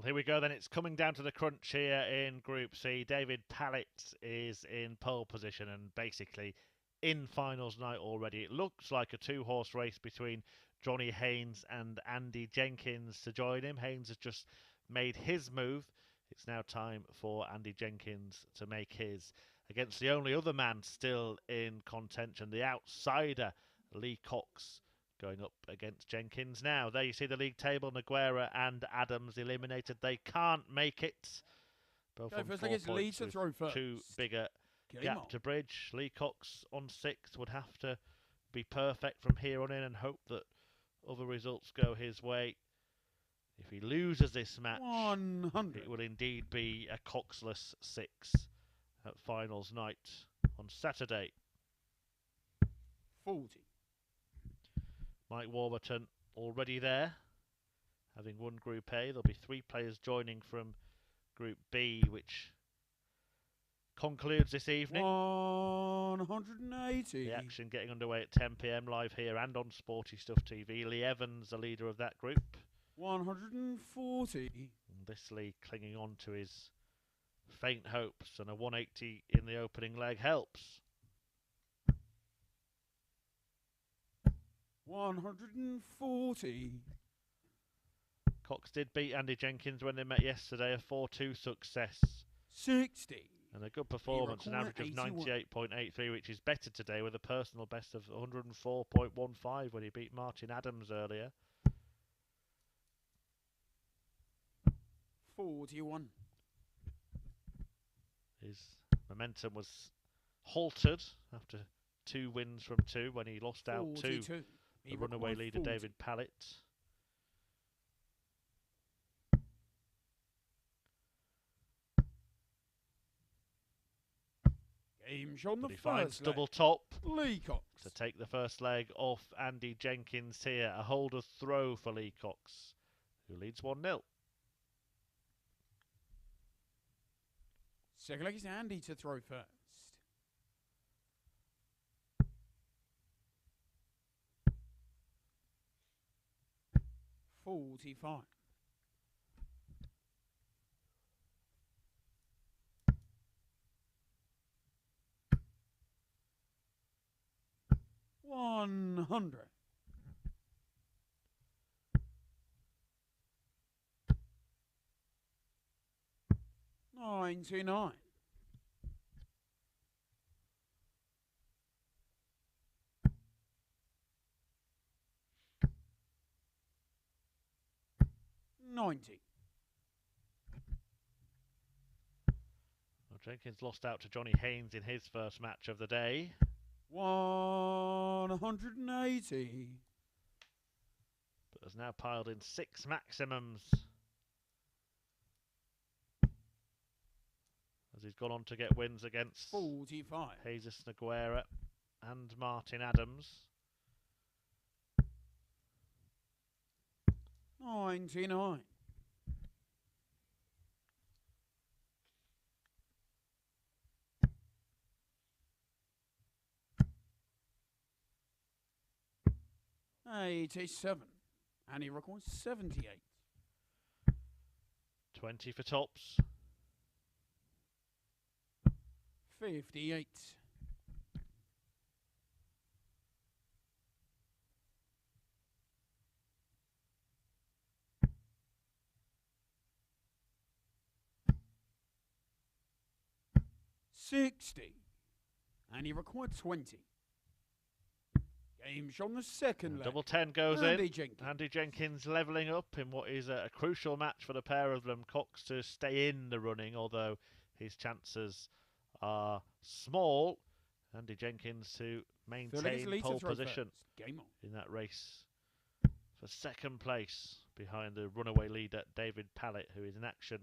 Here we go then. It's coming down to the crunch here in Group C. David Pallett is in pole position and basically in finals night already. It looks like a two-horse race between Johnny Haynes and Andy Jenkins to join him. Haynes has just made his move. It's now time for Andy Jenkins to make his against the only other man still in contention, the outsider, Lee Cox, going up against Jenkins now. There you see the league table. Noguera and Adams eliminated. They can't make it. Both on 4 points Lee to throw first. Too bigger gap to bridge. Lee Cox on 6 would have to be perfect from here on in and hope that other results go his way. If he loses this match, 100. it will indeed be a Coxless 6 at finals night on Saturday. 40. Mike Warburton already there, having won Group A. There'll be 3 players joining from Group B, which concludes this evening. 180. The action getting underway at 10 p.m. live here and on Sporty Stuff TV. Lee Evans, the leader of that group. 140. And this Lee clinging on to his faint hopes, and a 180 in the opening leg helps. 140. Cox did beat Andy Jenkins when they met yesterday, a 4-2 success. 60. And a good performance, an average of 98.83, which is better today with a personal best of 104.15 when he beat Martin Adams earlier. 41. His momentum was haltered after 2 wins from 2 when he lost out 42. to the runaway leader 40. David Pallett. Game on But the he finds first double leg. top Lee Cox to take the first leg off Andy Jenkins here. A holder throw for Lee Cox, who leads 1-0. Second leg is Andy to throw first. $45. 100. 99. 90. Well, Jenkins lost out to Johnny Haynes in his first match of the day. 180. But has now piled in 6 maximums. As he's gone on to get wins against 45. Jesus Noguera and Martin Adams. 99. 87. And he records 78. 20 for tops. 58. 60. And he required 20. Game's on the second leg. Double 10 goes Andy in. Jenkins. Andy Jenkins levelling up in what is a crucial match for the pair of them. Cox to stay in the running, although his chances are small. Andy Jenkins to maintain pole position in that race for second place behind the runaway leader David Pallett, who is in action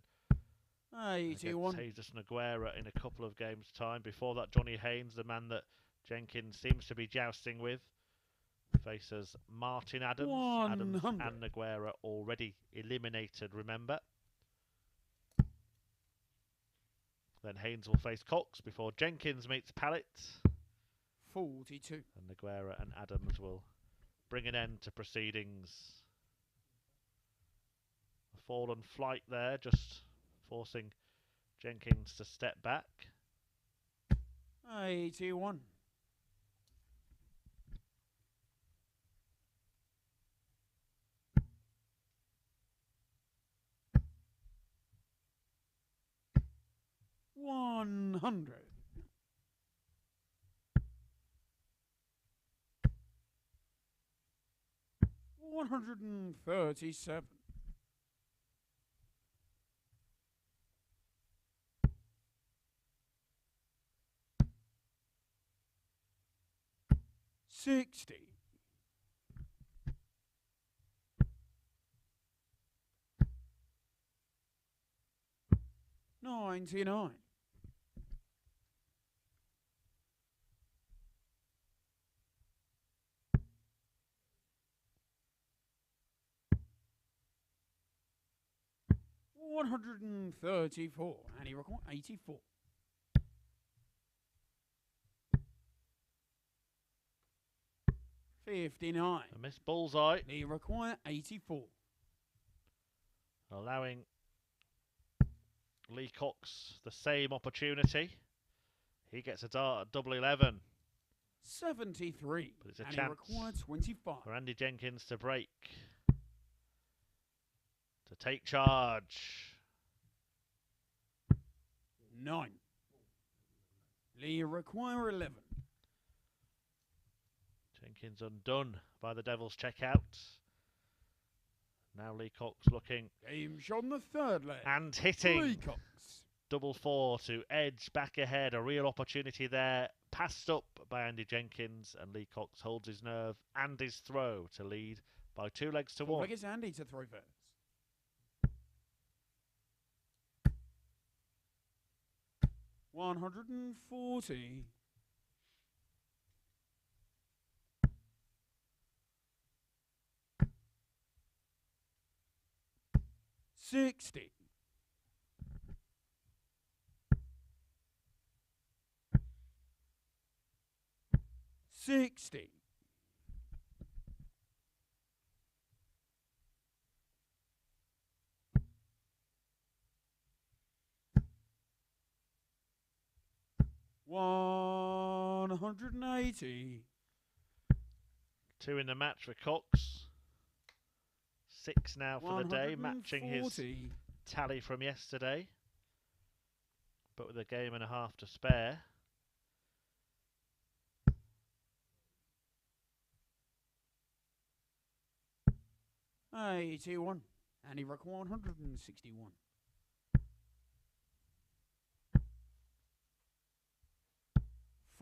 81. Jesus Noguera in a couple of games' time. Before that, Johnny Haynes, the man that Jenkins seems to be jousting with, faces Martin Adams. 100. Adams and Noguera already eliminated, remember. Then Haynes will face Cox before Jenkins meets Pallett. 42. And Noguera and Adams will bring an end to proceedings. fallen flight there, just forcing Jenkins to step back. 81. 100. 137. 60. 99. 134, and he required 84. 59. A missed bullseye. He required 84. Allowing Lee Cox the same opportunity. He gets a dart at double 11. 73. But it's a and chance he required 25. for Andy Jenkins to break. To take charge. 9. Lee require 11. Jenkins undone by the Devils checkout. Now Lee Cox looking Game shot on the third leg. and hitting. Lee Cox. Double 4 to edge back ahead. A real opportunity there. Passed up by Andy Jenkins, and Lee Cox holds his nerve and his throw to lead by 2 legs to 1. I guess Andy to throw first. 140. 60. 60. 180. 2 in the match for Cox. 6 now for the day, matching his tally from yesterday. But with a game and a half to spare. $81. And he required 161.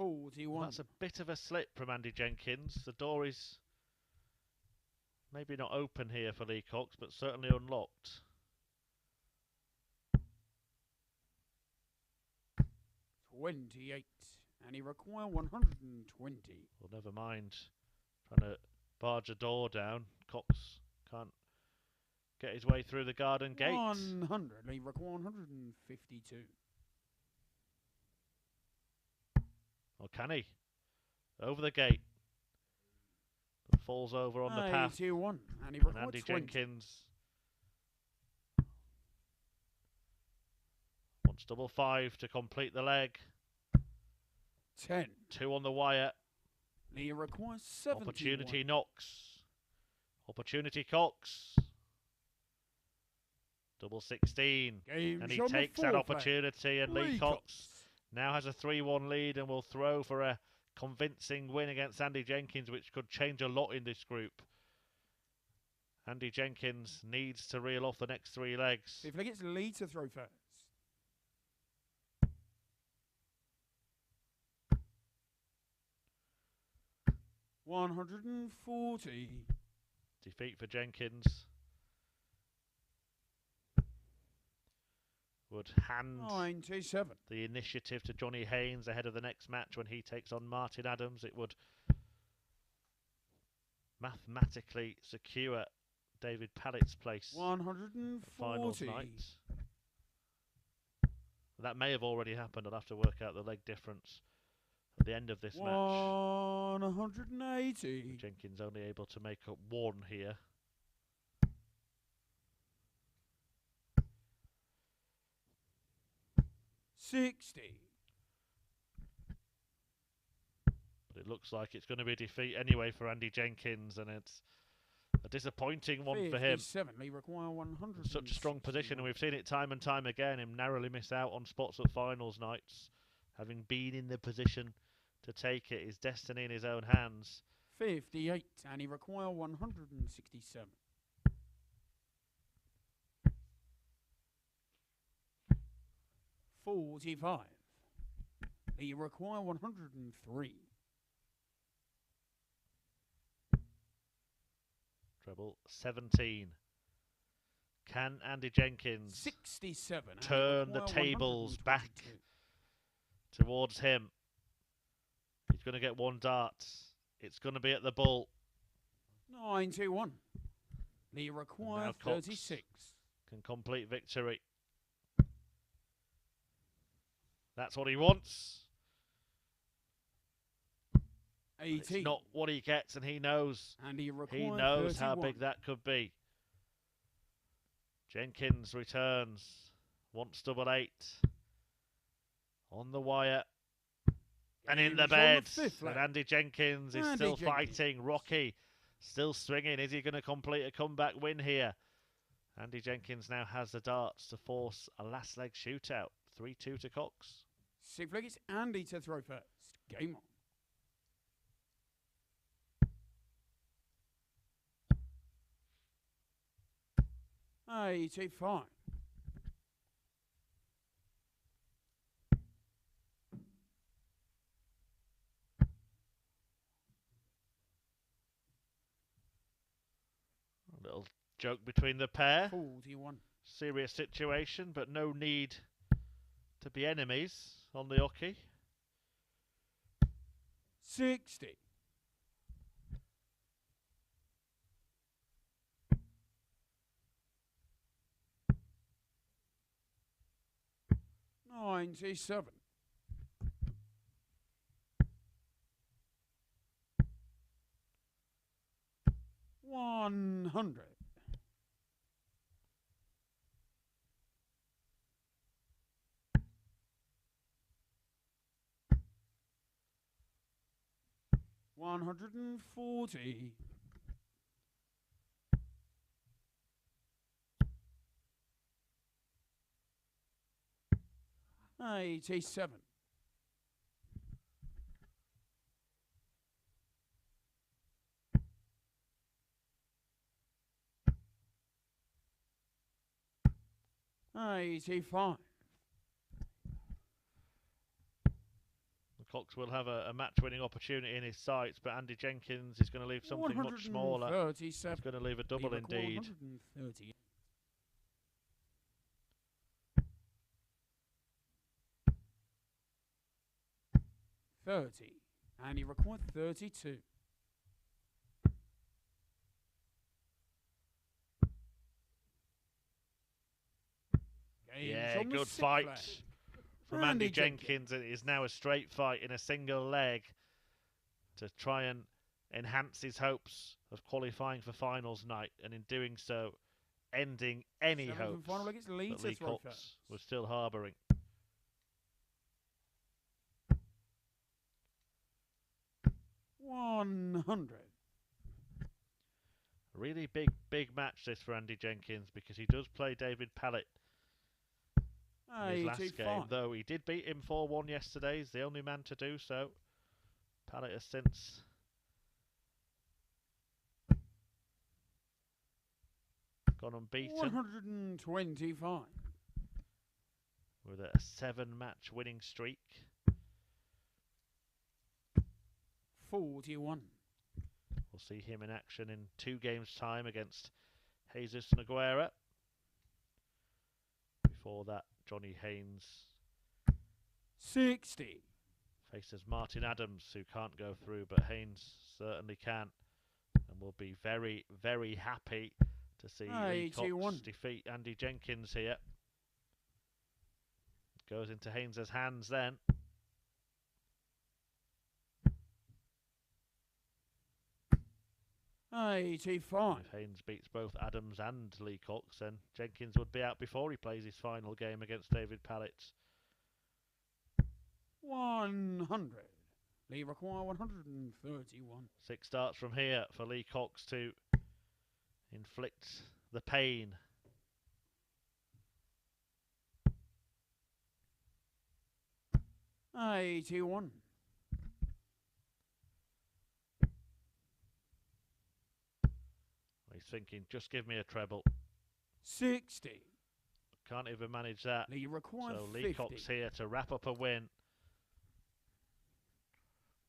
41. That's a bit of a slip from Andy Jenkins. The door is maybe not open here for Lee Cox, but certainly unlocked. 28. And he required 120. Well, never mind trying to barge a door down. Cox can't get his way through the garden gate. 100. He required 152. Or can he? Over the gate. But falls over on the path. 81. And he And required Andy 20. Jenkins wants double 5 to complete the leg. 10. 2 on the wire. He requires 71. Opportunity knocks. Opportunity Cox. Double 16. Game And he shot on the takes that fourth leg. opportunity, and Lee Cox now has a 3-1 lead and will throw for a convincing win against Andy Jenkins, which could change a lot in this group. Andy Jenkins needs to reel off the next 3 legs. If he gets Lee to throw first. 140. Defeat for Jenkins would hand 97. the initiative to Johnny Haynes ahead of the next match when he takes on Martin Adams. It would mathematically secure David Pallett's place 140. at finals night. That may have already happened. I'll have to work out the leg difference at the end of this match. 180. Jenkins only able to make up 1 here. 60. But it looks like it's going to be a defeat anyway for Andy Jenkins, and it's a disappointing one for him. 57. Lee require 100. Such a strong position, and we've seen it time and time again, him narrowly miss out on spots at finals nights, having been in the position to take it, his destiny in his own hands. 58. And he require 167. $45. He require 103. Treble 17. Can Andy Jenkins 67. turn the tables back towards him? He's going to get one darts. It's going to be at the bull. 91. He require 36. Can complete victory. That's what he wants. 18. It's not what he gets, and he knows. And he knows 31. how big that could be. Jenkins returns. Wants double 8. On the wire. And in the bed. And Andy Jenkins is still fighting. Rocky still swinging. Is he going to complete a comeback win here? Andy Jenkins now has the darts to force a last leg shootout. 3-2 to Cox. 6 leg, it's Andy to throw first. Game on. $85. A little joke between the pair. 41. Serious situation, but no need to be enemies on the hockey. 60. $97. $100. $140. $87. $85. Cox will have a match-winning opportunity in his sights, but Andy Jenkins is going to leave something much smaller. He's going to leave a double indeed. 130. $30. And he required 32. Yeah, good fight from Andy Jenkins. It is now a straight fight in a single leg to try and enhance his hopes of qualifying for finals night, and in doing so, ending any hopes that Lee Cox was still harbouring. $100. Really big match this for Andy Jenkins, because he does play David Pallett in his last game, though he did beat him 4-1 yesterday. He's the only man to do so. Pallett has since gone unbeaten. 125. With a 7-match winning streak. 41. We'll see him in action in 2 games' time against Jesus Noguera. Before that, Johnny Haynes 60. faces Martin Adams, who can't go through, but Haynes certainly can, and will be very, very happy to see Lee Cox defeat Andy Jenkins here. It goes into Haynes' hands then. $85. If Haynes beats both Adams and Lee Cox, then Jenkins would be out before he plays his final game against David Pallett. 100. Lee require 131. 6 starts from here for Lee Cox to inflict the pain. $81. He's thinking, just give me a treble. 60. Can't even manage that. Lee require So 50. Lee Cox here to wrap up a win.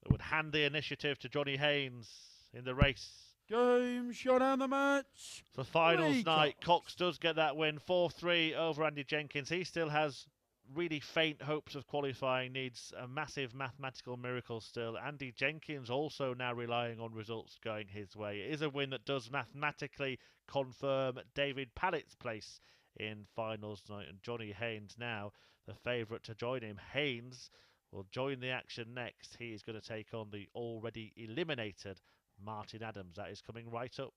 That would hand the initiative to Johnny Haynes in the race. Game shut down the match. For finals Lee night, Cox. Cox does get that win, 4-3 over Andy Jenkins. He still has really faint hopes of qualifying, needs a massive mathematical miracle still. Andy Jenkins also now relying on results going his way. It is a win that does mathematically confirm David Pallett's place in finals night, and Johnny Haynes now the favourite to join him. Haynes will join the action next. He is going to take on the already eliminated Martin Adams. That is coming right up.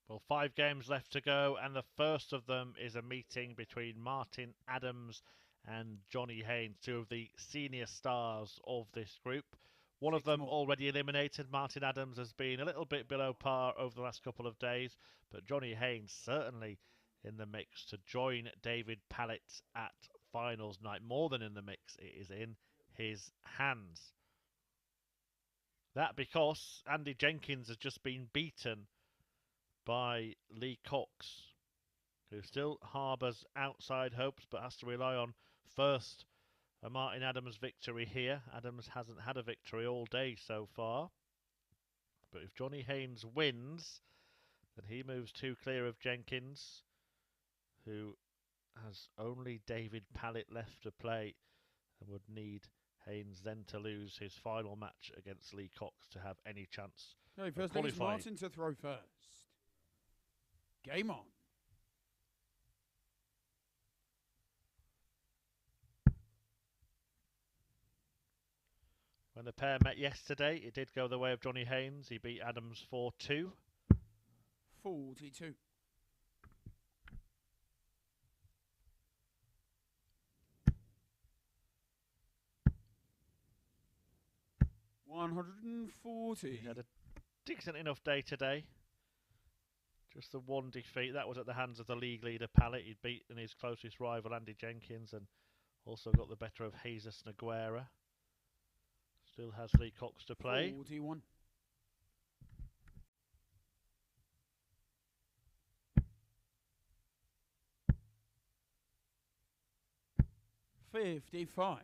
Well, 5 games left to go, and the first of them is a meeting between Martin Adams and Johnny Haynes, 2 of the senior stars of this group. One of them already eliminated. Martin Adams has been a little bit below par over the last couple of days, but Johnny Haynes certainly in the mix to join David Pallett at finals night. More than in the mix, it is in his hands. That because Andy Jenkins has just been beaten by Lee Cox, who still harbours outside hopes but has to rely on first a Martin Adams victory here. Adams hasn't had a victory all day so far, but if Johnny Haynes wins, then he moves 2 clear of Jenkins, who has only David Pallett left to play and would need Haynes then to lose his final match against Lee Cox to have any chance Okay, of first leg is qualifying. Martin to throw first. Game on. When the pair met yesterday, it did go the way of Johnny Haynes. He beat Adams 4-2. 42. He had a decent enough day today. Just the one defeat. That was at the hands of the league leader, Pallett. He'd beaten his closest rival, Andy Jenkins, and also got the better of Haynes Noguera. Still has Lee Cox to play. 41. $55.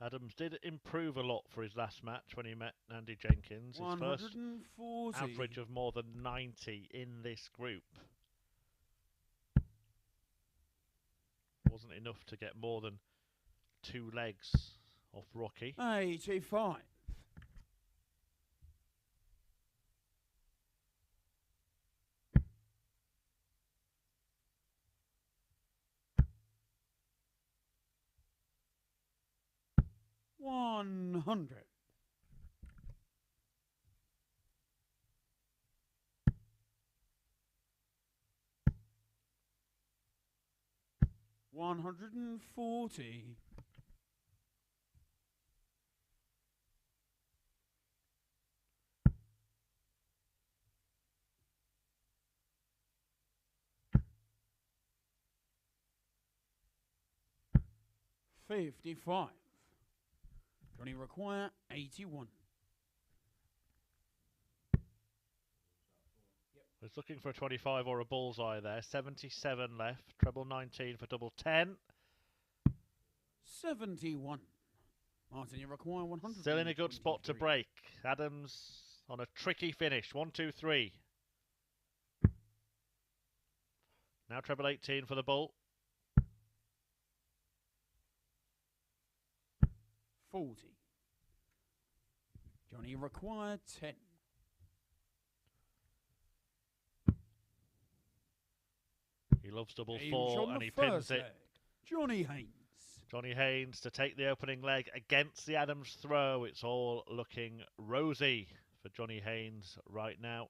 Adams did improve a lot for his last match when he met Andy Jenkins. His first 140. average of more than 90 in this group. Wasn't enough to get more than 2 legs off Rocky. 85. $100. $140. $55. Johnny require 81. Was looking for a 25 or a bullseye there. 77 left. Treble 19 for double 10. 71. Martin, you require 100. Still in a good spot to break. Adams on a tricky finish. 1, 2, 3. Now treble 18 for the bull. 40. Johnny require 10. He loves double Aim 4 on and the he pins first it. leg. Johnny Haynes. Johnny Haynes to take the opening leg against the Adams throw. It's all looking rosy for Johnny Haynes right now.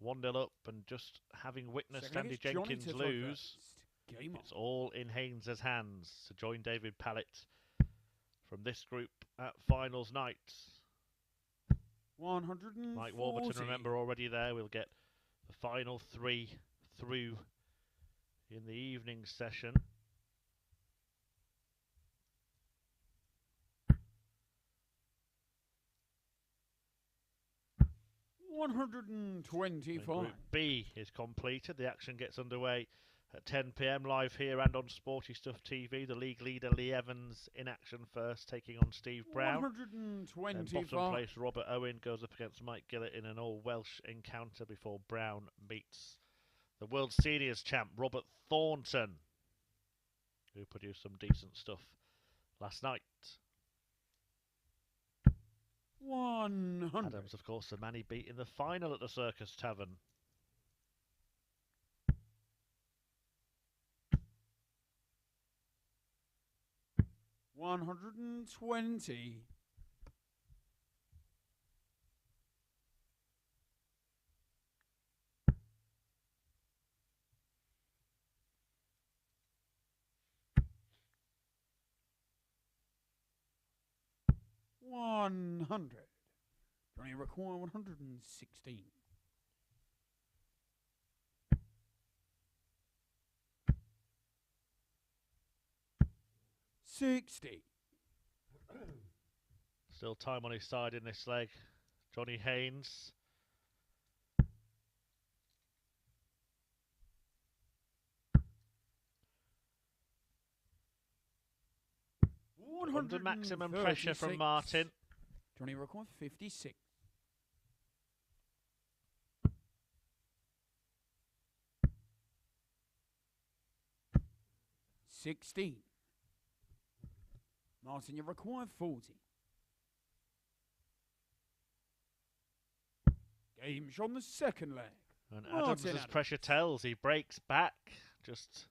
1-0 up, and just having witnessed Second Andy leg is Johnny Jenkins to throw lose, first. Game on. it's all in Haynes' hands to join David Pallett from this group at finals night. 140. Mike Warburton, remember, already there. We'll get the final 3 through in the evening session. $125. Group B is completed. The action gets underway at 10 p.m. live here and on Sporty Stuff TV. The league leader Lee Evans in action first, taking on Steve Brown. 125. Bottom place Robert Owen goes up against Mike Gillett in an all-Welsh encounter before Brown meets the World Seniors champ Robert Thornton, who produced some decent stuff last night. 100. Adams, of course, the man he beat in the final at the Circus Tavern. $120. $100. Johnny require 116. $60. Still time on his side in this leg. Johnny Haynes. Under maximum pressure from Martin. Johnny record 56. $16. Martin, you require 40. Game shot on the second leg. And Martin Adams' pressure tells. He breaks back. Just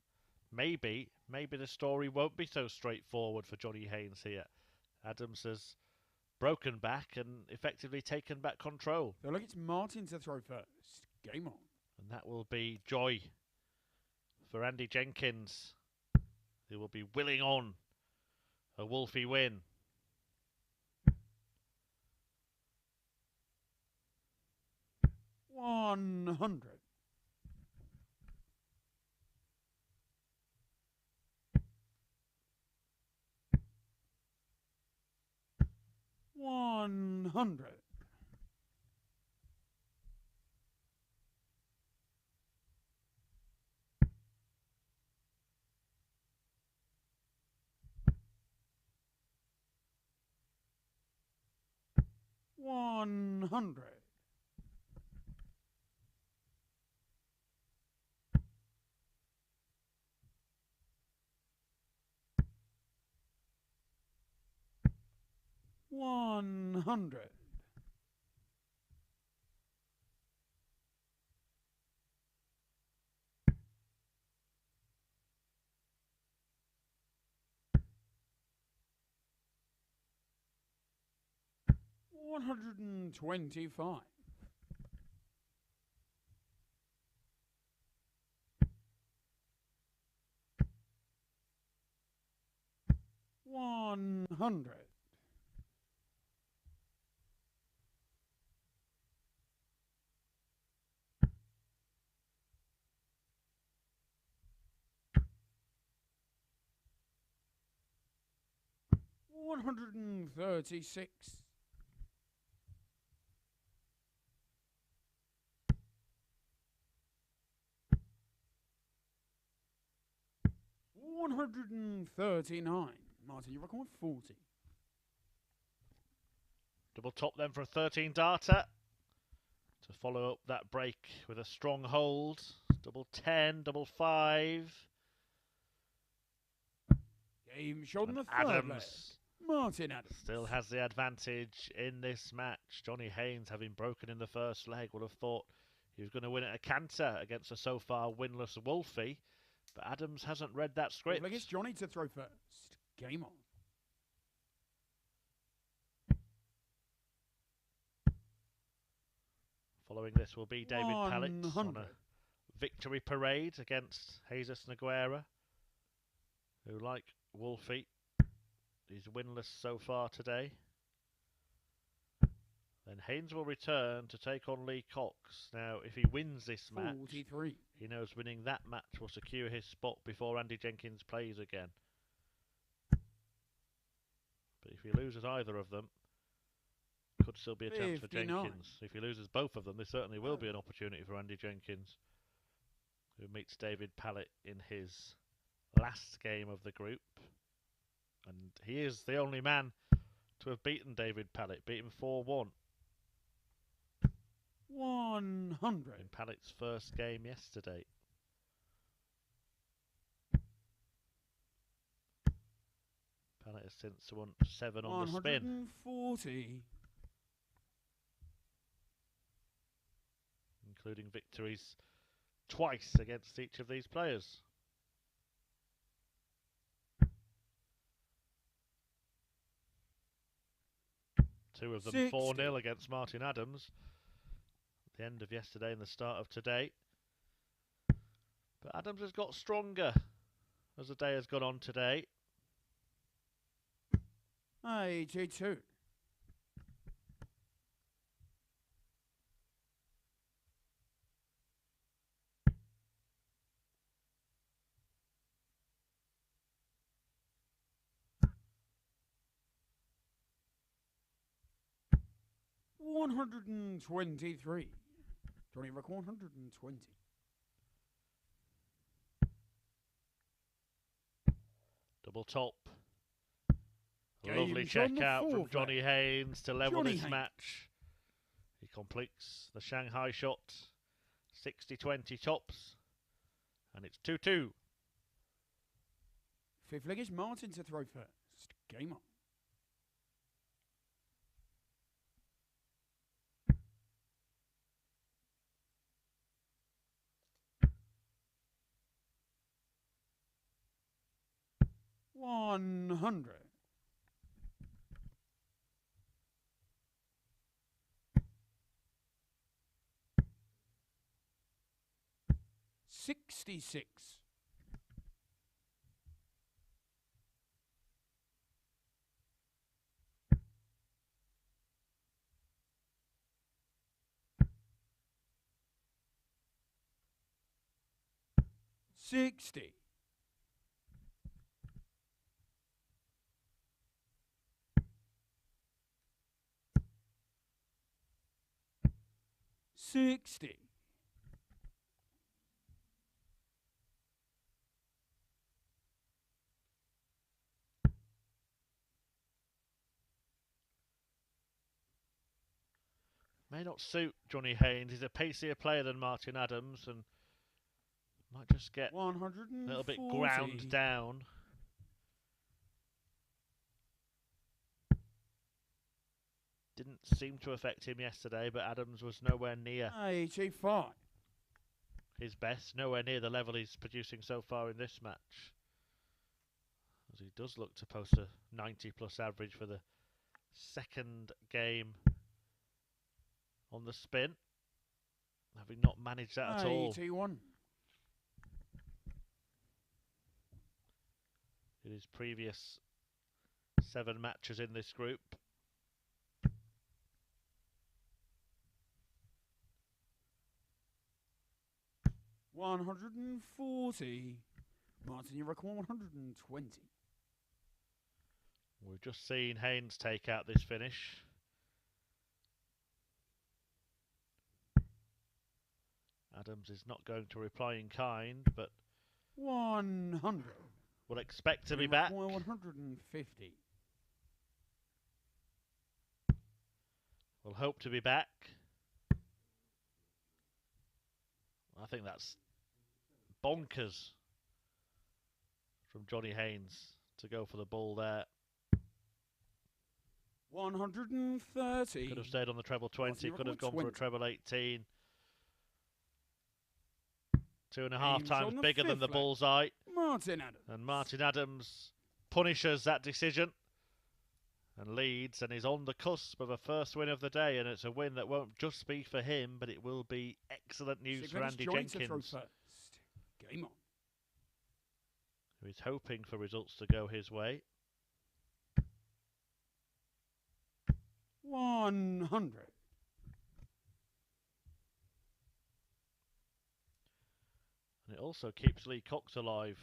maybe the story won't be so straightforward for Johnny Haynes here. Adams has broken back and effectively taken back control. So look, it's Martin to throw first. Game on. And that will be joy for Andy Jenkins. He will be willing on a Wolfie win. $100. $100. $100. $100. $125. $100. $136. $139. Martin, you record 40. Double top then for a 13 darter to follow up that break with a strong hold. Double 10, double 5. Game shot in the And third leg. Adams Martin Adams still has the advantage in this match. Johnny Haynes, having broken in the first leg, would have thought he was going to win at a canter against a so far winless Wolfie. But Adams hasn't read that script. Like it's Johnny to throw first. Game on. Following this will be David Pallett on 100. a victory parade against Jesus Noguera, who, like Wolfie, is winless so far today. Then Haynes will return to take on Lee Cox. Now, if he wins this match, 43. he knows winning that match will secure his spot before Andy Jenkins plays again. But if he loses either of them, could still be a chance for 59. Jenkins. If he loses both of them, there certainly will be an opportunity for Andy Jenkins, who meets David Pallett in his last game of the group. And he is the only man to have beaten David Pallett, beat him 4-1. 100. In Pallett's first game yesterday. Pallett has since won 7 on the spin. 140. Including victories twice against each of these players. Two of them 4-0 against Martin Adams. The end of yesterday and the start of today. But Adams has got stronger as the day has gone on today. 82. $123. Johnny Rock 120. Double top. Lovely Game's on check the out from fourth Johnny leg. Haynes to level Johnny this Haynes. match. He completes the Shanghai shot. 60-20 tops. And it's 2-2. Fifth leg is Martin to throw first. Game on. $100. 66. 60. 60. 'May not suit Johnny Haynes. He's a pacier player than Martin Adams and might just get 140. a little bit ground down. Didn't seem to affect him yesterday, but Adams was nowhere near 85. his best, nowhere near the level he's producing so far in this match. As he does look to post a 90-plus average for the second game on the spin, having not managed that at all 81. in his previous 7 matches in this group. $140. Martin, you reckon 120. We've just seen Haynes take out this finish. Adams is not going to reply in kind, but 100. will expect to be You back. require 150. Will hope to be back. I think that's bonkers from Johnny Haynes to go for the ball there. 130. Could have stayed on the treble 20, could have gone for a treble 18. 2.5 Haynes times on the bigger than fifth the leg. bullseye. Martin Adams. And Martin Adams punishes that decision and leads and is on the cusp of a first win of the day. And it's a win that won't just be for him, but it will be excellent news for Andy Jenkins, Game on. who is hoping for results to go his way. 100. And it also keeps Lee Cox alive.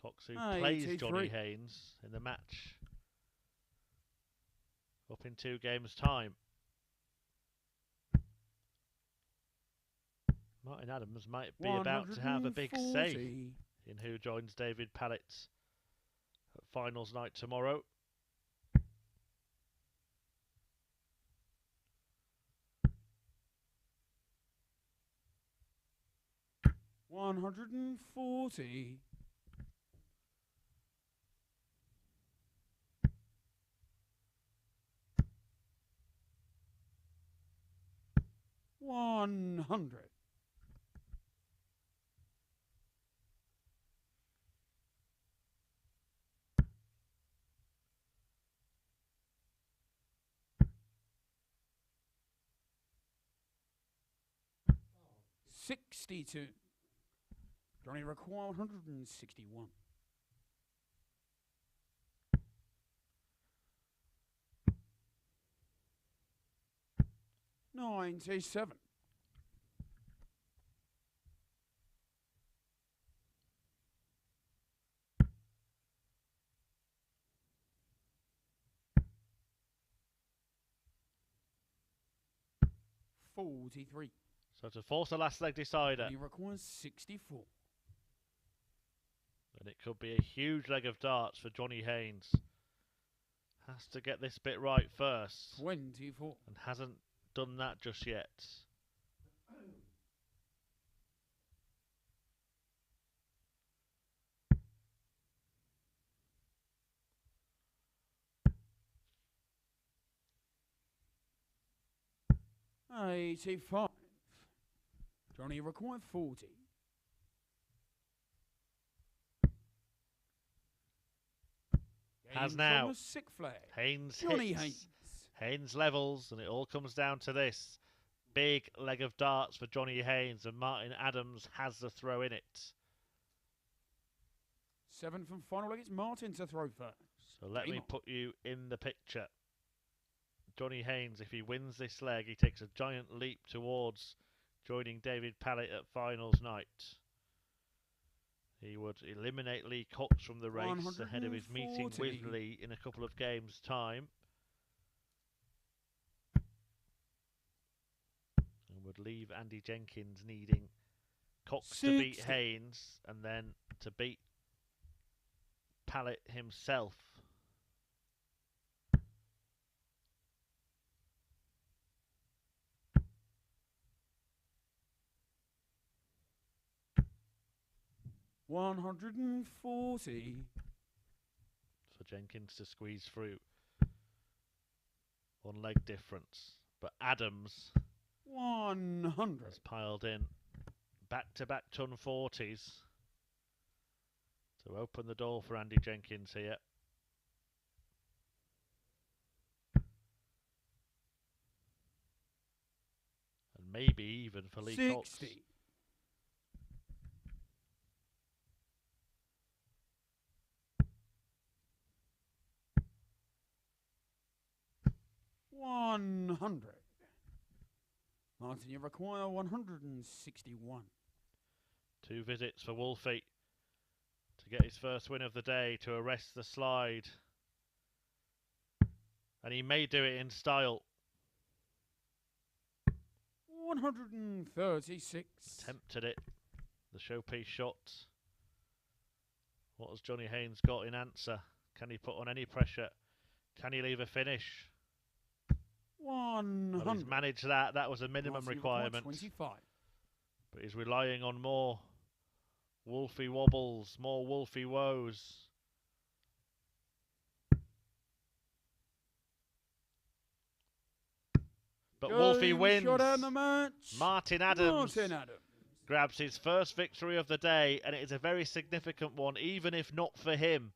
Cox, who plays 83. Johnny Haynes in the match up in 2 games' time. Martin Adams might be about to have a big say 140. in who joins David Pallett at finals night tomorrow. $140. 100. 62. Johnny require 161. $97. $43. So to force a last leg decider. He requires 64. And it could be a huge leg of darts for Johnny Haynes. Has to get this bit right first. 24. And hasn't done that just yet. $85. Johnny required 40. Has Game now. from a sick flag. Haynes Johnny hits. Haynes. Haynes levels, and it all comes down to this. Big leg of darts for Johnny Haynes, and Martin Adams has the throw in it. 7th and final leg, it's Martin to throw first. So let Game me on. put you in the picture. Johnny Haynes, if he wins this leg, he takes a giant leap towards joining David Pallett at finals night. He would eliminate Lee Cox from the race ahead of his meeting with 140. Lee in a couple of games' time. And would leave Andy Jenkins needing Cox to beat 60. Haynes and then to beat Pallett himself. $140. For Jenkins to squeeze through. One leg difference. But Adams 100. has piled in back-to-back ton 40s to open the door for Andy Jenkins here. And maybe even for Lee Cox. 60. $100. Martin, you require 161. 2 visits for Wolfie to get his first win of the day to arrest the slide. And he may do it in style. 136. Attempted it. The showpiece shot. What has Johnny Haynes got in answer? Can he put on any pressure? Can he leave a finish? 100. Well, he's managed that. That was a minimum Martin, you require requirement. 25. But he's relying on more Wolfie wobbles, more Wolfie woes. But Wolfie Game wins. shot out in the match. Martin Adams Martin Adams. grabs his first victory of the day, and it is a very significant one, even if not for him.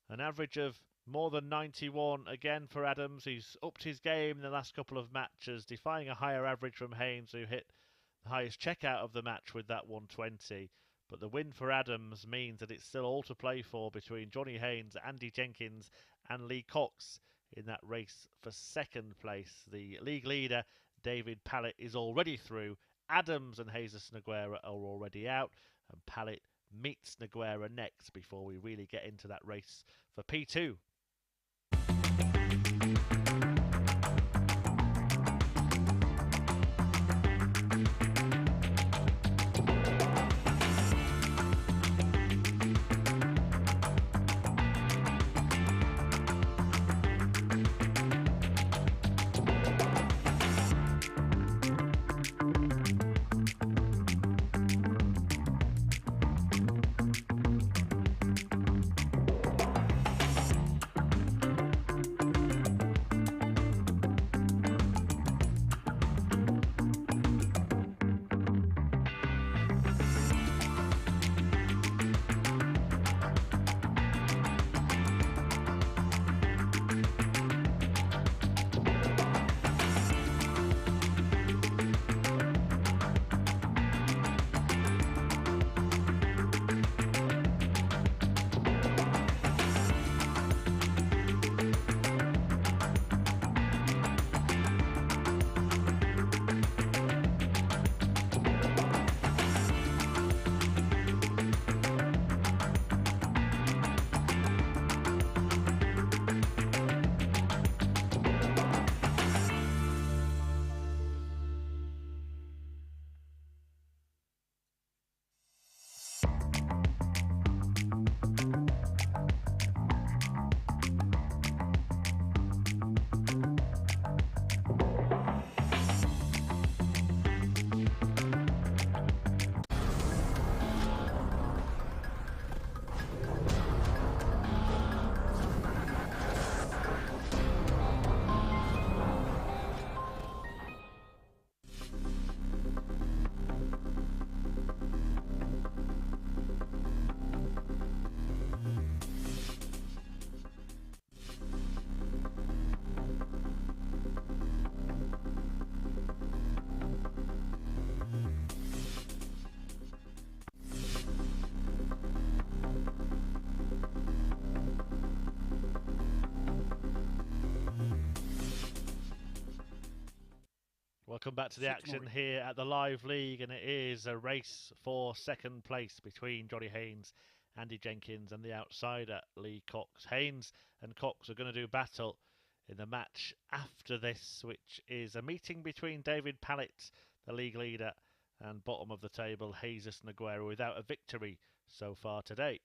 An average of more than 91 again for Adams. He's upped his game in the last couple of matches, defying a higher average from Haynes, who hit the highest checkout of the match with that 120. But the win for Adams means that it's still all to play for between Johnny Haynes, Andy Jenkins and Lee Cox in that race for second place. The league leader, David Pallett, is already through. Adams and Jesus Noguera are already out, and Pallett meets Noguera next before we really get into that race for P2. Welcome back to the 6 action more. here at the Live League, and it is a race for second place between Johnny Haynes, Andy Jenkins and the outsider Lee Cox. Haynes and Cox are going to do battle in the match after this, which is a meeting between David Pallett, the league leader, and bottom of the table Jesus Noguera, without a victory so far today.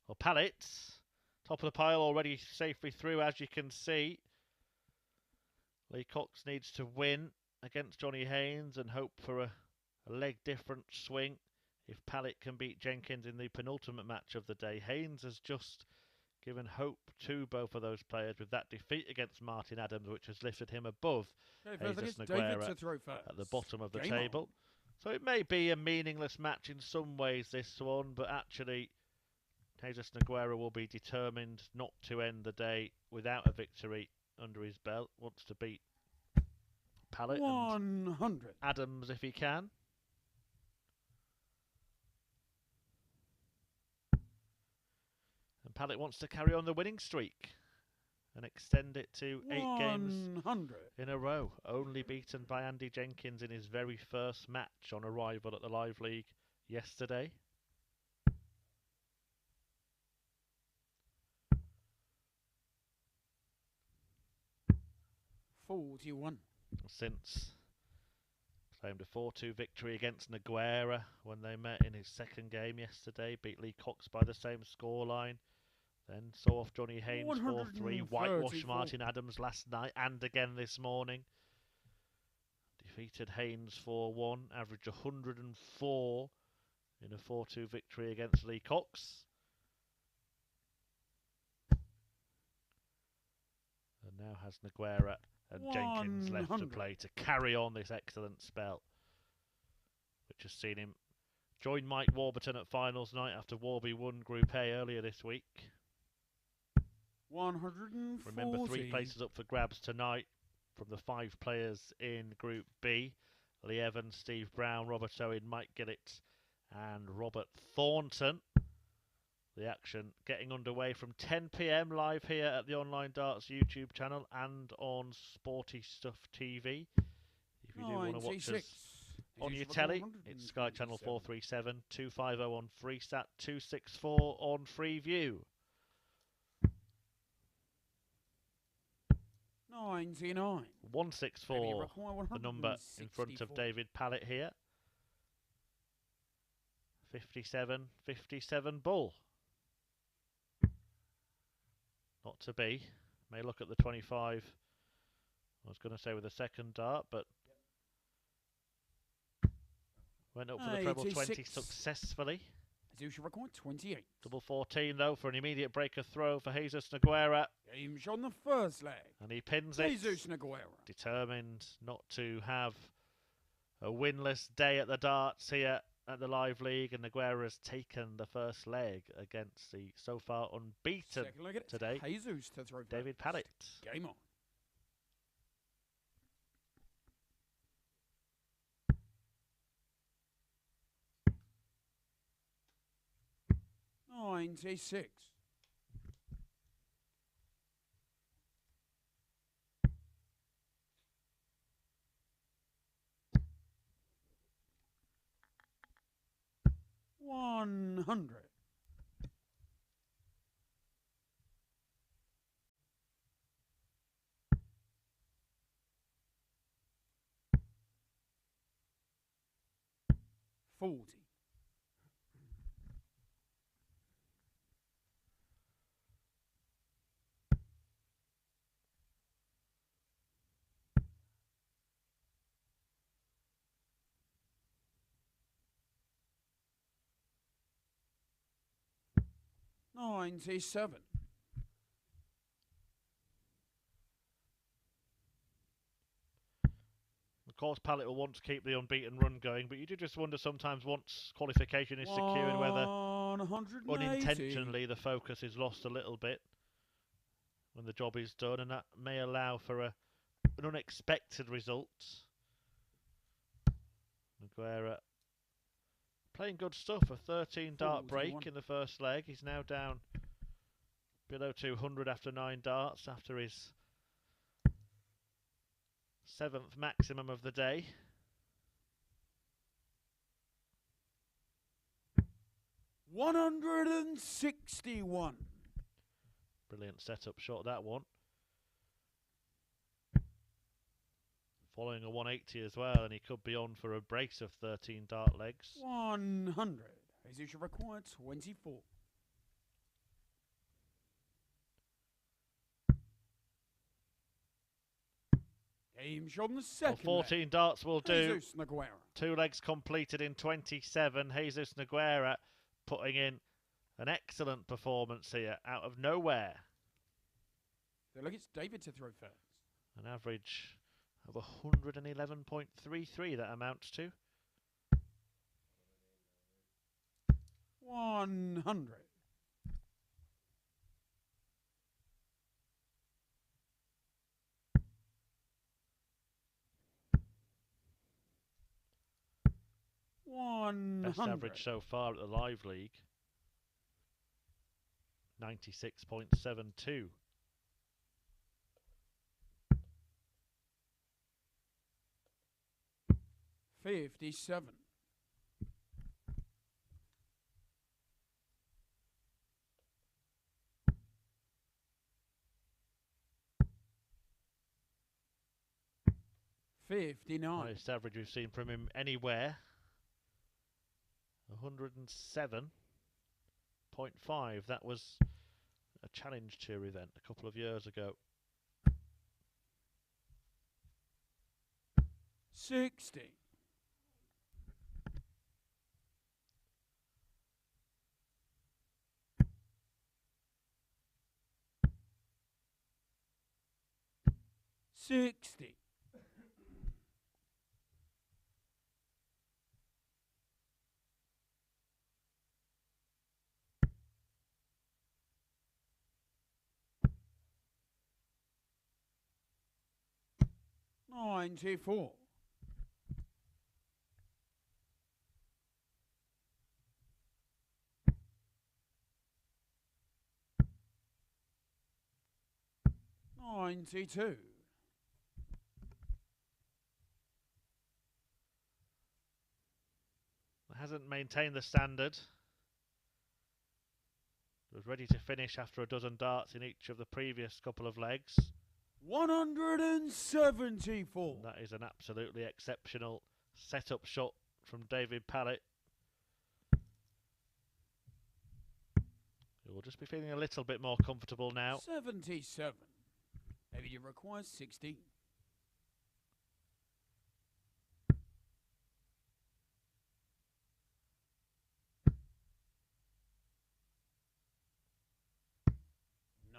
Well, Pallett, top of the pile, already safely through, as you can see. Lee Cox needs to win against Johnny Haynes and hope for a leg different swing if Pallett can beat Jenkins in the penultimate match of the day. Haynes has just given hope to both of those players with that defeat against Martin Adams, which has lifted him above Jesus Noguera at the bottom of the table. So it may be a meaningless match in some ways, this one, but actually Jesus Noguera will be determined not to end the day without a victory under his belt. Wants to beat Pallett 100 and Adams if he can. And Pallett wants to carry on the winning streak and extend it to 8 games in a row. Only beaten by Andy Jenkins in his very first match on arrival at the Live League yesterday. Since claimed a 4-2 victory against Noguera when they met in his second game yesterday, beat Lee Cox by the same scoreline. Then saw off Johnny Haynes 4-3, whitewashed Martin Adams last night and again this morning. Defeated Haynes 4-1, averaged 104 in a 4-2 victory against Lee Cox. And now has Noguera and Jenkins left to play to carry on this excellent spell, which has seen him join Mike Warburton at finals night after Warby won Group A earlier this week. 140. Remember, 3 places up for grabs tonight from the 5 players in Group B. Lee Evans, Steve Brown, Robert Owen, Mike Gillett and Robert Thornton. The action getting underway from 10 PM live here at the Online Darts YouTube channel and on Sporty Stuff TV. If you do want to watch us on your telly, it's Sky Channel 437, 250 on Freesat, 264 on Freeview. 99. 164, the number in front of David Pallett here. 57 bull. Not to be. May look at the 25. I was going to say with a second dart, but went up for the treble 20 successfully. Record 28. Double 14 though for an immediate breaker throw for Jesus Noguera. Game on the first leg. And he pins it. Jesus Noguera. Determined not to have a winless day at the darts here at the Live League, and Noguera has taken the first leg against the so far unbeaten today Jesus to throw David Pallett. Game on. $96. 100. 40. 97. Of course, Pallett will want to keep the unbeaten run going, but you do just wonder sometimes once qualification is secured whether unintentionally the focus is lost a little bit when the job is done, and that may allow for an unexpected result. Noguera playing good stuff, a 13 dart break in the first leg. He's now down below 200 after 9 darts after his 7th maximum of the day. $161. Brilliant setup shot, that one. Following a 180 as well, and he could be on for a brace of 13 dart legs. 100. Jesus should require 24. Game shot on the second. Well, 14 darts will do. Jesus Noguera. 2 legs completed in 27. Jesus Noguera putting in an excellent performance here out of nowhere. So look, it's David to throw first. An average of 111.33 that amounts to. 100. Best average so far at the Live League. 96.72. $57. $59. Highest average we've seen from him anywhere. 107.5. That was a Challenge Tour event a couple of years ago. 60. $60. $94. $92. Hasn't maintained the standard. Was ready to finish after a dozen darts in each of the previous couple of legs. 174. And that is an absolutely exceptional setup shot from David Pallett. He will just be feeling a little bit more comfortable now. 77. Maybe you require 16.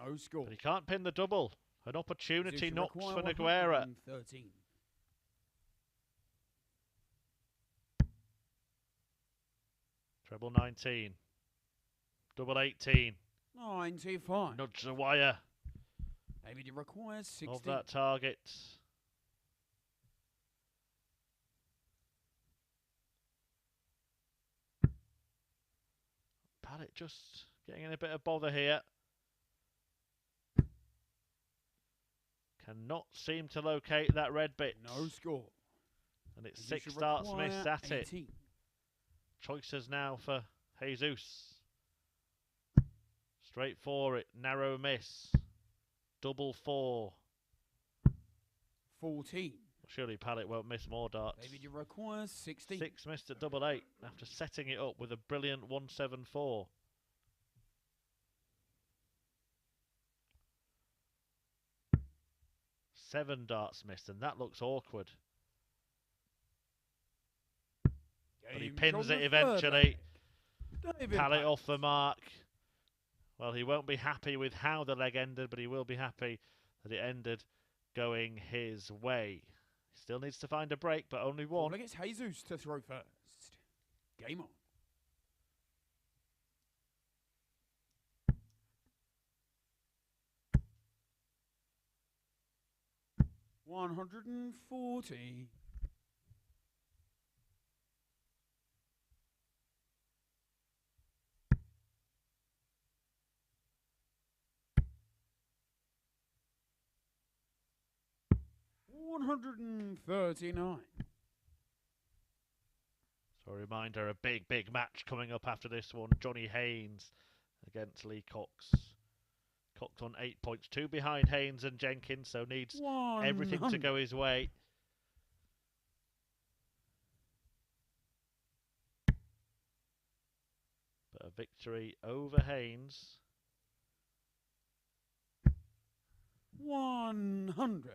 No score. But he can't pin the double. An opportunity knocks for Noguera. 113. Treble 19. Double 18. 95. Nudge the wire. Maybe you require 16. Of that target. Pallett just getting in a bit of bother here. Cannot seem to locate that red bit. No score. And it's 6 darts missed at 18. it. Choices now for Jesus. Straight for it. Narrow miss. Double 4. 14. Surely Pallett won't miss more darts. Maybe you require 16. 6 missed at double 8 after setting it up with a brilliant 174. Seven darts missed, and that looks awkward. But he pins it eventually. Pallett off the mark. Well, he won't be happy with how the leg ended, but he will be happy that it ended going his way. He still needs to find a break, but only one. Look, it's Jesus to throw first. Game on. $140. 139. So a reminder, a big match coming up after this one. Johnny Haynes against Lee Cox. Cox on 8 points, 2 behind Haynes and Jenkins, so needs everything to go his way. But a victory over Haynes. 100.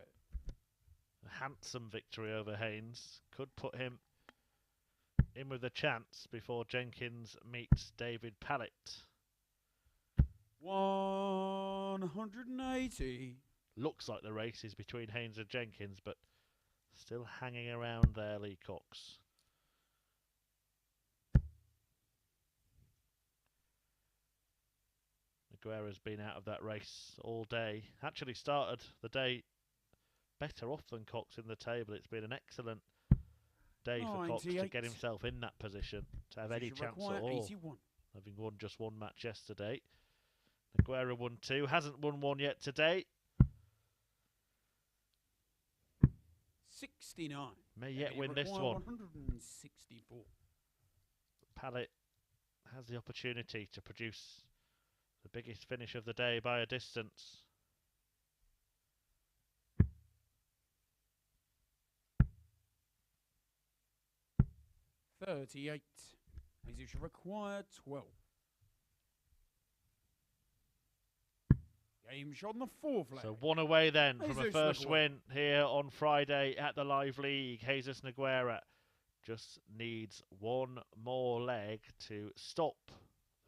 A handsome victory over Haynes. Could put him in with a chance before Jenkins meets David Pallett. 180. Looks like the race is between Haynes and Jenkins, but still hanging around there, Lee Cox. Noguera's been out of that race all day. Actually started the day better off than Cox in the table. It's been an excellent day for Cox to get himself in that position, to have any chance at all. 81. Having won just one match yesterday. Noguera won 2, hasn't won 1 yet today. 69. May yet win this one. 164. Pallett has the opportunity to produce the biggest finish of the day by a distance. $38. As you should require 12. Game shot on the 4th leg. So 1 away then from a Jesus first Noguera. win here on Friday at the Live League. Jesus Noguera just needs 1 more leg to stop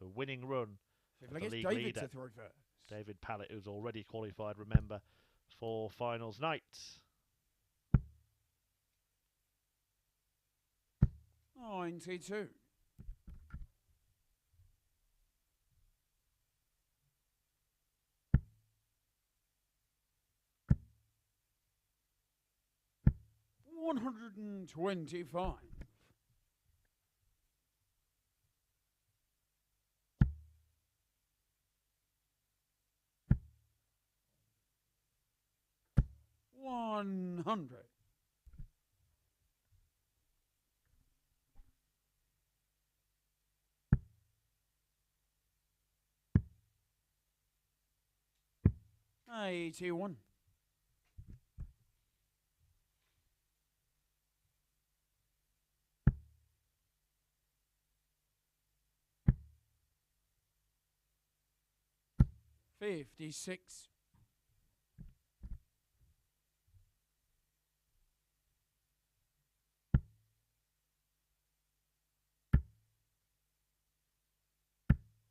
the winning run of the league David leader, to throw first. David Pallett, who's already qualified, remember, for finals night. 92. $125. 100. 81. 56.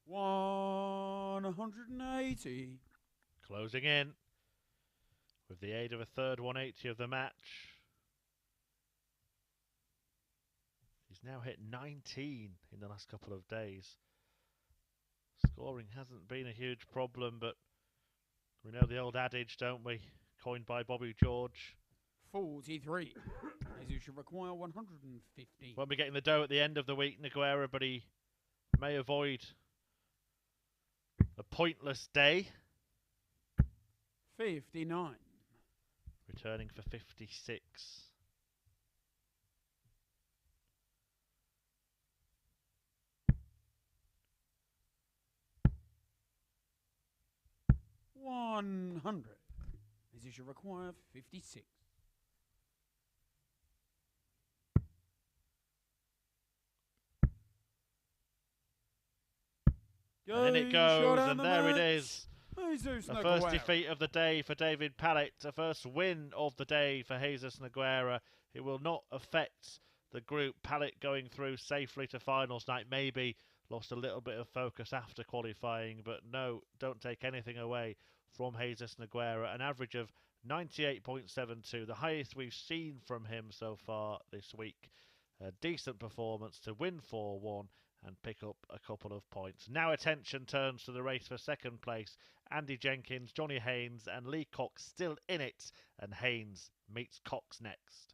180. Closing in with the aid of a third 180 of the match. He's now hit 19 in the last couple of days. Scoring hasn't been a huge problem, but we know the old adage, don't we? Coined by Bobby George. 43. As you should require 150. Won't be getting the dough at the end of the week, Noguera, but he may avoid a pointless day. 59. Returning for 56. $100. As you should require 56. And in it goes, and there it is. Jesus The Noguera. first defeat of the day for David Pallett, the first win of the day for Jesus Noguera. It will not affect the group. Pallett going through safely to finals night, maybe lost a little bit of focus after qualifying, but no, don't take anything away from Jesus Noguera. An average of 98.72, the highest we've seen from him so far this week. A decent performance to win 4-1 and pick up a couple of points. Now attention turns to the race for second place. Andy Jenkins, Johnny Haynes and Lee Cox still in it, and Haynes meets Cox next.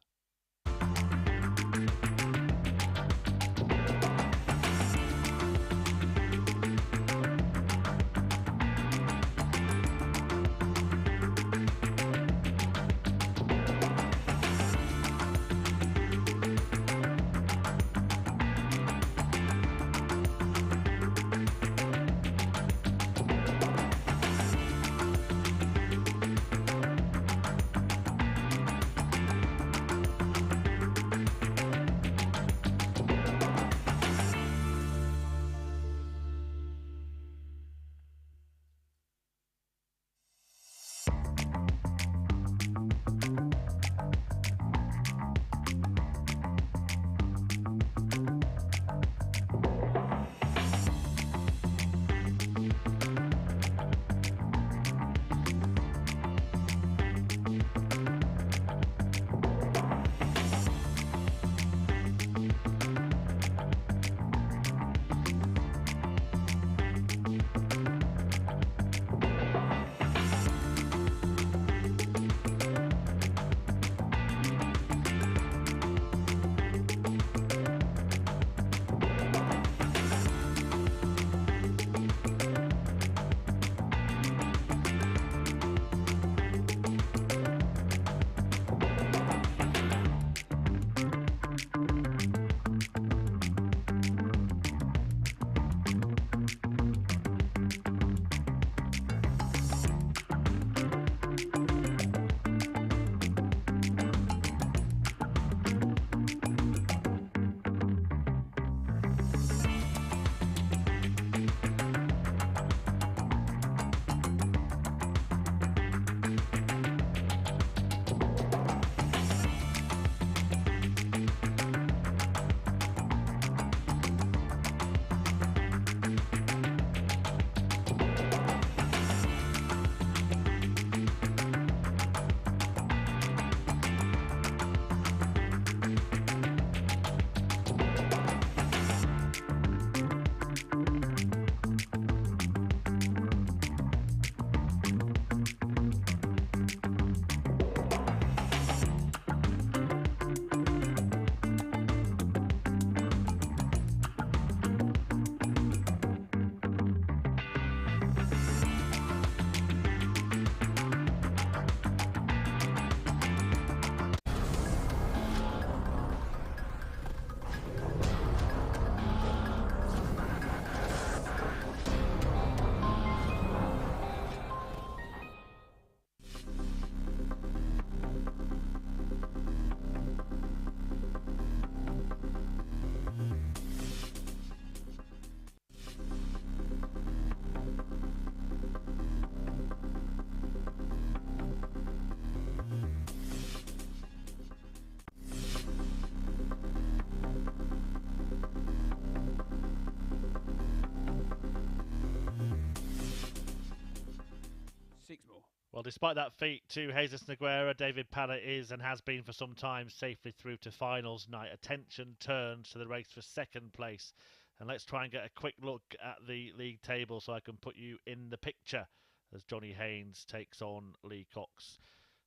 despite that feat to Jesus Noguera, David Pallett is and has been for some time safely through to finals night. Attention turns to the race for second place. And let's try and get a quick look at the league table so I can put you in the picture as Johnny Haynes takes on Lee Cox.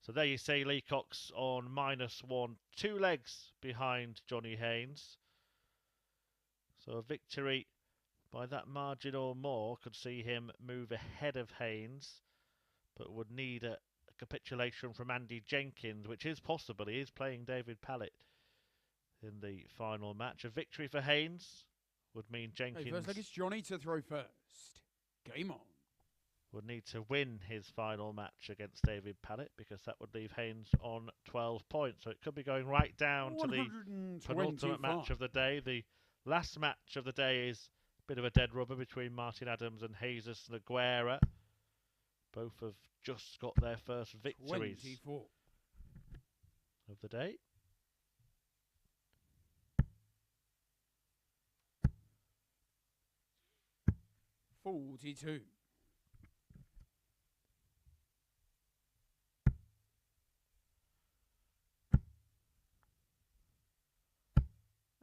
So there you see Lee Cox on -1, 2 legs behind Johnny Haynes. So a victory by that margin or more could see him move ahead of Haynes, but would need a capitulation from Andy Jenkins, which is possible. He is playing David Pallett in the final match. A victory for Haynes would mean Jenkins First leg, it's Johnny to throw first. Game on. would need to win his final match against David Pallett, because that would leave Haynes on 12 points. So it could be going right down to the penultimate match of the day. The last match of the day is a bit of a dead rubber between Martin Adams and Jesus Noguera. Both have just got their first victories 24. of the day. $42.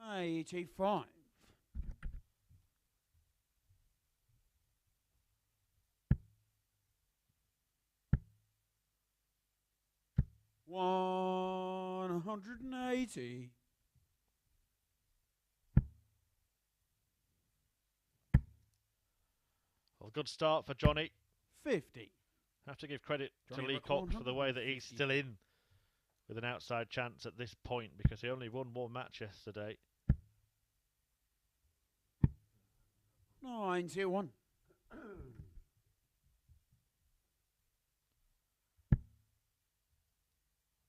85. 180. Well, good start for Johnny. 50. Have to give credit Johnny to Lee record Cox for the way that he's still in with an outside chance at this point, because he only won one match yesterday. 91.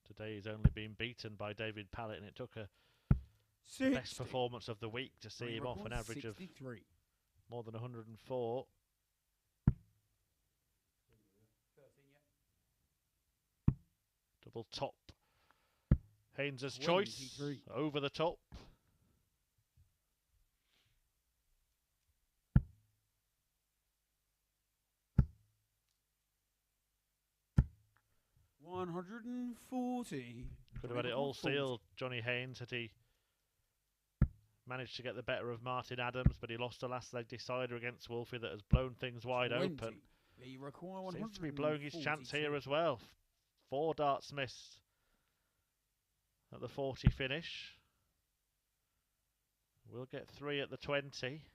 Today he's only been beaten by David Pallett, and it took a best performance of the week to see him off an average 63. of more than 104. Double top. Haynes' choice. Over the top. $140. Could have had it all sealed, Johnny Haynes, had he managed to get the better of Martin Adams, but he lost the last leg decider against Wolfie that has blown things wide open. Seems to be blowing his chance here as well. 4 darts missed at the 40 finish. We'll get 3 at the 20.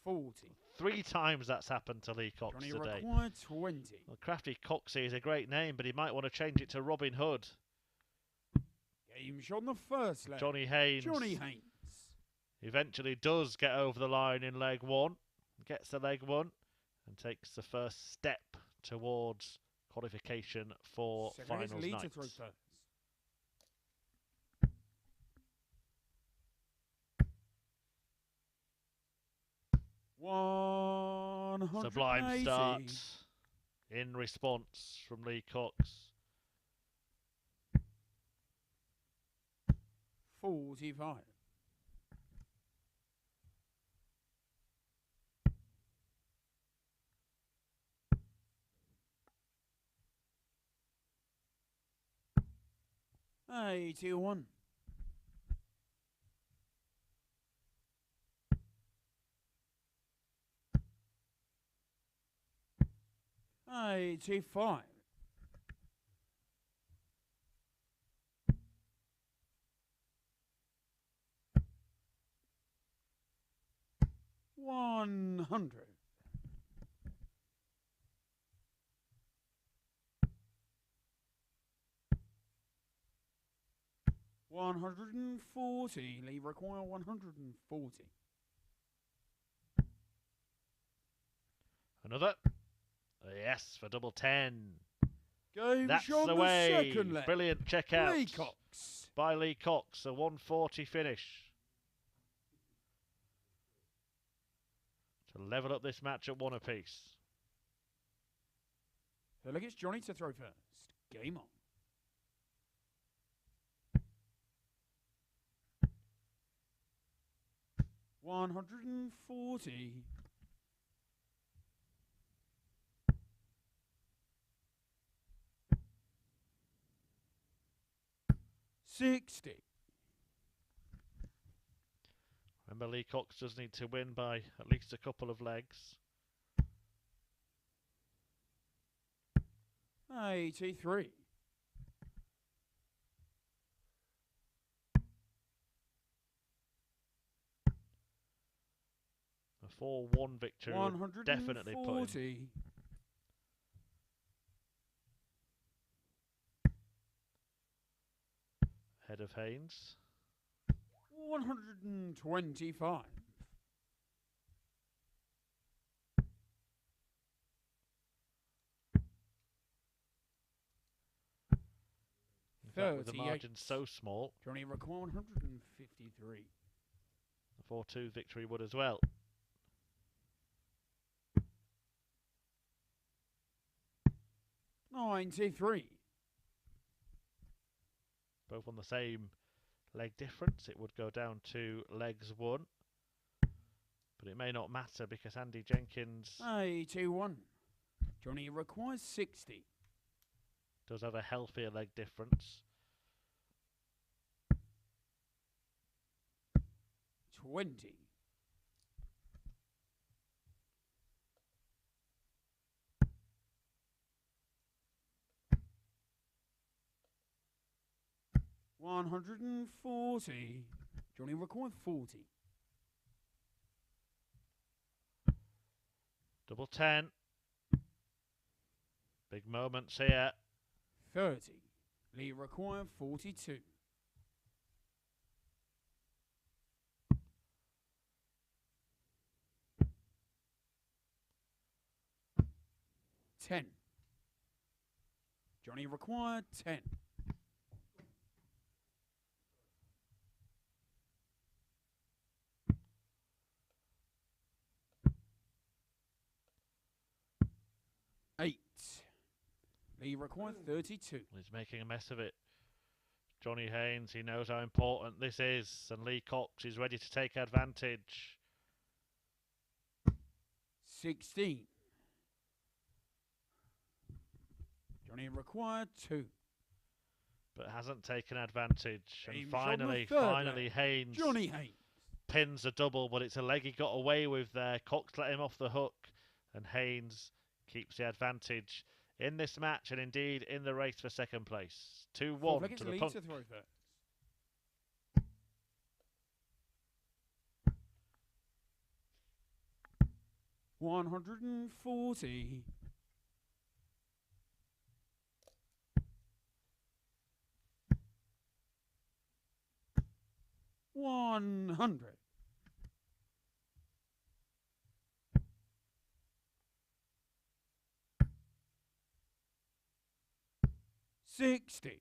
40. 3 times that's happened to Lee Cox Johnny today. 20. Well, Crafty Coxie is a great name, but he might want to change it to Robin Hood. Game shot on the first leg. Johnny Haynes. Johnny Haynes. Eventually does get over the line in leg 1. Gets the leg 1 and takes the first step towards qualification for finals night. Sublime start in response from Lee Cox. 45. $81. 85. 100. 140. Lee require 140. Another. Yes, for double 10. Game That's shot the way. Second leg. Brilliant checkout Lee Cox. by Lee Cox. A 140 finish to level up this match at 1 apiece. So look, it's Johnny to throw first. Game on. $140. 60. Remember, Lee Cox does need to win by at least a couple of legs. 83. A 4-1 victory would definitely put him 140. ahead of Haynes. 125. In fact, with the margin so small, Johnny require 153. the 4-2 victory would as well. $93. Both on the same leg difference. It would go down to legs 1. But it may not matter because Andy Jenkins 81. Johnny requires 60. does have a healthier leg difference. 20. $140. Johnny requires 40. Double 10. Big moments here. 30. Lee require 42. $10. Johnny required 10. $8. Lee required 32. He's making a mess of it. Johnny Haynes, he knows how important this is, and Lee Cox is ready to take advantage. 16. Johnny required 2. But hasn't taken advantage. And James finally Haynes Johnny Haynes pins a double, but it's a leg he got away with there. Cox let him off the hook, and Haynes keeps the advantage in this match and indeed in the race for second place. 2-1 to the Punk. to throw first. $140. $100. $60.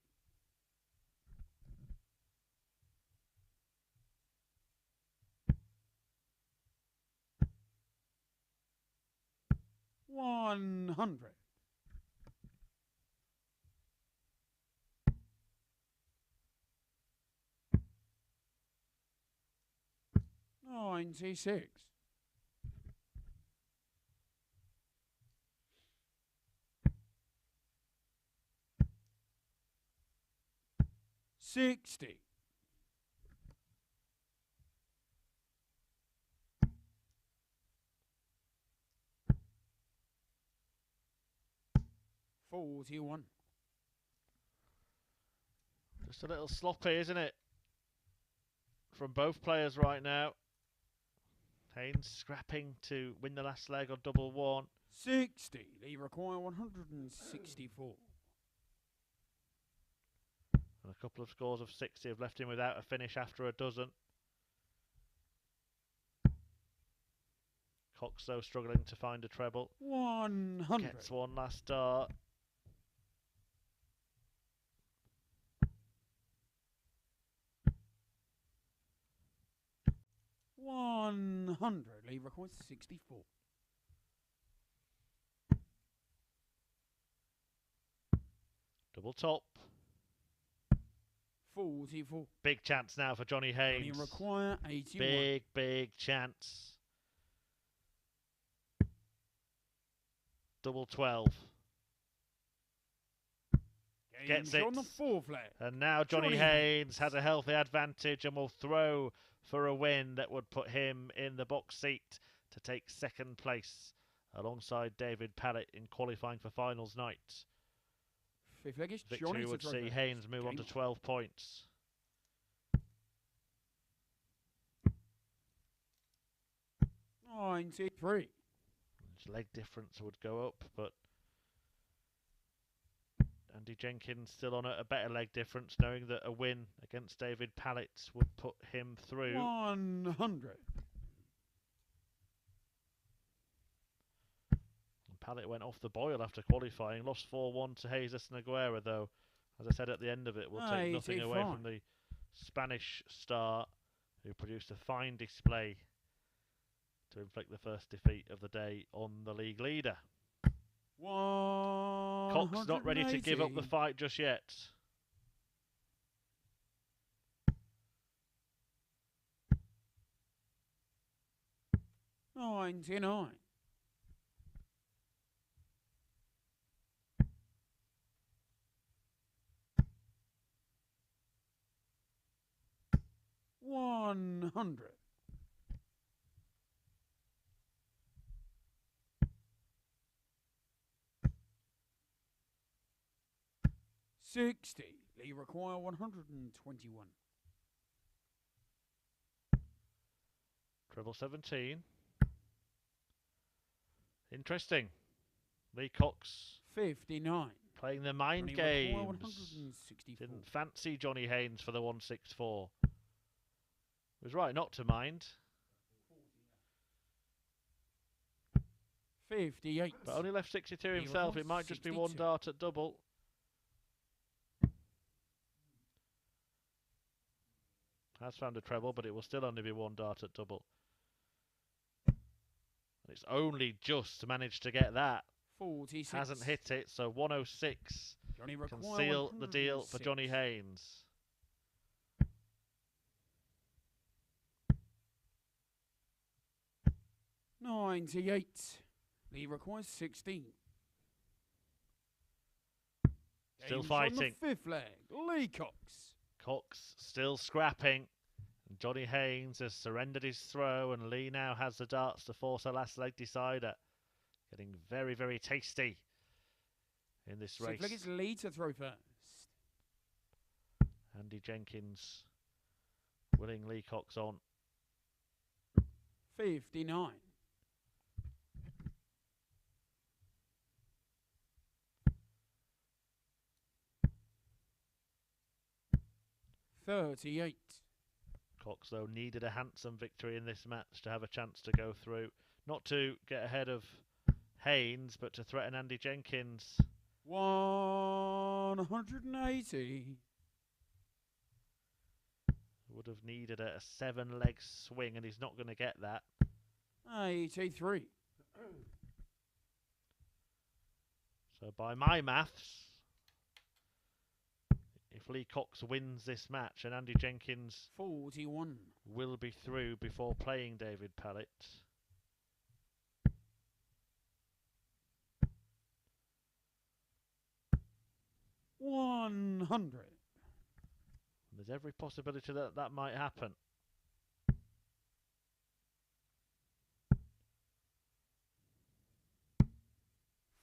$100. $96. $60. $41. Just a little sloppy, isn't it? From both players right now. Haynes scrapping to win the last leg on double 1. 60. They require 164. And a couple of scores of 60 have left him without a finish after a dozen. Cox, though, struggling to find a treble. 100. Gets one last start. $100. Lee requires 64. Double top. 44. Big chance now for Johnny Haynes. Johnny require 81. Big chance. Double 12. Gets Haynes it. on the fourth leg. And now Johnny Haynes has a healthy advantage and will throw for a win that would put him in the box seat to take second place alongside David Pallett in qualifying for finals night. Fifth leg is Victory Johnny would to throw see first. Haynes move on to 12 points. 93. His leg difference would go up, but Andy Jenkins still on a better leg difference, knowing that a win against David Pallett would put him through. 100. Pallett went off the boil after qualifying, lost 4-1 to Jesus Noguera, though, as I said at the end of it, will take nothing away from the Spanish star, who produced a fine display to inflict the first defeat of the day on the league leader. Cox not ready to give up the fight just yet. $99. 100. 60. Lee require 121. Treble 17. Interesting. Lee Cox 59. playing the mind Johnny games. 164. Didn't fancy Johnny Haynes for the 164. Was right not to mind. 58. But only left 62 He himself. was It might just be 62. one dart at double. Has found a treble, but it will still only be one dart at double. And it's only just managed to get that. 46. Hasn't hit it, so 106 Johnny can require seal the deal for 106. Johnny Haynes. $98. Lee requires 16. Still Haynes fighting. on the fifth leg. Lee Cox. Cox still scrapping. And Johnny Haynes has surrendered his throw, and Lee now has the darts to force a last leg decider. Getting very, very tasty in this race. Sixth leg is Lee to throw first. Andy Jenkins willing Lee Cox on. 59. 38. Cox, though, needed a handsome victory in this match to have a chance to go through. Not to get ahead of Haynes, but to threaten Andy Jenkins. 180. Would have needed a 7-leg swing, and he's not going to get that. 83. So by my maths, if Lee Cox wins this match, and Andy Jenkins 41. will be through before playing David Pallett. $100. There's every possibility that that might happen.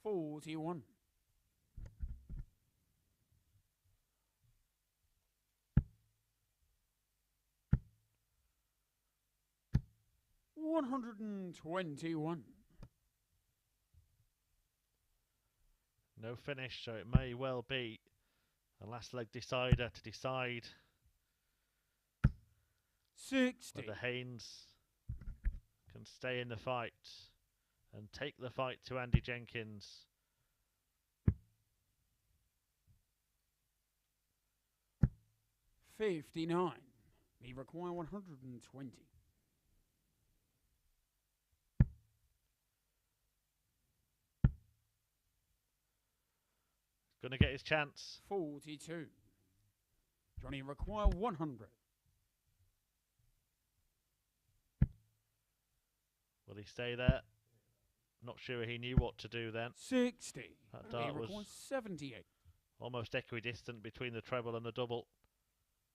$41. $121. No finish, so it may well be a last leg decider to decide 60. whether Haynes can stay in the fight and take the fight to Andy Jenkins. $59. He require 120. Going to get his chance. 42. Johnny require 100. Will he stay there? Not sure he knew what to do then. 60. That He dart was requires 78. almost equidistant between the treble and the double.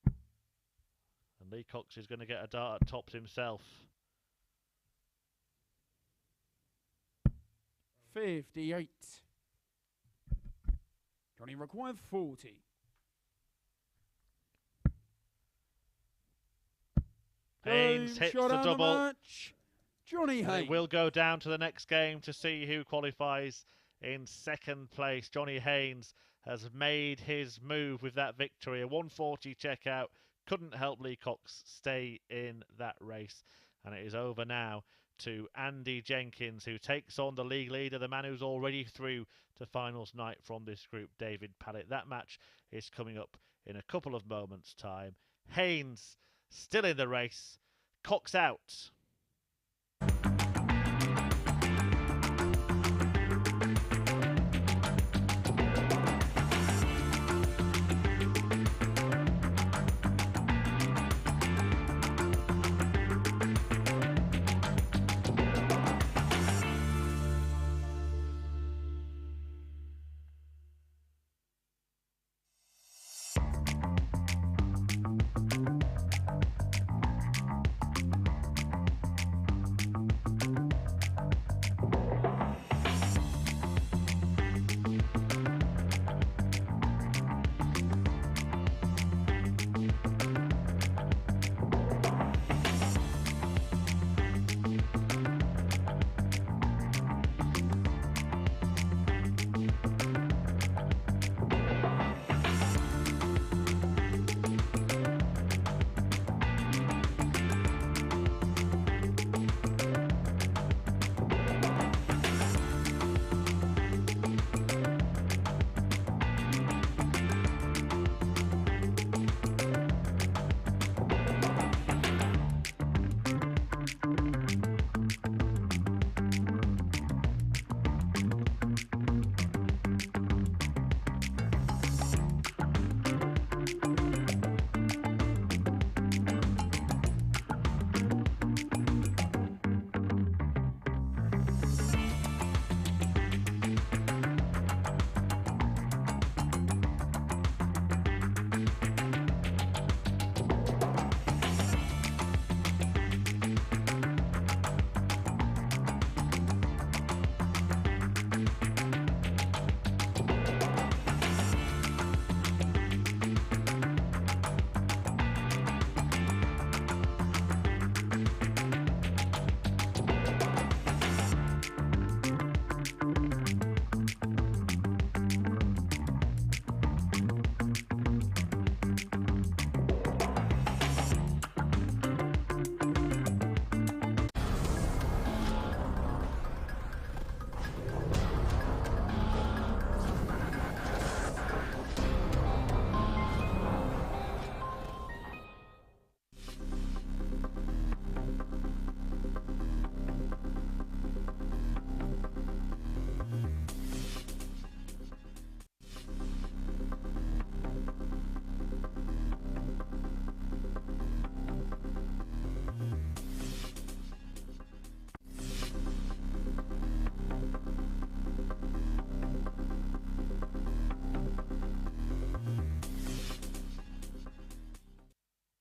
And Lee Cox is going to get a dart at tops himself. 58. Johnny required 40. Haynes hits Shot the out double. match. Johnny And Haynes. it will go down to the next game to see who qualifies in second place. Johnny Haynes has made his move with that victory. A 140 checkout. Couldn't help Lee Cox stay in that race. And it is over now to Andy Jenkins, who takes on the league leader, the man who's already through to finals night from this group, David Pallett. That match is coming up in a couple of moments' time. Haynes still in the race. Cox out.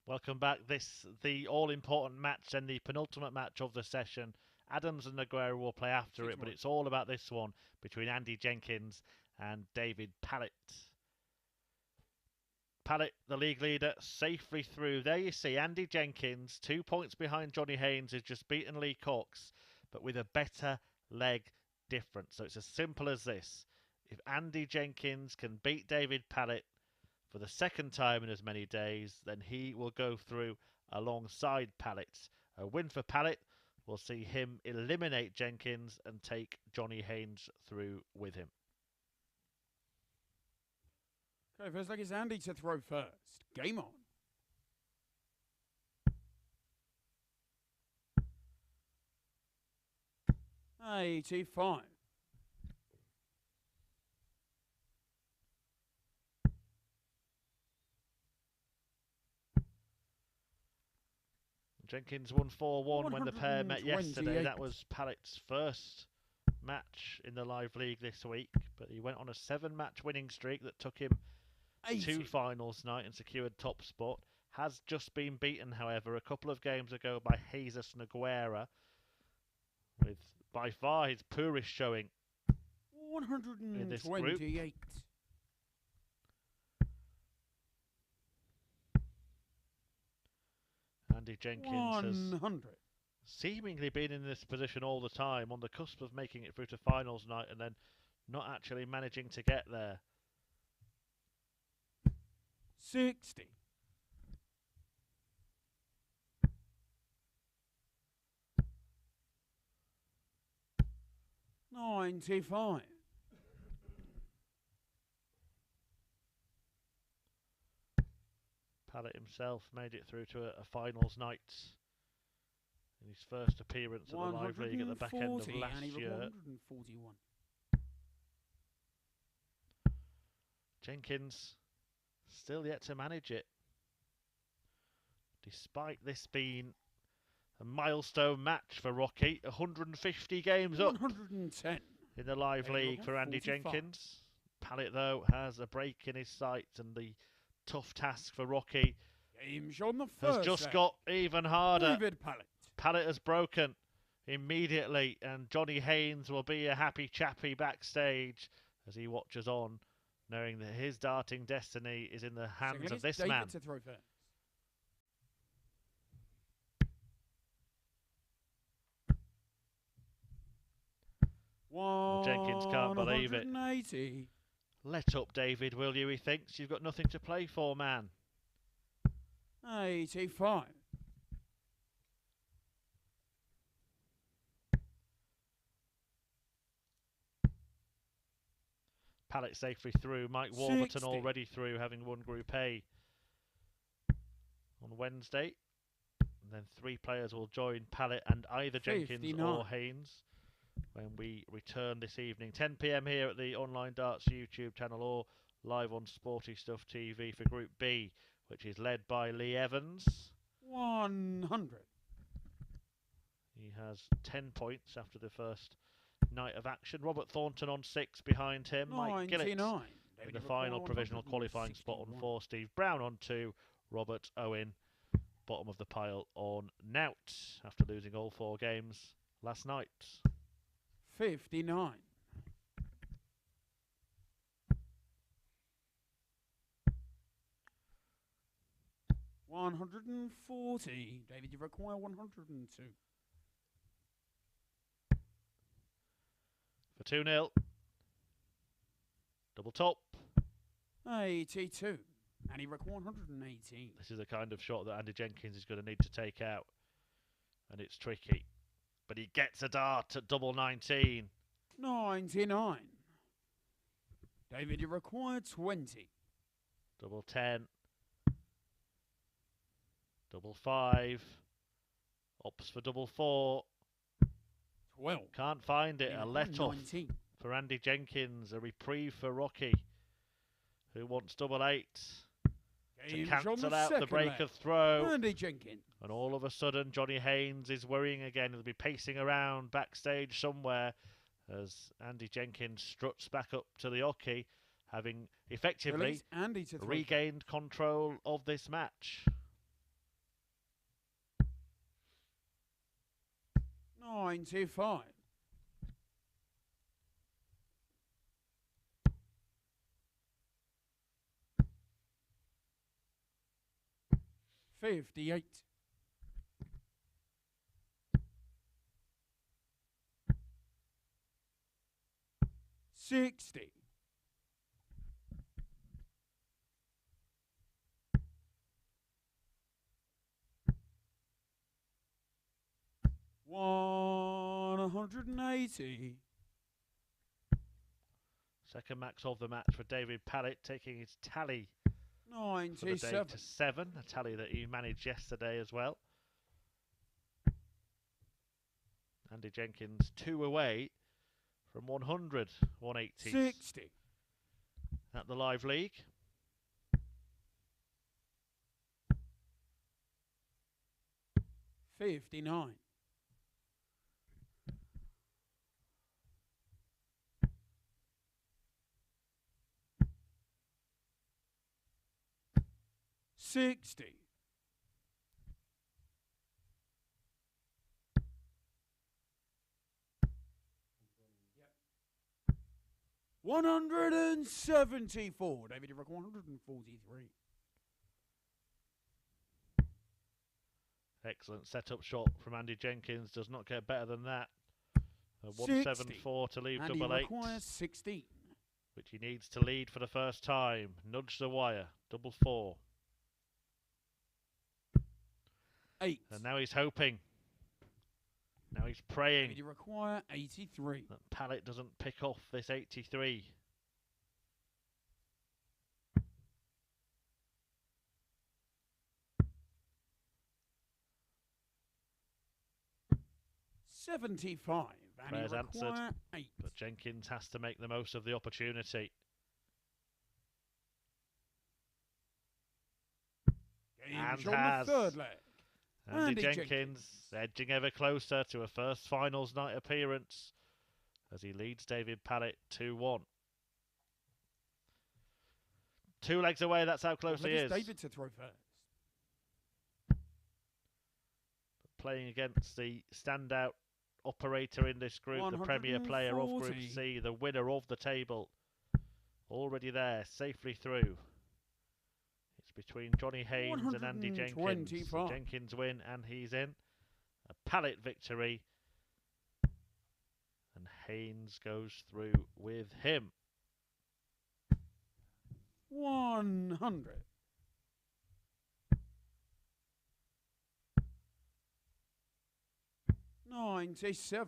Welcome back. The all-important match and the penultimate match of the session. Adams and Noguera will play after it, but it's all about this one between Andy Jenkins and David Pallett. Pallett, the league leader, safely through. There you see Andy Jenkins, 2 points behind Johnny Haynes, has just beaten Lee Cox, but with a better leg difference. So it's as simple as this. If Andy Jenkins can beat David Pallett for the second time in as many days, then he will go through alongside Pallett. A win for Pallett will see him eliminate Jenkins and take Johnny Haynes through with him. Okay, first leg is Andy to throw first. Game on. $85. Jenkins won 4-1 when the pair met yesterday. That was Pallett's first match in the live league this week, but he went on a 7-match winning streak that took him 80. 2 finals tonight and secured top spot. Has just been beaten, however, a couple of games ago by Haynes Noguera, with by far his poorest showing in this group. 128. Andy Jenkins has 100. seemingly been in this position all the time, on the cusp of making it through to finals night and then not actually managing to get there. 60. 95. Pallett himself made it through to a finals night in his first appearance at the live league at the back end of last year. 141. Jenkins still yet to manage it, despite this being a milestone match for Rocky. 150 games up 110. in the live league for Andy 45. Jenkins. Pallett, though, has a break in his sights, and the tough task for Rocky Games on the first has just leg. got even harder. David Pallett. Pallett has broken immediately, and Johnny Haynes will be a happy chappy backstage as he watches on, knowing that his darting destiny is in the hands of this David man. to throw first. Jenkins can't believe it. 180. Let up, David, will you? He thinks. You've got nothing to play for, man. 85. Pallett safely through. Mike Warburton 60. already through, having won Group A on Wednesday. And then 3 players will join Pallett and either Jenkins 59. or Haynes when we return this evening. 10 p.m. here at the Online Darts YouTube channel, or live on Sporty Stuff TV for Group B, which is led by Lee Evans. 100. He has 10 points after the first night of action. Robert Thornton on 6 behind him. Mike Gillett 99. in the final provisional qualifying spot on 4. Steve Brown on 2. Robert Owen bottom of the pile on Nout after losing all 4 games last night. 59. 140. David, you require 102. For 2-0. Double top. 82. And he requires 118. This is the kind of shot that Andy Jenkins is going to need to take out. And it's tricky. But he gets a dart at double 19. 99. David, you require 20. Double 10. Double 5. Ops for double 4. 12. Can't find it. A let off 19. for Andy Jenkins. A reprieve for Rocky, who wants double 8 to Games on cancel the out the second break leg. of throw. Andy Jenkins. And all of a sudden, Johnny Haynes is worrying again. He'll be pacing around backstage somewhere as Andy Jenkins struts back up to the hockey, having effectively Release Andy to throw. regained control of this match. 95. 58. 60. 180. Second max of the match for David Pallett, taking his tally for the day 97. to 7, a tally that he managed yesterday as well. Andy Jenkins 2 away from 100, 180 60. at the live league. 59. 60. Yep. 174. David, you're 143. Excellent setup shot from Andy Jenkins. Does not get better than that. A 174 to leave Andy double eight. requires 16. Which he needs to lead for the first time. Nudge the wire. Double 4. 8. And now he's hoping. Now he's praying. You require 83. That Pallett doesn't pick off this 83. $75. Prayers And you require answered. 8. But Jenkins has to make the most of the opportunity. And on has. the third leg. Andy Jenkins edging ever closer to a first finals night appearance as he leads David Pallett 2-1. 2 legs away, that's how close he is. David to throw first. Playing against the standout operator in this group, the premier player of Group C, the winner of the table. Already there, safely through. It's between Johnny Haynes and Andy Jenkins. Jenkins win and he's in. A Pallett victory. And Haynes goes through with him. 100. $97.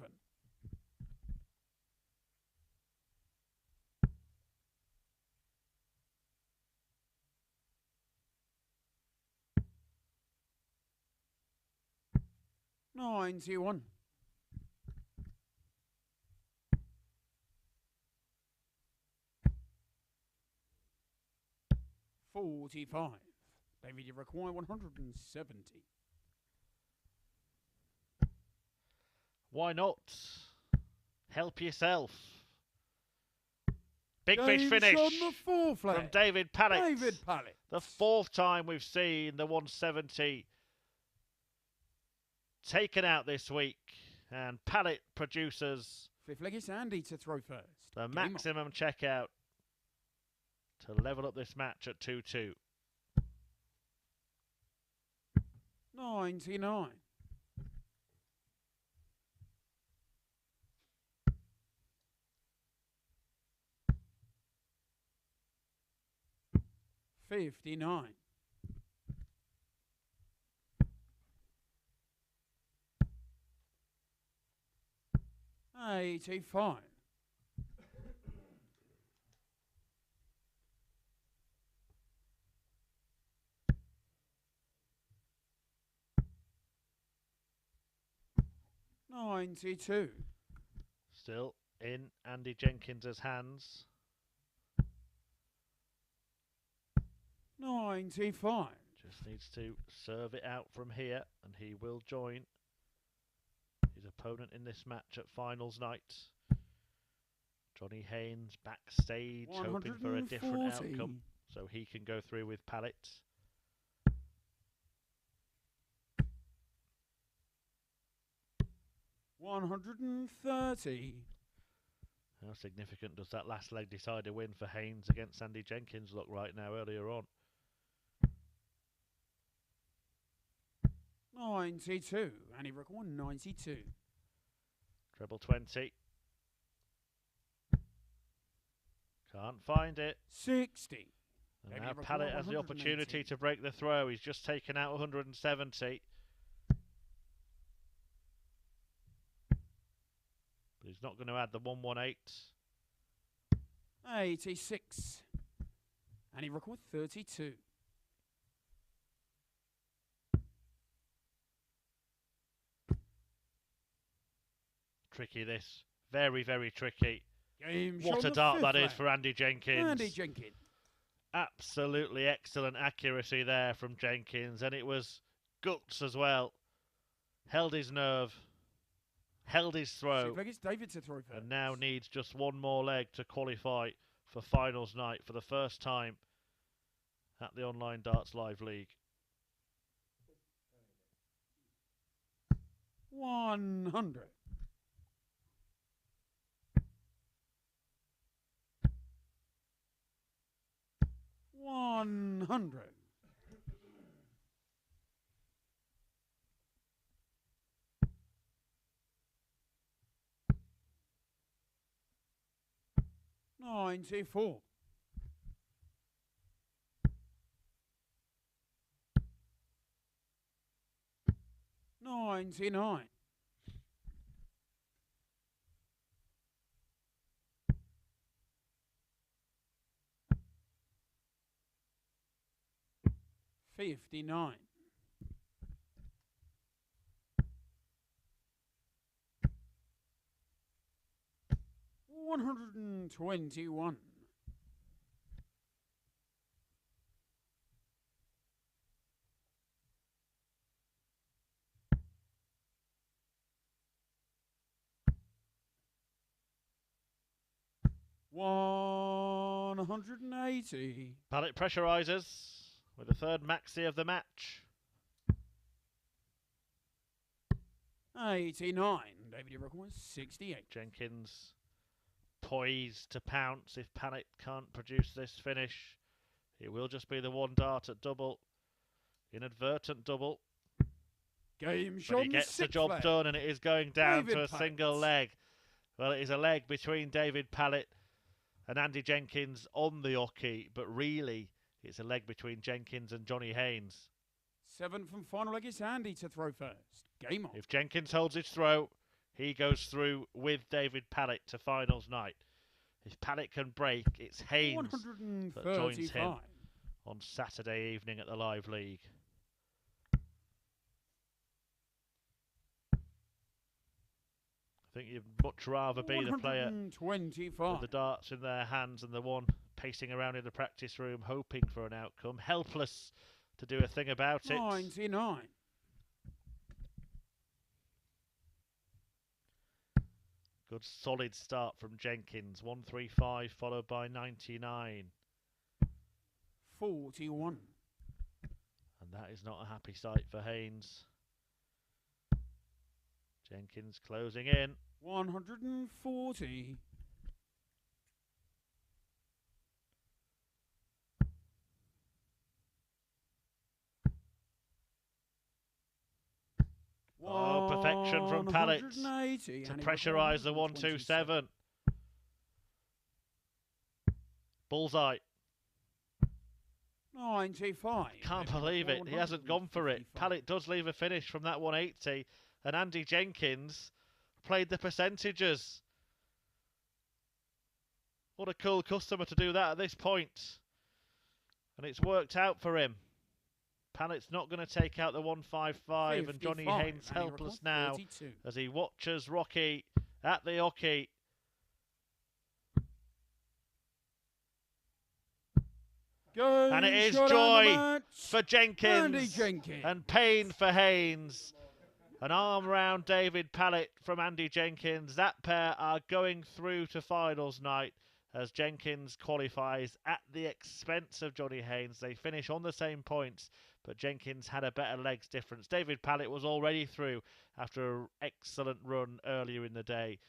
$91. $45. David, you require 170. Why not? Help yourself. Big James fish finish on the fourth leg. from David Pallett. David Pallett. The 4th time we've seen the 170 taken out this week. And Pallett produces 5th leg is Andy to throw first. the Game maximum checkout to level up this match at 2-2. 99. $59. $85. $92. Still in Andy Jenkins's hands. 95. Just needs to serve it out from here, and he will join his opponent in this match at finals night. Johnny Haynes backstage, hoping for a different outcome, so he can go through with Pallett. $130. How significant does that last leg decider win for Haynes against Andy Jenkins look right now earlier on? 92. And he record 92. Treble 20. Can't find it. 60. And now Pallett has the opportunity to break the throw. He's just taken out 170. But he's not going to add the 118. 86. And he record 32. Tricky this. Very, very tricky. Game what a dart that is for Andy Jenkins. Andy Jenkins. Absolutely excellent accuracy there from Jenkins. And it was guts as well. Held his nerve. Held his throw. David to throw first. And now needs just one more leg to qualify for finals night for the first time. at the Online Darts Live League. 100. 100. 94. 99. 59. 121. 180. Pallett pressurises with the third maxi of the match. 89. David Iroquois, 68. Jenkins poised to pounce if Pallett can't produce this finish. It will just be the one dart at double. Inadvertent double. Game shot. But he gets the job done, and it is going down to a single leg. Well, it is a leg between David Pallett and Andy Jenkins on the hockey, but really it's a leg between Jenkins and Johnny Haynes. 7th and final leg is Andy to throw first. Game on. If Jenkins holds his throw, he goes through with David Pallett to finals night. If Pallett can break, it's Haynes that joins him on Saturday evening at the Live League. I think you'd much rather be the player with the darts in their hands than the one pacing around in the practice room hoping for an outcome, helpless to do a thing about it. 99. Good solid start from Jenkins. 135 followed by 99. 41. And that is not a happy sight for Haynes. Jenkins closing in. 140. Perfection from Pallett to pressurise the 127. Bullseye. 95. Can't believe it. He hasn't gone for it. Pallett does leave a finish from that 180. And Andy Jenkins played the percentages. What a cool customer to do that at this point. And it's worked out for him. Pallett's not going to take out the 155, and Johnny Haynes helpless now 42. As he watches Rocky at the hockey. And it is joy for Jenkins and pain for Haynes. An arm round David Pallett from Andy Jenkins. That pair are going through to finals night as Jenkins qualifies at the expense of Johnny Haynes. They finish on the same points, but Jenkins had a better legs difference. David Pallett was already through after an excellent run earlier in the day.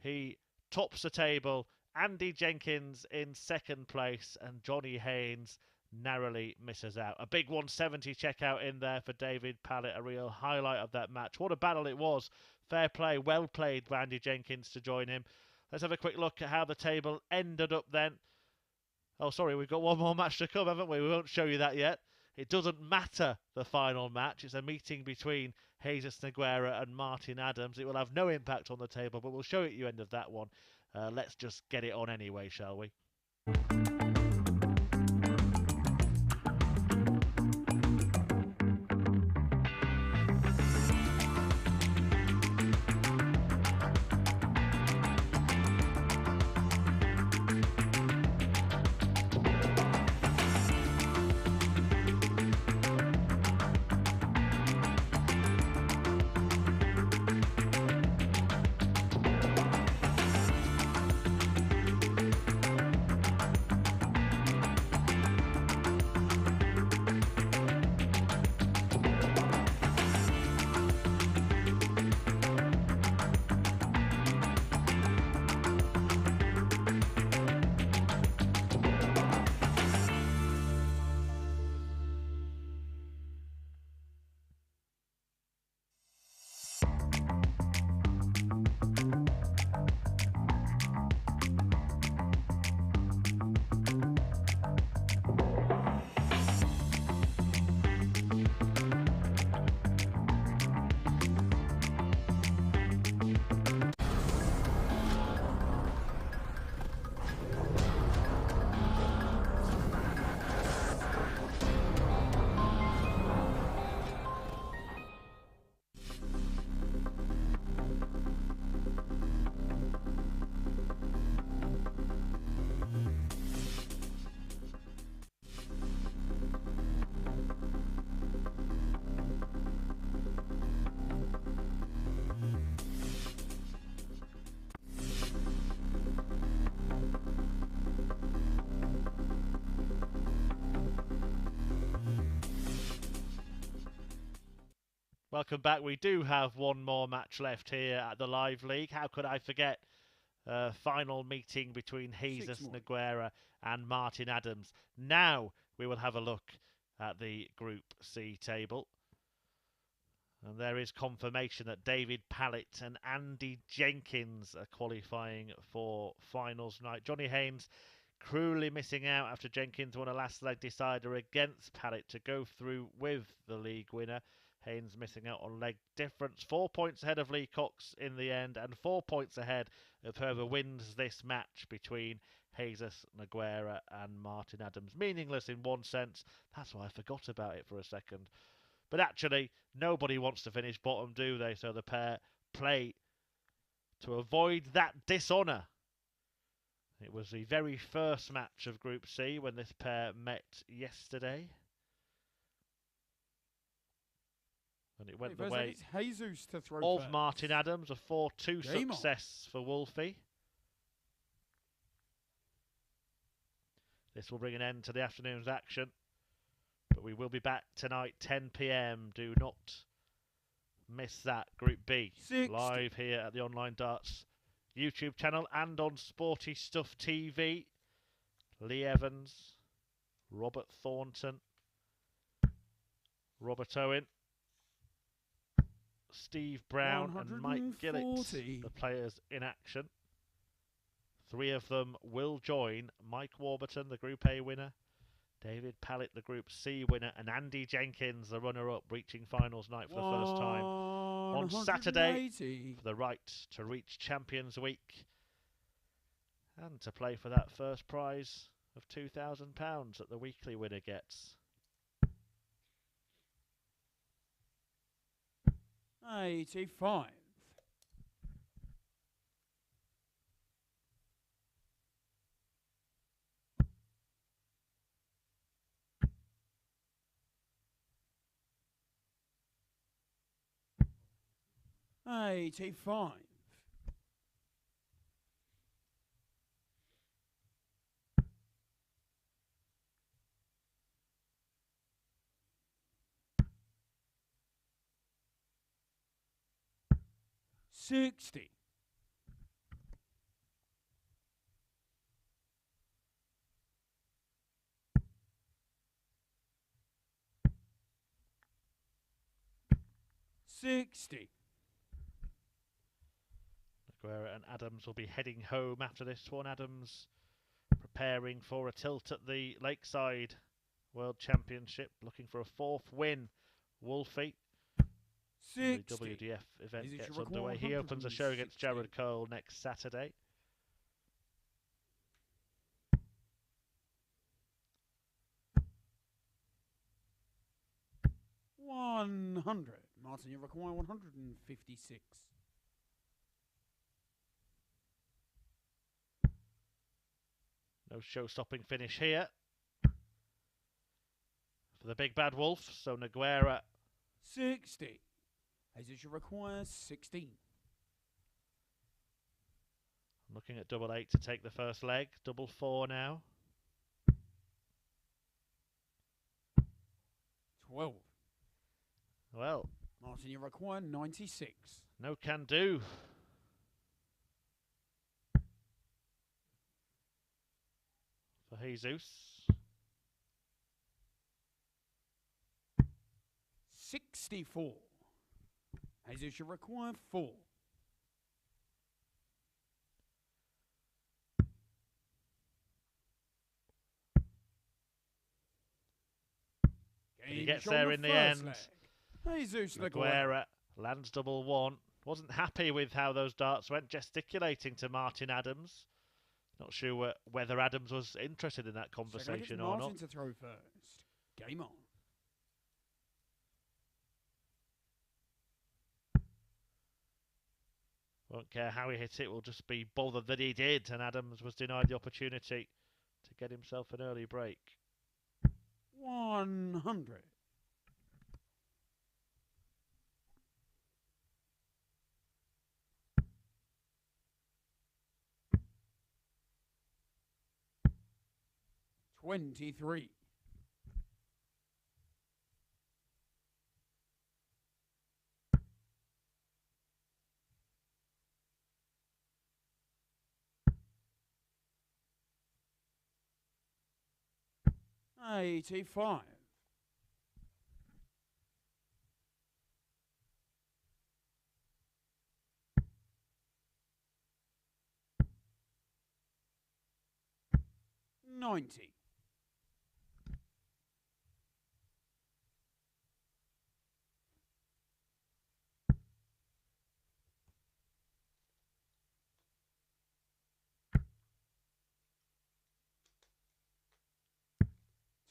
He tops the table. Andy Jenkins in second place, and Johnny Haynes narrowly misses out. A big 170 checkout in there for David Pallett, a real highlight of that match. What a battle it was. Fair play, well played by Andy Jenkins to join him. Let's have a quick look at how the table ended up then. Oh, sorry, we've got one more match to come, haven't we? We won't show you that yet. It doesn't matter, the final match. It's a meeting between Jesus Noguera and Martin Adams. It will have no impact on the table, but we'll show you at the end of that one. Let's just get it on anyway, shall we? Welcome back. We do have one more match left here at the Live League. How could I forget? Final meeting between Haynes Noguera and Martin Adams. Now we will have a look at the Group C table. And there is confirmation that David Pallett and Andy Jenkins are qualifying for finals night. Johnny Haynes cruelly missing out after Jenkins won a last leg decider against Pallett to go through with the league winner. Haynes missing out on leg difference. 4 points ahead of Lee Cox in the end, and 4 points ahead of whoever wins this match between Jesus Noguera and Martin Adams. Meaningless in one sense. That's why I forgot about it for a second. But actually, nobody wants to finish bottom, do they? So the pair play to avoid that dishonour. It was the very first match of Group C when this pair met yesterday. And it went the way of Martin Adams, a 4-2 success for Wolfie. This will bring an end to the afternoon's action. But we will be back tonight, 10 PM. Do not miss that. Group B, 60. Live here at the Online Darts YouTube channel and on Sporty Stuff TV. Lee Evans, Robert Thornton, Robert Owen, Steve Brown and Mike Gillett, the players in action. 3 of them will join Mike Warburton, the Group A winner, David Pallett, the Group C winner, and Andy Jenkins, the runner-up, reaching finals night for the first time on Saturday for the right to reach Champions Week and to play for that first prize of £2,000 that the weekly winner gets. 85. $85. 60. 60. Noguera and Adams will be heading home after this one. Adams preparing for a tilt at the Lakeside World Championship, looking for a 4th win. Wolfie, the WDF event gets underway. He opens a show against Jared Cole next Saturday. $100. Martin, you require 156. No show-stopping finish here for the big bad wolf. So Noguera 60. As it should require 16. Looking at double 8 to take the first leg. Double 4 now. 12. Well, Martin, you require 96. No can do. For Jesus. 64. Jesus, you require 4. He gets there in the end. Jesus Noguera lands double 1. Wasn't happy with how those darts went, gesticulating to Martin Adams. Not sure whether Adams was interested in that conversation or not. Martin to throw first. Game on. Won't care how he hit it, will just be bothered that he did, and Adams was denied the opportunity to get himself an early break. 100. $23. 85. 90.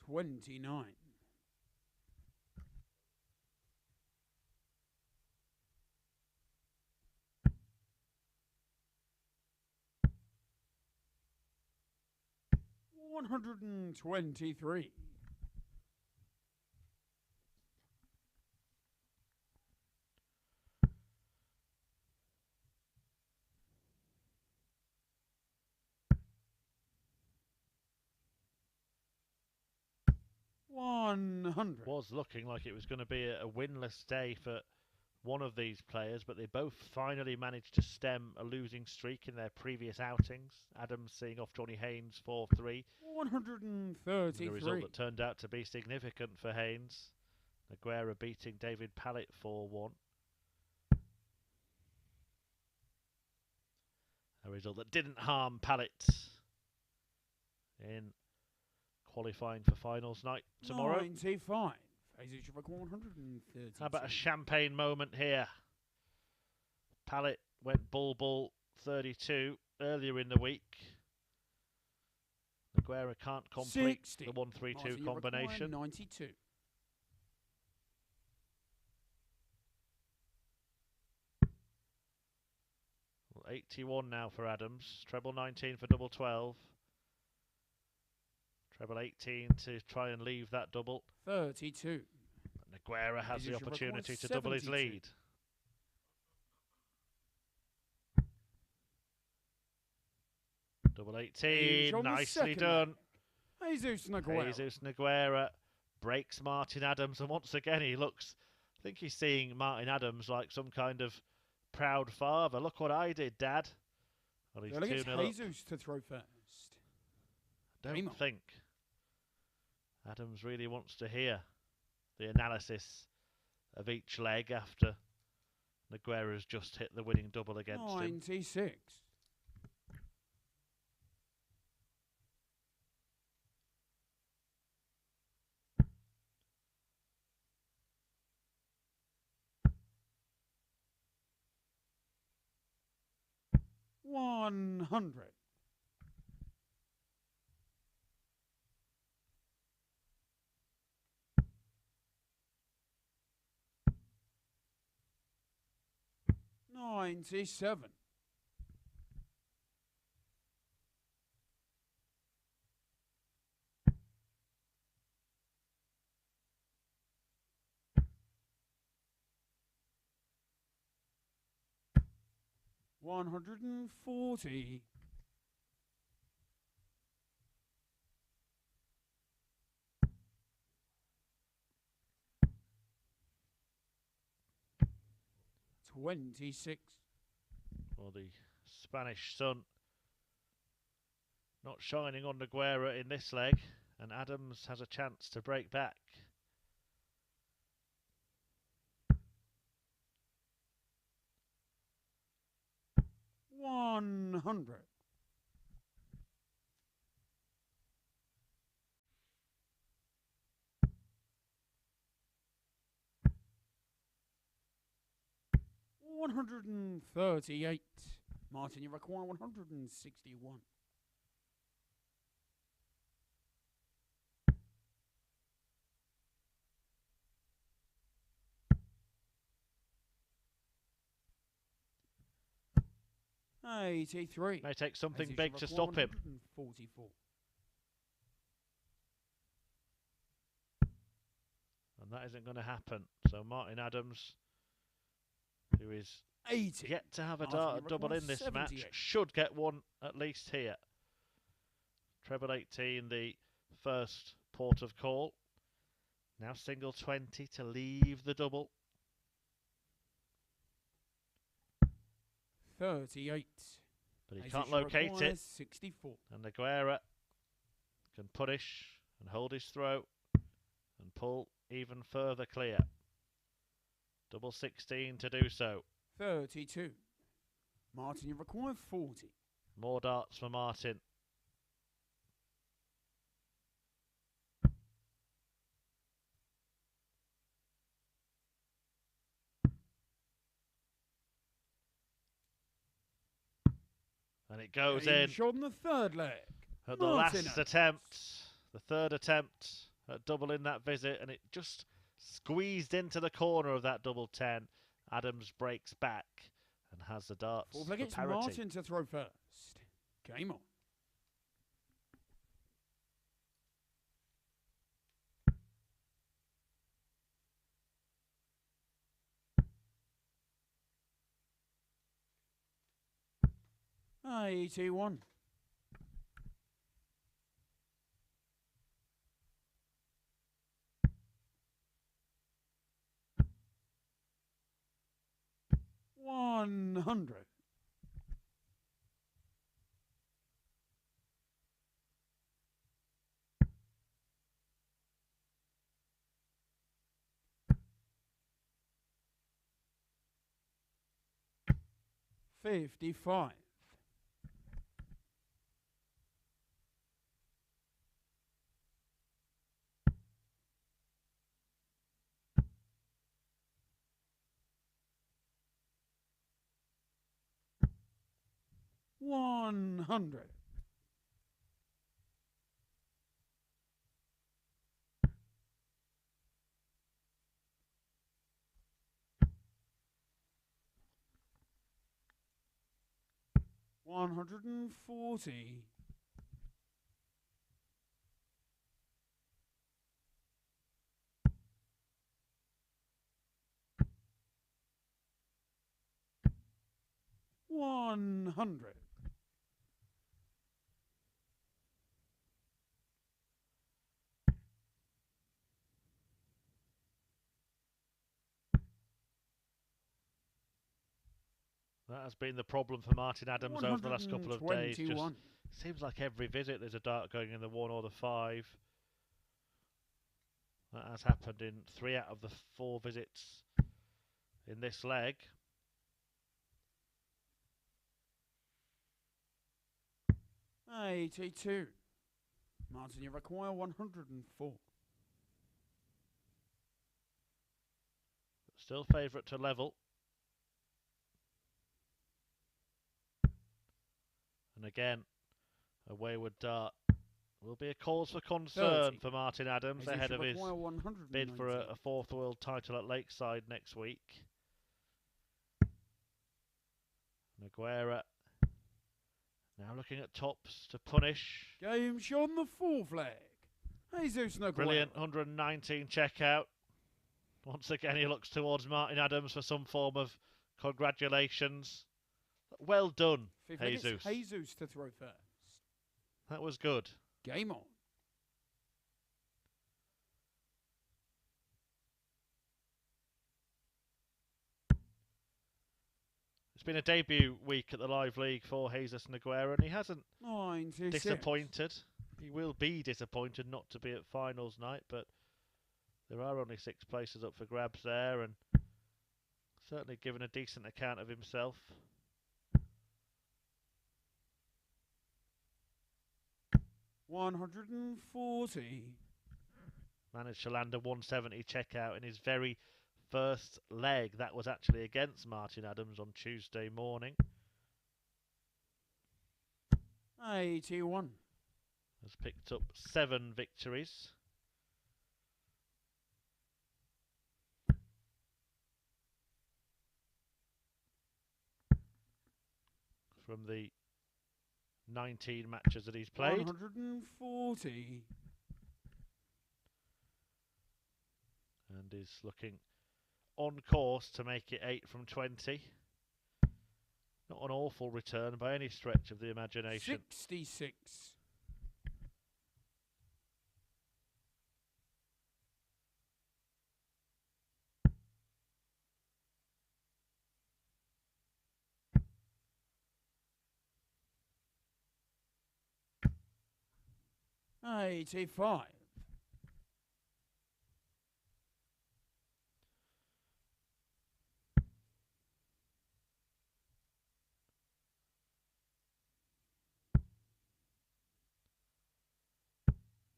29. 123. 100. Was looking like it was going to be a winless day for one of these players, but they both finally managed to stem a losing streak in their previous outings. Adams seeing off Johnny Haynes 4-3. 133. A result that turned out to be significant for Haynes. Noguera beating David Pallett 4-1. A result that didn't harm Pallett in qualifying for finals night tomorrow. 95. Haynes record 130. How about a champagne moment here? Pallett went bull 32 earlier in the week. Noguera can't complete 60. the 1-3-2 combination. 92. Well, 81 now for Adams. Treble 19 for double 12. Treble 18 to try and leave that double. 32. But Noguera has the opportunity to double his lead. Double 18, nicely done. Jesus Noguera breaks Martin Adams, and once again he looks, I think he's seeing Martin Adams like some kind of proud father. Look what I did, Dad. Well, he's 2-0 Jesus to throw first. Don't think Adams really wants to hear the analysis of each leg after Noguera's just hit the winning double against 96. him. 100. 97. 140. 26. Well, the Spanish sun not shining on Noguera in this leg, and Adams has a chance to break back. 100. 138. Martin, you require 161. 83. May take something big to stop him. 144. And that isn't going to happen. So Martin Adams, who is 80. yet to have a Martin, double in this match, should get one at least here. Treble 18, the first port of call. Now single 20 to leave the double. 38. But he can't locate it. 64. And Noguera can punish and hold his throw and pull even further clear. Double 16 to do so. 32. Martin, you require 40. More darts for Martin. And it goes in. Shot on the third leg. At the last attempt, the third attempt at doubling that visit, and it just squeezed into the corner of that double 10. Adams breaks back and has the darts Fourth for leg, it's parity. Martin to throw first. Game on. $81. $100. $55. $100. $140. $100. That has been the problem for Martin Adams over the last couple of days. Just 121. seems like every visit there's a dart going in the 1 or the 5. That has happened in 3 out of the 4 visits in this leg. $82. Martin, you require 104. Still favourite to level. And again, a wayward dart will be a cause for concern 30. for Martin Adams ahead of his bid for a 4th world title at Lakeside next week. Noguera now looking at tops to punish. Game shot on the fourth leg. Jesus Noguera. Brilliant 119 checkout. Once again, he looks towards Martin Adams for some form of congratulations. Well done, Jesus. Jesus to throw first. That was good. Game on. It's been a debut week at the Live League for Jesus Noguera, and he hasn't 96. disappointed. He will be disappointed not to be at finals night, but there are only 6 places up for grabs there, and certainly given a decent account of himself. $140. Managed to land a 170 checkout in his very first leg. That was actually against Martin Adams on Tuesday morning. 81. Has picked up 7 victories. From the 19 matches that he's played. 140. And is looking on course to make it 8 from 20. Not an awful return by any stretch of the imagination. 66. $85.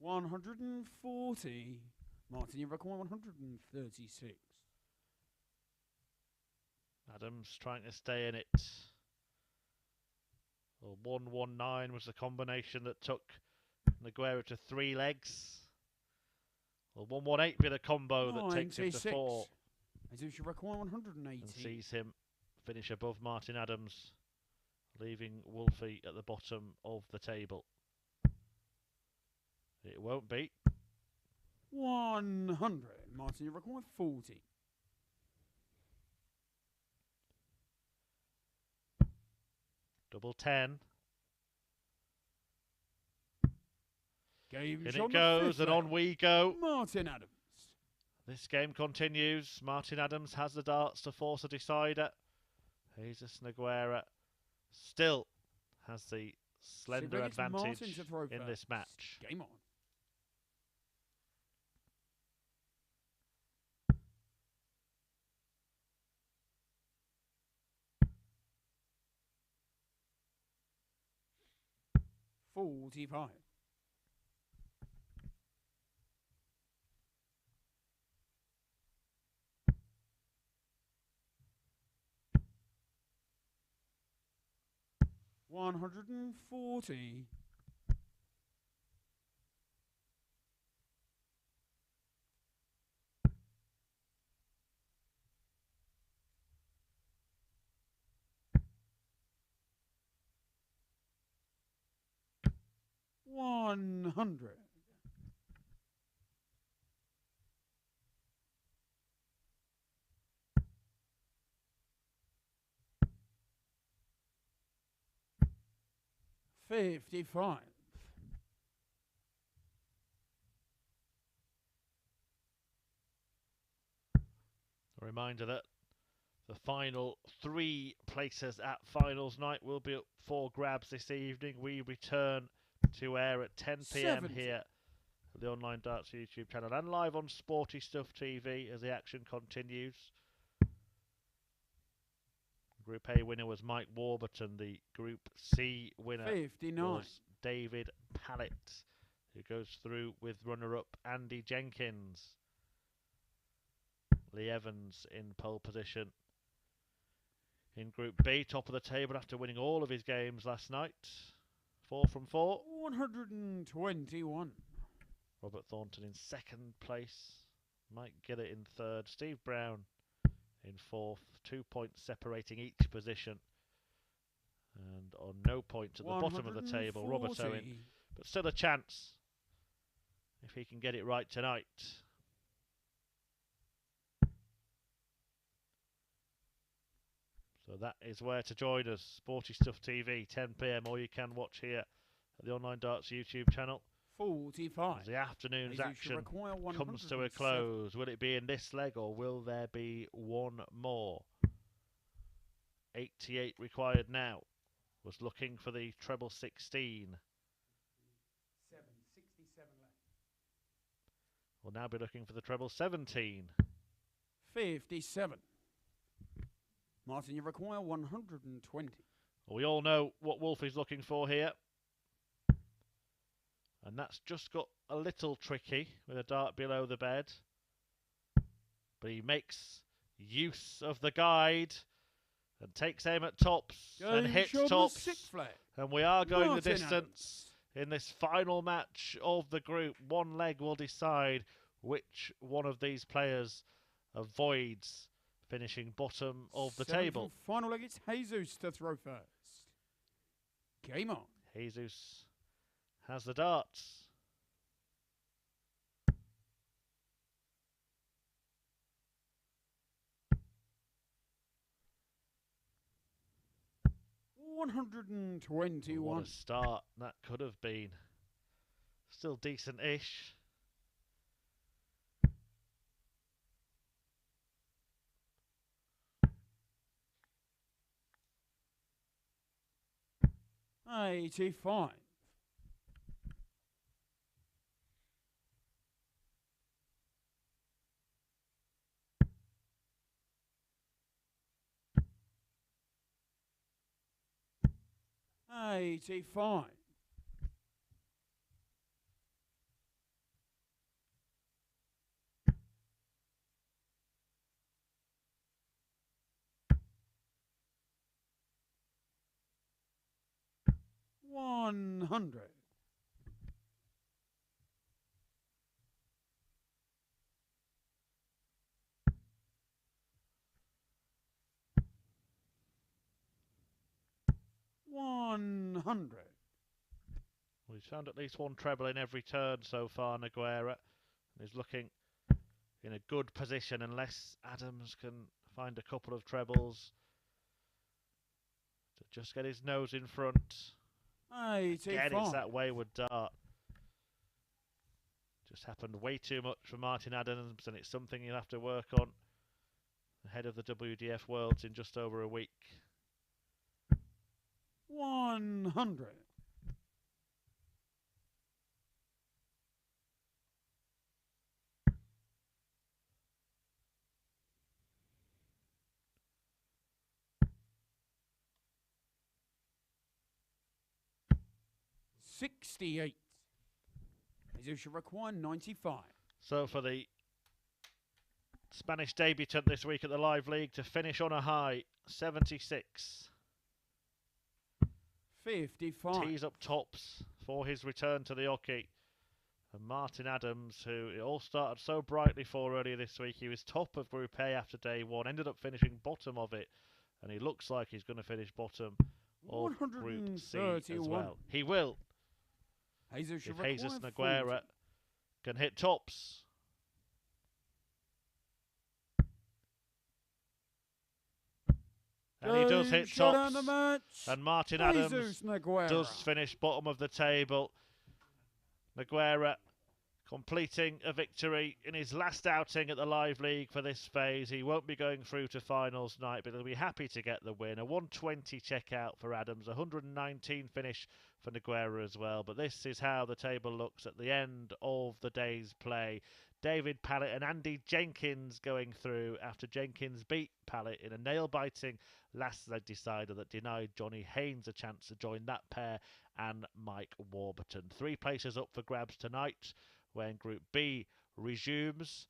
140. Martin, you require 136. Adams trying to stay in it. Well, 119 was the combination that took Noguera to 3 legs. Well, 118 be the combo that takes him to 4. Jesus, you require 180. And sees him finish above Martin Adams, leaving Wolfie at the bottom of the table. It won't be. 100. Martin, you require 40. Double 10. Game In shot it goes, and leg. on we go. Martin Adams. This game continues. Martin Adams has the darts to force a decider. Jesus Noguera still has the slender advantage in this match. Game on. $45. $140. $100. $55. A reminder that the final 3 places at finals night will be up for grabs this evening. We return to air at 10 PM 70. here at the Online Darts YouTube channel and live on Sporty Stuff TV as the action continues. Group A winner was Mike Warburton. The Group C winner 59. was David Pallett, who goes through with runner-up Andy Jenkins. Lee Evans in pole position. In Group B, top of the table after winning all of his games last night. 4 from 4. 121. Robert Thornton in 2nd place. Mike Gillett in 3rd. Steve Brown in 4th. 2 points separating each position. And on no point at the bottom of the table, Robert Owen. But still a chance if he can get it right tonight. So that is where to join us. Sporty Stuff TV, 10 PM, or you can watch here at the Online Darts YouTube channel. 45. As the afternoon's action comes to a close. Will it be in this leg or will there be one more? 88 required now. Was looking for the treble 16. 67 left. Will now be looking for the treble 17. 57. Martin, you require 120. Well, we all know what Wolfie's looking for here. And that's just got a little tricky with a dart below the bed. But he makes use of the guide and takes aim at tops and hits tops. And we are going the distance in this final match of the group. One leg will decide which one of these players avoids finishing bottom of the table. Final leg, it's Jesus to throw first. Game on. Jesus has the darts. $121. What a start that could have been. Still decent-ish. $85. $85. 100. $100. Well, he's found at least one treble in every turn so far, Noguera, and he's looking in a good position unless Adams can find a couple of trebles to just get his nose in front. 85. Again, it's that wayward dart. Just happened way too much for Martin Adams, and it's something he'll have to work on ahead of the WDF Worlds in just over a week. 100. $68. Jesus should require 95. So for the Spanish debutant this week at the Live League to finish on a high, 76. 55. Tees up tops for his return to the hockey. And Martin Adams, who it all started so brightly for earlier this week, he was top of Group A after day one, ended up finishing bottom of it, and he looks like he's going to finish bottom of Group C as well. He will. Jesus If Jesus Noguera can hit tops. And he does hit tops. And Martin Adams does finish bottom of the table. Noguera completing a victory in his last outing at the Live League for this phase. He won't be going through to finals tonight, but he'll be happy to get the win. A 120 checkout for Adams, 119 finish for Noguera as well. But this is how the table looks at the end of the day's play. David Pallett and Andy Jenkins going through after Jenkins beat Pallett in a nail-biting last decider that denied Johnny Haynes a chance to join that pair and Mike Warburton. 3 places up for grabs tonight when Group B resumes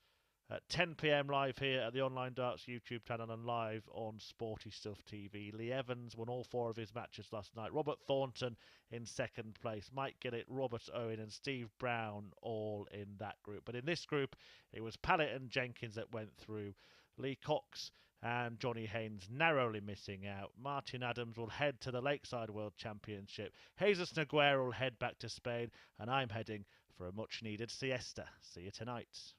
at 10 p.m. live here at the Online Darts YouTube channel and live on Sporty Stuff TV. Lee Evans won all 4 of his matches last night. Robert Thornton in second place. Mike Gillett, Robert Owen and Steve Brown all in that group. But in this group, it was Pallett and Jenkins that went through. Lee Cox and Johnny Haynes narrowly missing out. Martin Adams will head to the Lakeside World Championship. Jesus Noguera will head back to Spain. And I'm heading for a much-needed siesta. See you tonight.